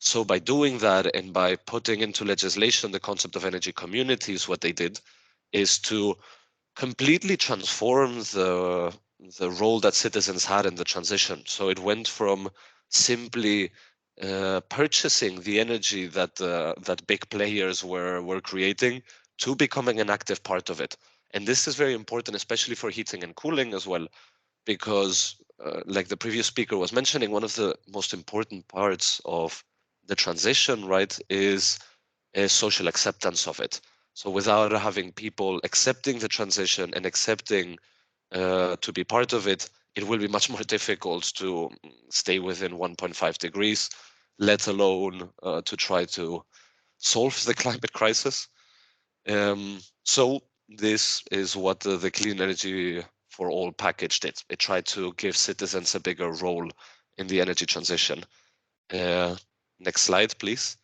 So by doing that and by putting into legislation the concept of energy communities, what they did is to completely transform the role that citizens had in the transition. So it went from simply purchasing the energy that that big players were creating to becoming an active part of it. And this is very important, especially for heating and cooling as well, because like the previous speaker was mentioning, one of the most important parts of the transition, right, is a social acceptance of it. So without having people accepting the transition and accepting to be part of it, it will be much more difficult to stay within 1.5 degrees, let alone to try to solve the climate crisis. So this is what the Clean Energy for All package did. It tried to give citizens a bigger role in the energy transition. Next slide, please.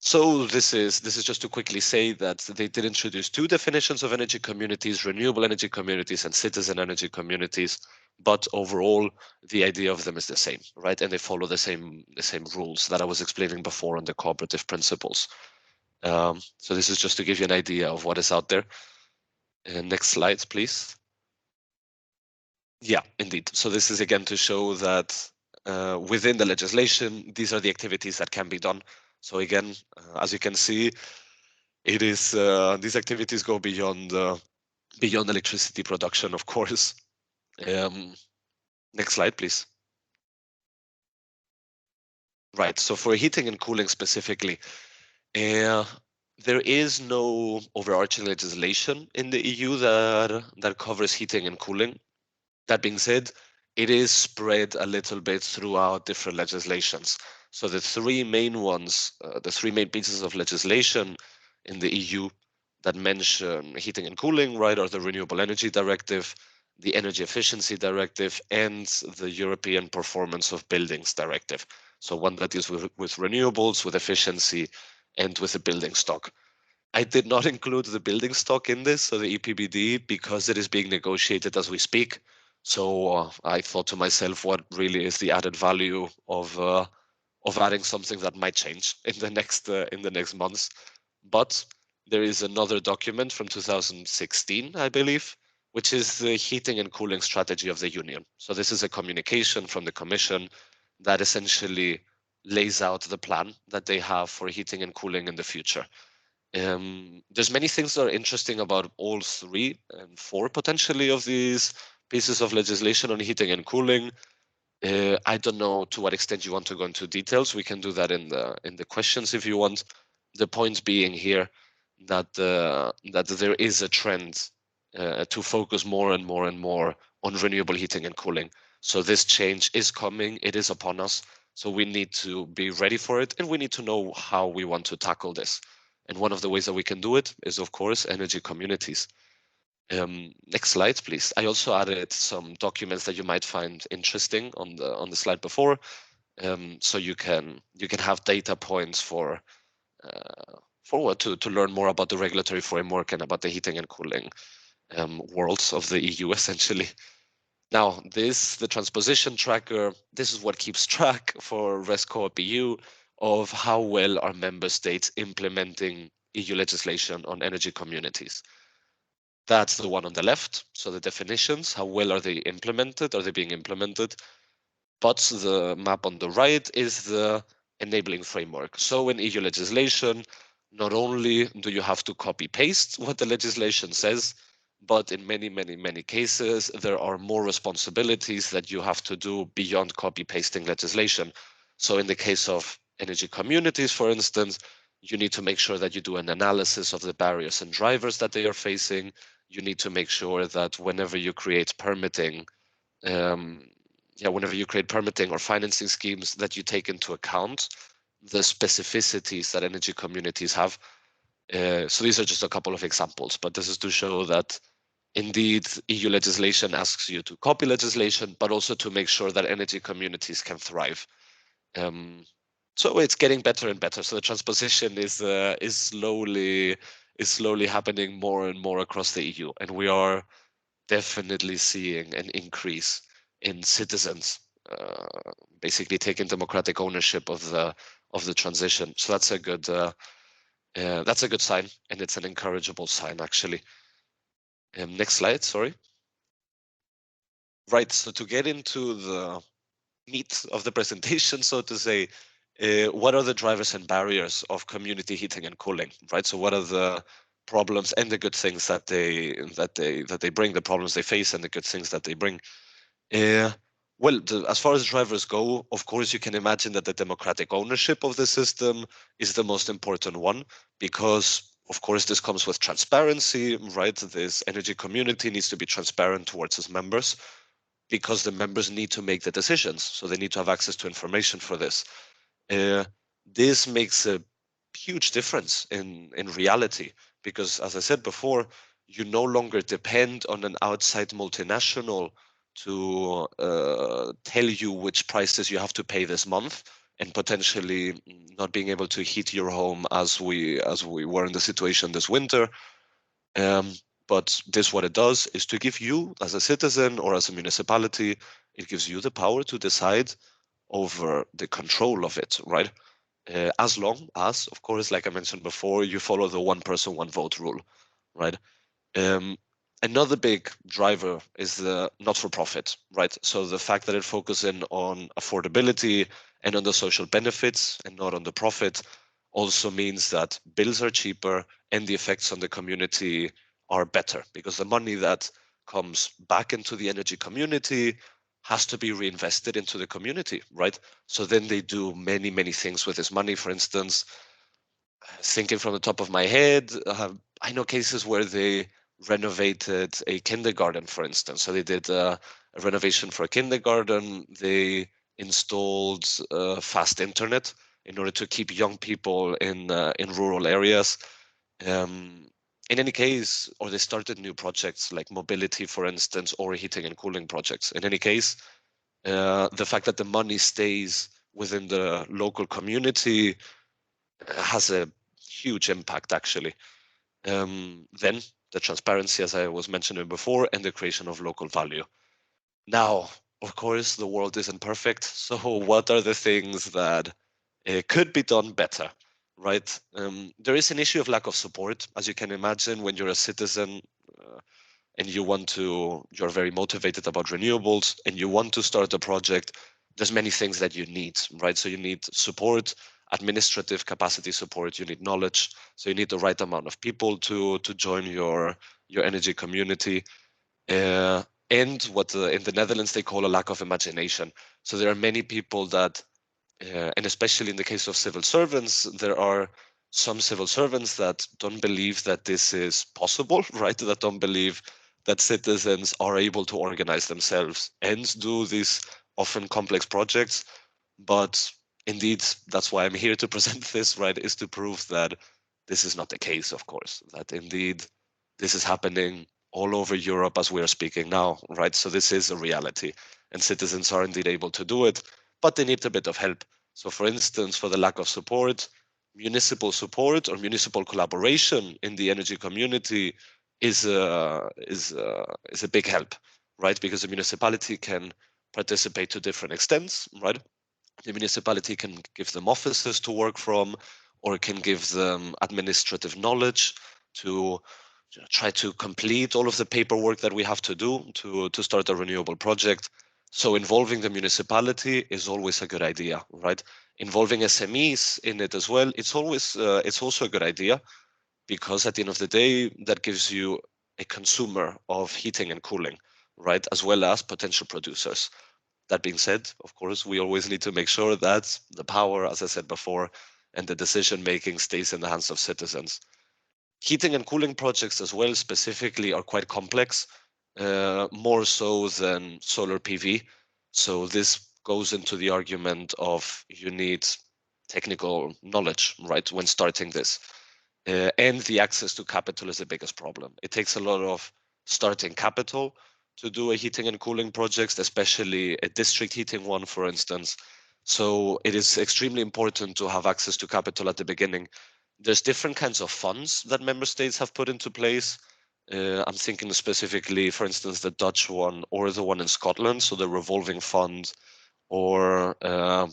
So this is just to quickly say that they did introduce two definitions of energy communities: renewable energy communities and citizen energy communities. But overall, the idea of them is the same, right? And they follow the same rules that I was explaining before on the cooperative principles. So this is just to give you an idea of what is out there. Next slide, please. Yeah, indeed. So this is again to show that within the legislation, these are the activities that can be done. So again, as you can see, it is these activities go beyond electricity production, of course. Next slide, please. Right. So for heating and cooling specifically, there is no overarching legislation in the EU that covers heating and cooling. That being said, it is spread a little bit throughout different legislations. So the three main ones, the three main pieces of legislation in the EU that mention heating and cooling, right, are the Renewable Energy Directive, the Energy Efficiency Directive, and the European Performance of Buildings Directive. So one that deals with renewables, with efficiency, and with the building stock. I did not include the building stock in this, so the EPBD, because it is being negotiated as we speak. So I thought to myself, what really is the added value of adding something that might change in the next months? But there is another document from 2016, I believe, which is the heating and cooling strategy of the Union. So this is a communication from the Commission that essentially lays out the plan that they have for heating and cooling in the future. There's many things that are interesting about all three and four potentially of these pieces of legislation on heating and cooling. I don't know to what extent you want to go into details. We can do that in the questions if you want. The point being here that that there is a trend to focus more and more and more on renewable heating and cooling. So this change is coming. It is upon us. So we need to be ready for it, and we need to know how we want to tackle this. And one of the ways that we can do it is, of course, energy communities. Next slide, please. I also added some documents that you might find interesting on the slide before, so you can have data points for what to learn more about the regulatory framework and about the heating and cooling worlds of the EU, essentially. Now, the transposition tracker, this is what keeps track for ResCoop EU of how well are member states implementing EU legislation on energy communities. That's the one on the left. So the definitions, how well are they implemented? Are they being implemented? But the map on the right is the enabling framework. So in EU legislation, not only do you have to copy paste what the legislation says, but in many cases, there are more responsibilities that you have to do beyond copy pasting legislation. So in the case of energy communities, for instance, you need to make sure that you do an analysis of the barriers and drivers that they are facing. You need to make sure that whenever you create permitting, whenever you create permitting or financing schemes, that you take into account the specificities that energy communities have. So these are just a couple of examples, but this is to show that indeed EU legislation asks you to copy legislation, but also to make sure that energy communities can thrive. So it's getting better and better. So the transposition is slowly happening more and more across the EU, and we are definitely seeing an increase in citizens basically taking democratic ownership of the transition. So that's a good sign, and it's an encourageable sign, actually. Next slide, sorry. Right, so to get into the meat of the presentation, so to say, what are the drivers and barriers of community heating and cooling, right? So what are the problems and the good things that they bring, the problems they face and the good things that they bring? Well, as far as drivers go, of course, you can imagine that the democratic ownership of the system is the most important one, because, of course, this comes with transparency, right? This energy community needs to be transparent towards its members, because the members need to make the decisions. So they need to have access to information for this. This makes a huge difference in reality, because, as I said before, you no longer depend on an outside multinational to tell you which prices you have to pay this month, and potentially not being able to heat your home as we were in the situation this winter. But this, what it does is to give you, as a citizen or as a municipality, it gives you the power to decide over the control of it, right? As long as, of course, like I mentioned before, you follow the one person, one vote rule, right? Another big driver is the not-for-profit, right? So the fact that it focuses on affordability and on the social benefits and not on the profit also means that bills are cheaper and the effects on the community are better, because the money that comes back into the energy community has to be reinvested into the community, right? So then they do many things with this money. For instance, thinking from the top of my head, I know cases where they renovated a kindergarten, for instance. So they did a renovation for a kindergarten. They installed fast internet in order to keep young people in rural areas. In any case, or they started new projects like mobility, for instance, or heating and cooling projects. In any case, the fact that the money stays within the local community has a huge impact, actually. Then the transparency, as I was mentioning before, and the creation of local value. Now, of course, the world isn't perfect. So what are the things that could be done better, right? There is an issue of lack of support, as you can imagine, when you're a citizen and you're very motivated about renewables and you want to start a project. There's many things that you need, right? So you need support, administrative capacity support, you need knowledge. So you need the right amount of people to join your energy community. And what in the Netherlands they call a lack of imagination. So there are many people that, and especially in the case of civil servants, there are some civil servants that don't believe that this is possible, right? That don't believe that citizens are able to organize themselves and do these often complex projects. But indeed, that's why I'm here to present this, right? Is to prove that this is not the case, of course, that indeed this is happening all over Europe as we are speaking now, right? So this is a reality, and citizens are indeed able to do it, but they need a bit of help. So for instance, for the lack of support, municipal support or municipal collaboration in the energy community is a big help, right? Because the municipality can participate to different extents, right? The municipality can give them offices to work from, or can give them administrative knowledge to try to complete all of the paperwork that we have to do to start a renewable project. So involving the municipality is always a good idea, right? Involving SMEs in it as well, it's also a good idea, because at the end of the day, that gives you a consumer of heating and cooling, right? As well as potential producers. That being said, of course, we always need to make sure that the power, as I said before, and the decision making stays in the hands of citizens. Heating and cooling projects as well specifically are quite complex, more so than solar PV. So this goes into the argument of you need technical knowledge, right, when starting this. And the access to capital is the biggest problem. It takes a lot of starting capital to do a heating and cooling project, especially a district heating one, for instance. So it is extremely important to have access to capital at the beginning. There's different kinds of funds that member states have put into place. I'm thinking specifically, for instance, the Dutch one or the one in Scotland, so the revolving fund, or what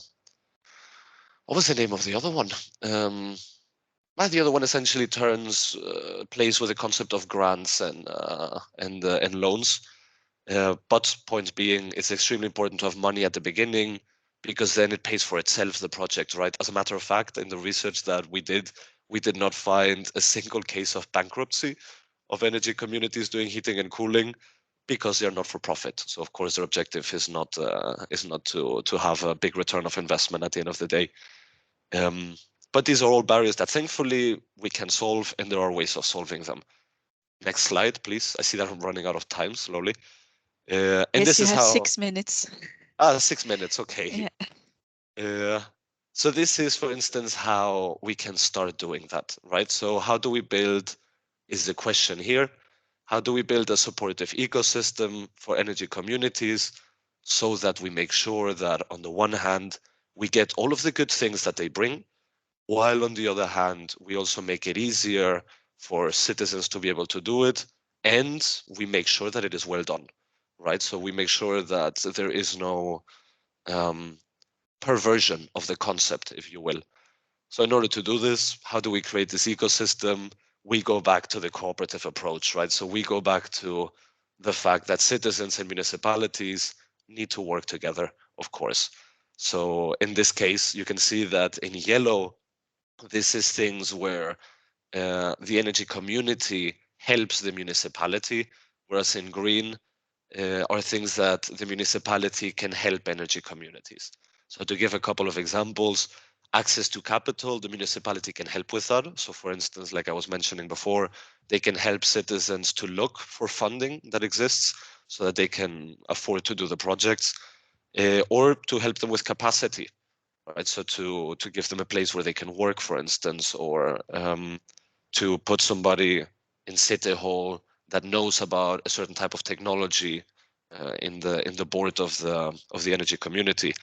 was the name of the other one? The other one essentially plays with the concept of grants and loans. But point being, it's extremely important to have money at the beginning, because then it pays for itself, the project, right? As a matter of fact, in the research that we did not find a single case of bankruptcy of energy communities doing heating and cooling, because they're not for profit. So of course their objective is not to have a big return of investment at the end of the day. But these are all barriers that thankfully we can solve, and there are ways of solving them. Next slide, please. I see that I'm running out of time slowly. And yes, this you is have how 6 minutes. 6 minutes, okay. Yeah. So this is, for instance, how we can start doing that, right? So how do we build, is the question here. How do we build a supportive ecosystem for energy communities, so that we make sure that on the one hand, we get all of the good things that they bring, while on the other hand, we also make it easier for citizens to be able to do it, and we make sure that it is well done, right? So we make sure that there is no perversion of the concept, if you will. So in order to do this, how do we create this ecosystem? We go back to the cooperative approach, right? So we go back to the fact that citizens and municipalities need to work together, of course. So in this case, you can see that in yellow, this is things where the energy community helps the municipality, whereas in green are things that the municipality can help energy communities. So to give a couple of examples, access to capital, the municipality can help with that. So for instance, like I was mentioning before, they can help citizens to look for funding that exists so that they can afford to do the projects, or to help them with capacity, right? So to give them a place where they can work, for instance, or to put somebody in City Hall that knows about a certain type of technology in the board of the energy community.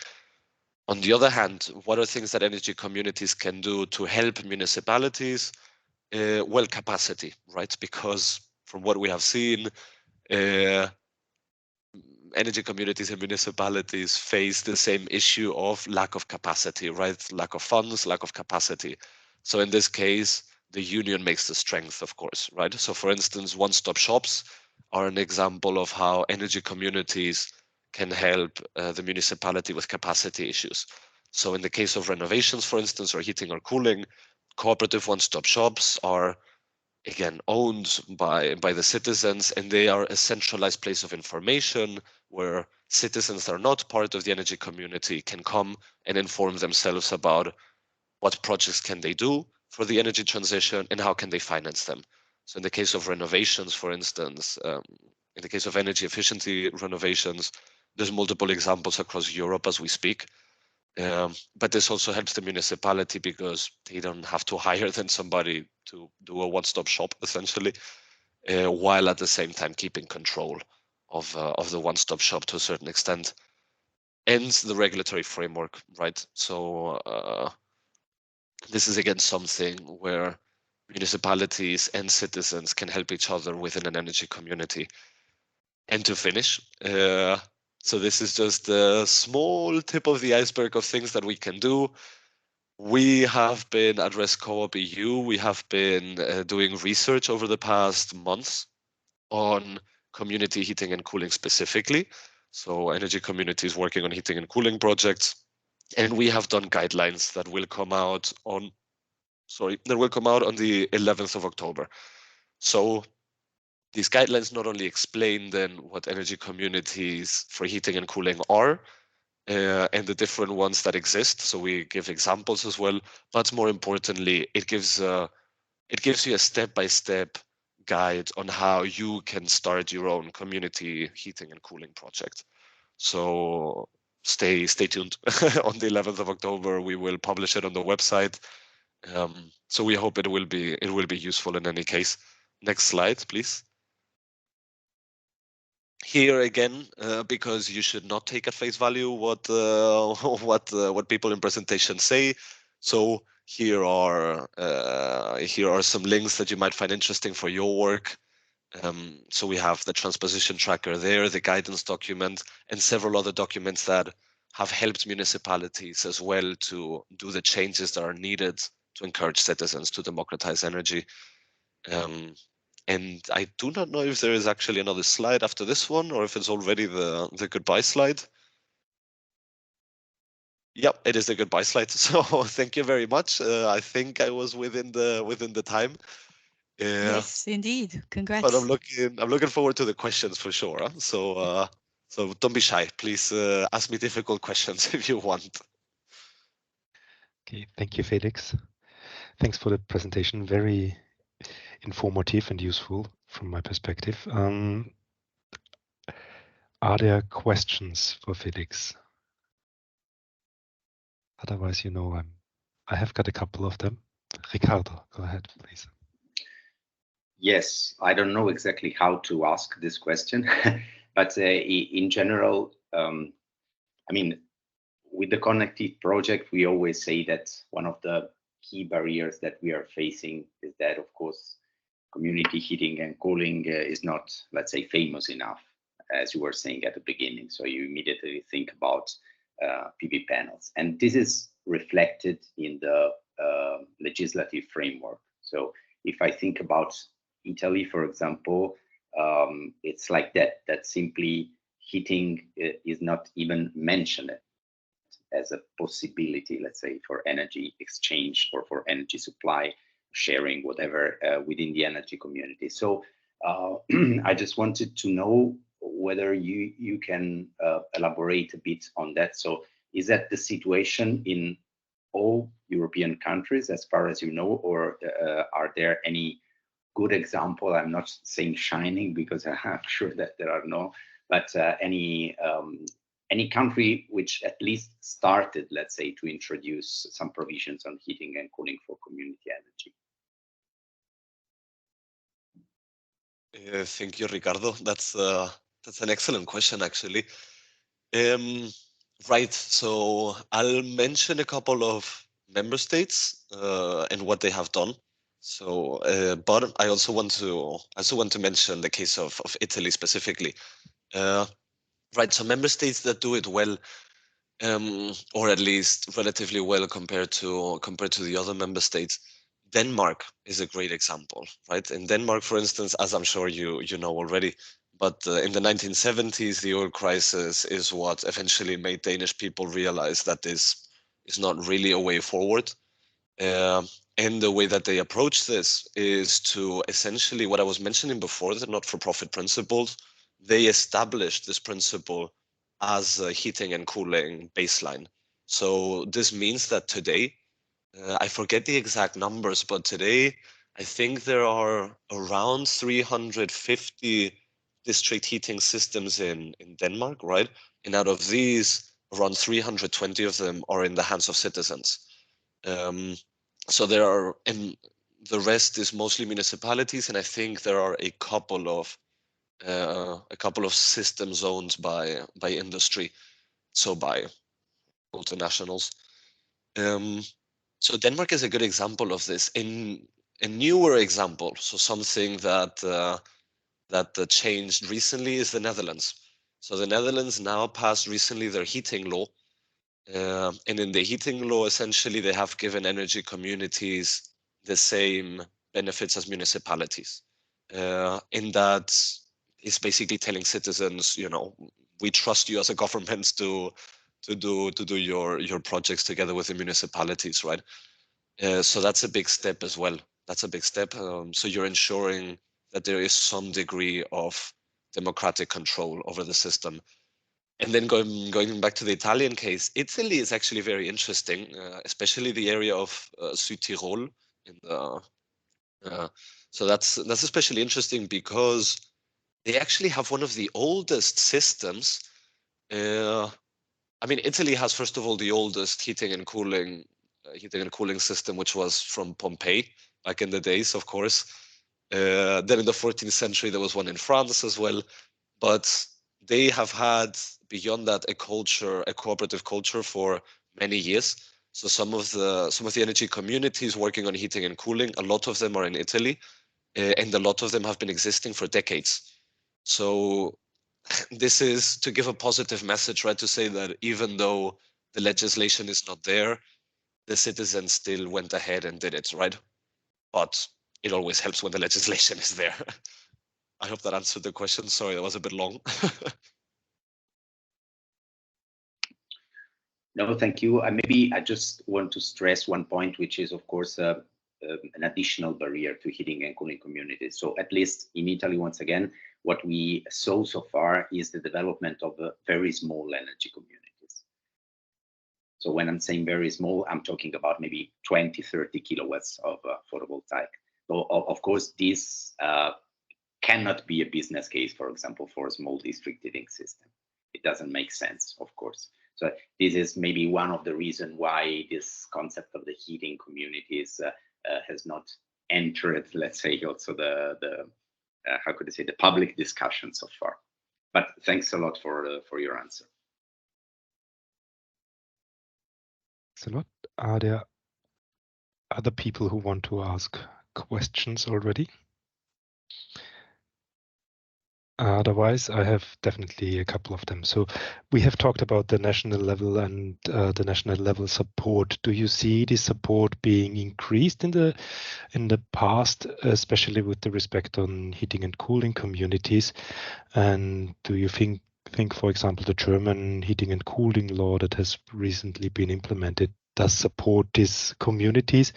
On the other hand, what are things that energy communities can do to help municipalities? Well, capacity, right? Because from what we have seen, energy communities and municipalities face the same issue of lack of capacity, right? Lack of funds, lack of capacity. So in this case, the union makes the strength, of course, right? So for instance, one-stop shops are an example of how energy communities can help the municipality with capacity issues. So in the case of renovations, for instance, or heating or cooling, cooperative one-stop shops are again owned by the citizens, and they are a centralized place of information where citizens that are not part of the energy community can come and inform themselves about what projects can they do for the energy transition and how can they finance them. So in the case of renovations, for instance, in the case of energy efficiency renovations, there's multiple examples across Europe as we speak. But this also helps the municipality because they don't have to hire then somebody to do a one-stop shop, essentially. while at the same time keeping control of the one-stop shop to a certain extent. And the regulatory framework, right? So this is again something where municipalities and citizens can help each other within an energy community. And to finish, so this is just a small tip of the iceberg of things that we can do. We have been at ResCoop EU, we have been doing research over the past months on community heating and cooling specifically. So energy communities working on heating and cooling projects. And we have done guidelines that will come out on, the 11th of October. So these guidelines not only explain then what energy communities for heating and cooling are, and the different ones that exist. So we give examples as well, but more importantly, it gives you a step-by-step guide on how you can start your own community heating and cooling project. So stay tuned. On the 11th of October, we will publish it on the website. So we hope it will be useful in any case. Next slide, please. Here again, because you should not take at face value what people in presentations say. So here are some links that you might find interesting for your work. So we have the transposition tracker there, the guidance document, and several other documents that have helped municipalities as well to do the changes that are needed to encourage citizens to democratize energy. And I do not know if there is actually another slide after this one, or if it's already the goodbye slide. Yep, it is the goodbye slide. So thank you very much. I think I was within the time. Yes, indeed. Congrats. But I'm looking forward to the questions for sure. Huh? So don't be shy. Please ask me difficult questions if you want. Okay, thank you, Felix. Thanks for the presentation. Very informative and useful from my perspective. Are there questions for Felix? Otherwise, I have got a couple of them. Ricardo, go ahead, please. Yes, I don't know exactly how to ask this question, but in general, I mean, with the ConnectHeat project, we always say that one of the key barriers that we are facing is that, of course, community heating and cooling is not, let's say, famous enough, as you were saying at the beginning. So you immediately think about PV panels. And this is reflected in the legislative framework. So if I think about Italy, for example, it's like that simply heating is not even mentioned as a possibility, let's say, for energy exchange or for energy supply, sharing, whatever, within the energy community. So I just wanted to know whether you can elaborate a bit on that. So is that the situation in all European countries, as far as you know, or are there any good example? I'm not saying shining, because I'm sure that there are no, but any country which at least started, let's say, to introduce some provisions on heating and cooling for community energy. Thank you, Ricardo. That's an excellent question, actually. Right. So I'll mention a couple of member states and what they have done. So, but I also want to mention the case of Italy specifically. Right. So member states that do it well, or at least relatively well compared to the other member states. Denmark is a great example, right? In Denmark, for instance, as I'm sure you know already, but in the 1970s, the oil crisis is what eventually made Danish people realize that this is not really a way forward. And the way that they approach this is to essentially, what I was mentioning before, the not-for-profit principles, they established this principle as a heating and cooling baseline. So this means that today, I forget the exact numbers, but today I think there are around 350 district heating systems in Denmark, right? And out of these, around 320 of them are in the hands of citizens. So there are, and the rest is mostly municipalities, and I think there are a couple of systems owned by industry, so by multinationals. So Denmark is a good example of this. In a newer example, so something that changed recently is the Netherlands. So the Netherlands now passed recently their heating law. And in the heating law, essentially, they have given energy communities the same benefits as municipalities. In that, it's basically telling citizens, we trust you as a government to do your projects together with the municipalities, right? So that's a big step as well. That's a big step. So you're ensuring that there is some degree of democratic control over the system. And then going back to the Italian case, Italy is actually very interesting, especially the area of Südtirol. So that's especially interesting because they actually have one of the oldest systems. I mean, Italy has, first of all, the oldest heating and cooling system, which was from Pompeii back in the days, of course. Then in the 14th century, there was one in France as well. But they have had, beyond that, a cooperative culture for many years. So some of the energy communities working on heating and cooling, a lot of them are in Italy, and a lot of them have been existing for decades. So this is to give a positive message, right? To say that even though the legislation is not there, the citizens still went ahead and did it, right? But it always helps when the legislation is there. I hope that answered the question. Sorry, that was a bit long. No, thank you. Maybe I just want to stress one point, which is, of course, an additional barrier to heating and cooling communities. So at least in Italy, once again, what we saw so far is the development of very small energy communities. So when I'm saying very small, I'm talking about maybe 20, 30 kilowatts of photovoltaic. So of course, this cannot be a business case, for example, for a small district heating system. It doesn't make sense, of course. So this is maybe one of the reasons why this concept of the heating communities has not entered, let's say, also the how could I say, the public discussion so far. But thanks a lot for your answer. Thanks a lot. Are there other people who want to ask questions already? Otherwise, I have definitely a couple of them. So we have talked about the national level and the national level support. Do you see the support being increased in the past, especially with the respect on heating and cooling communities? And do you think, for example, the German heating and cooling law that has recently been implemented does support these communities?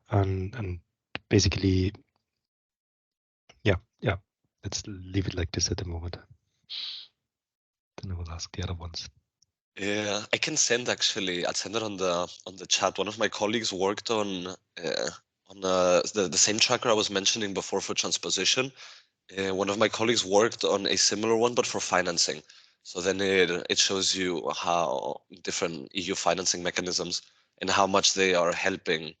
And basically, yeah. Let's leave it like this at the moment. Then I will ask the other ones. Yeah, I can send actually. I'll send it on the chat. One of my colleagues worked on the same tracker I was mentioning before for transposition. One of my colleagues worked on a similar one, but for financing. So then it shows you how different EU financing mechanisms and how much they are helping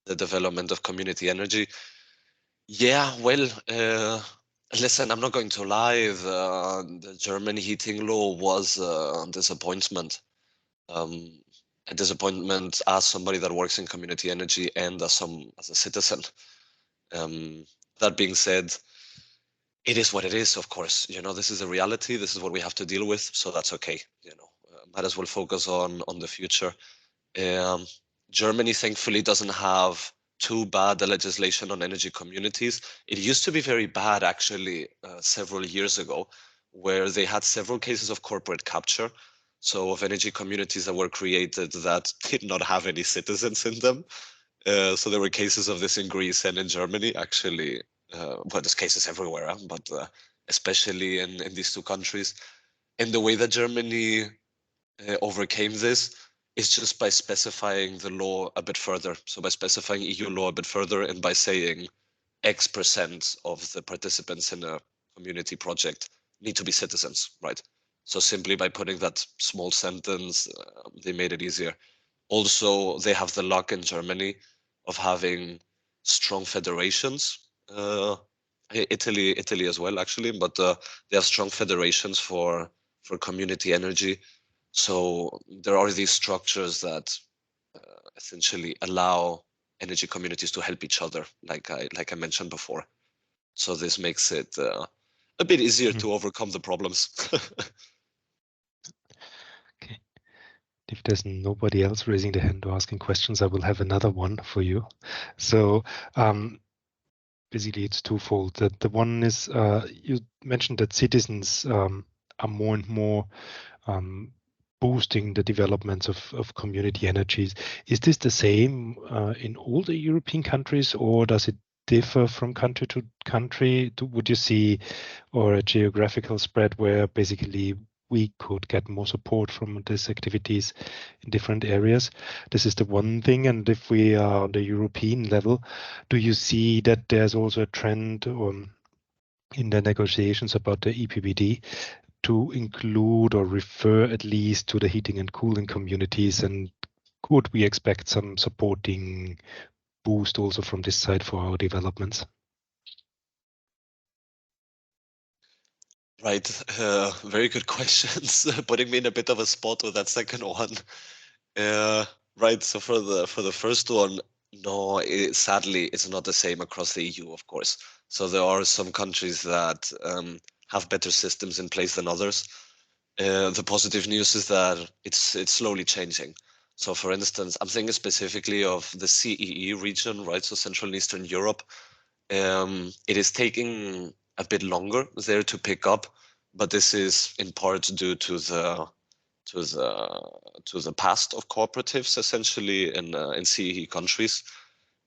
the development of community energy. Yeah, well, listen, I'm not going to lie. The German heating law was a disappointment. A disappointment as somebody that works in community energy and as a citizen. That being said, it is what it is, of course. This is a reality. This is what we have to deal with. So that's okay. Might as well focus on the future. Germany, thankfully, doesn't have too bad the legislation on energy communities. It used to be very bad, actually, several years ago, where they had several cases of corporate capture. So of energy communities that were created that did not have any citizens in them. So there were cases of this in Greece and in Germany, actually. Well, there's cases everywhere, but especially in these two countries. And the way that Germany overcame this is just by specifying the law a bit further. So by specifying EU law a bit further and by saying X% of the participants in a community project need to be citizens, right? So simply by putting that small sentence, they made it easier. Also, they have the luck in Germany of having strong federations. Italy as well, actually, but they have strong federations for community energy. So there are these structures that essentially allow energy communities to help each other, like I mentioned before. So this makes it a bit easier to overcome the problems. Okay. If there's nobody else raising their hand or asking questions, I will have another one for you. So basically it's twofold. The one is you mentioned that citizens are more and more boosting the developments of community energies. Is this the same in all the European countries, or does it differ from country to country? Would you see or a geographical spread where basically we could get more support from these activities in different areas? This is the one thing. And if we are on the European level, do you see that there's also a trend in the negotiations about the EPBD to include or refer at least to the heating and cooling communities? And could we expect some supporting boost also from this side for our developments? Right, very good questions. Putting me in a bit of a spot with that second one. Right, so for the first one, no, sadly, it's not the same across the EU, of course. So there are some countries that have better systems in place than others. The positive news is that it's slowly changing. So for instance, I'm thinking specifically of the CEE region, right? So Central and Eastern Europe. It is taking a bit longer there to pick up, but this is in part due to the past of cooperatives, essentially in CEE countries.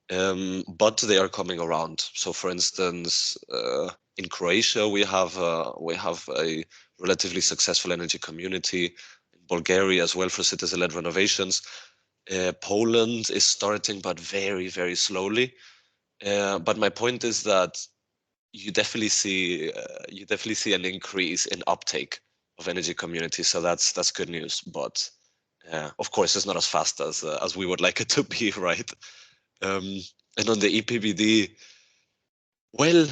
But they are coming around. So, for instance, in Croatia, we have a relatively successful energy community. In Bulgaria as well for citizen-led renovations. Poland is starting, but very, very slowly. But my point is that you definitely see an increase in uptake of energy communities. So that's good news. But of course, it's not as fast as we would like it to be, right? And on the EPBD, well,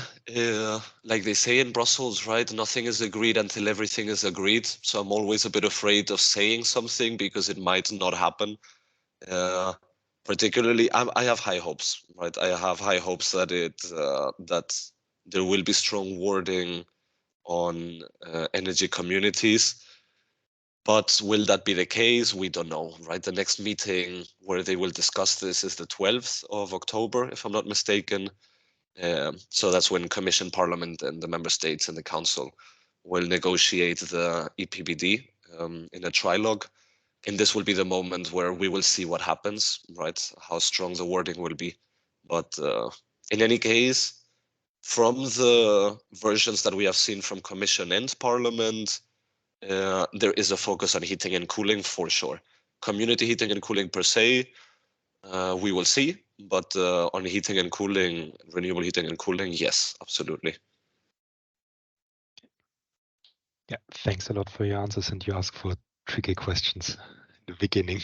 like they say in Brussels, right? Nothing is agreed until everything is agreed. So I'm always a bit afraid of saying something because it might not happen. Particularly, I have high hopes, right? I have high hopes that that there will be strong wording on energy communities. But will that be the case? We don't know, right? The next meeting where they will discuss this is the 12th of October, if I'm not mistaken. So that's when Commission, Parliament, and the member states and the Council will negotiate the EPBD in a trilogue. And this will be the moment where we will see what happens, right? How strong the wording will be. But in any case, from the versions that we have seen from Commission and Parliament, there is a focus on heating and cooling for sure. Community heating and cooling per se, we will see. But on heating and cooling, renewable heating and cooling, yes, absolutely. Yeah, thanks a lot for your answers, and you ask for tricky questions in the beginning.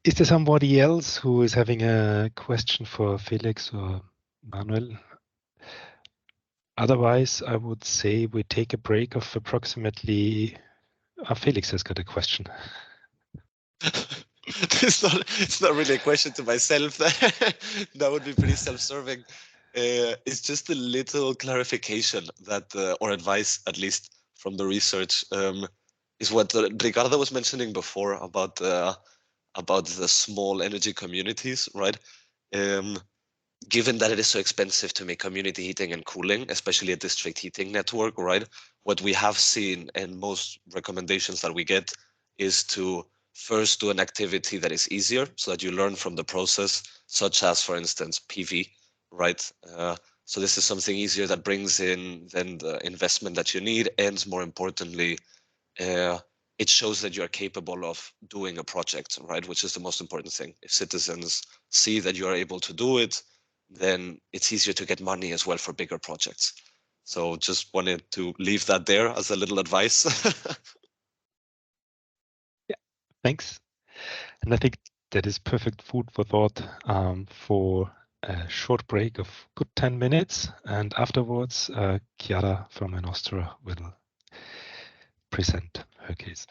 Is there somebody else who is having a question for Felix or Manuel? Otherwise, I would say we take a break of approximately. Felix has got a question. It's not really a question to myself. That would be pretty self-serving. It's just a little clarification that, or advice, at least from the research, is what Ricardo was mentioning before about the small energy communities, right? Given that it is so expensive to make community heating and cooling, especially a district heating network, right? What we have seen and most recommendations that we get is to first do an activity that is easier so that you learn from the process, such as, for instance, PV, right? So this is something easier that brings in then the investment that you need, and more importantly, it shows that you are capable of doing a project, right? Which is the most important thing. If citizens see that you are able to do it, then it's easier to get money as well for bigger projects. So just wanted to leave that there as a little advice. Yeah, thanks. And I think that is perfect food for thought for a short break of good 10 minutes. And afterwards, Chiara from Nostra will present her case.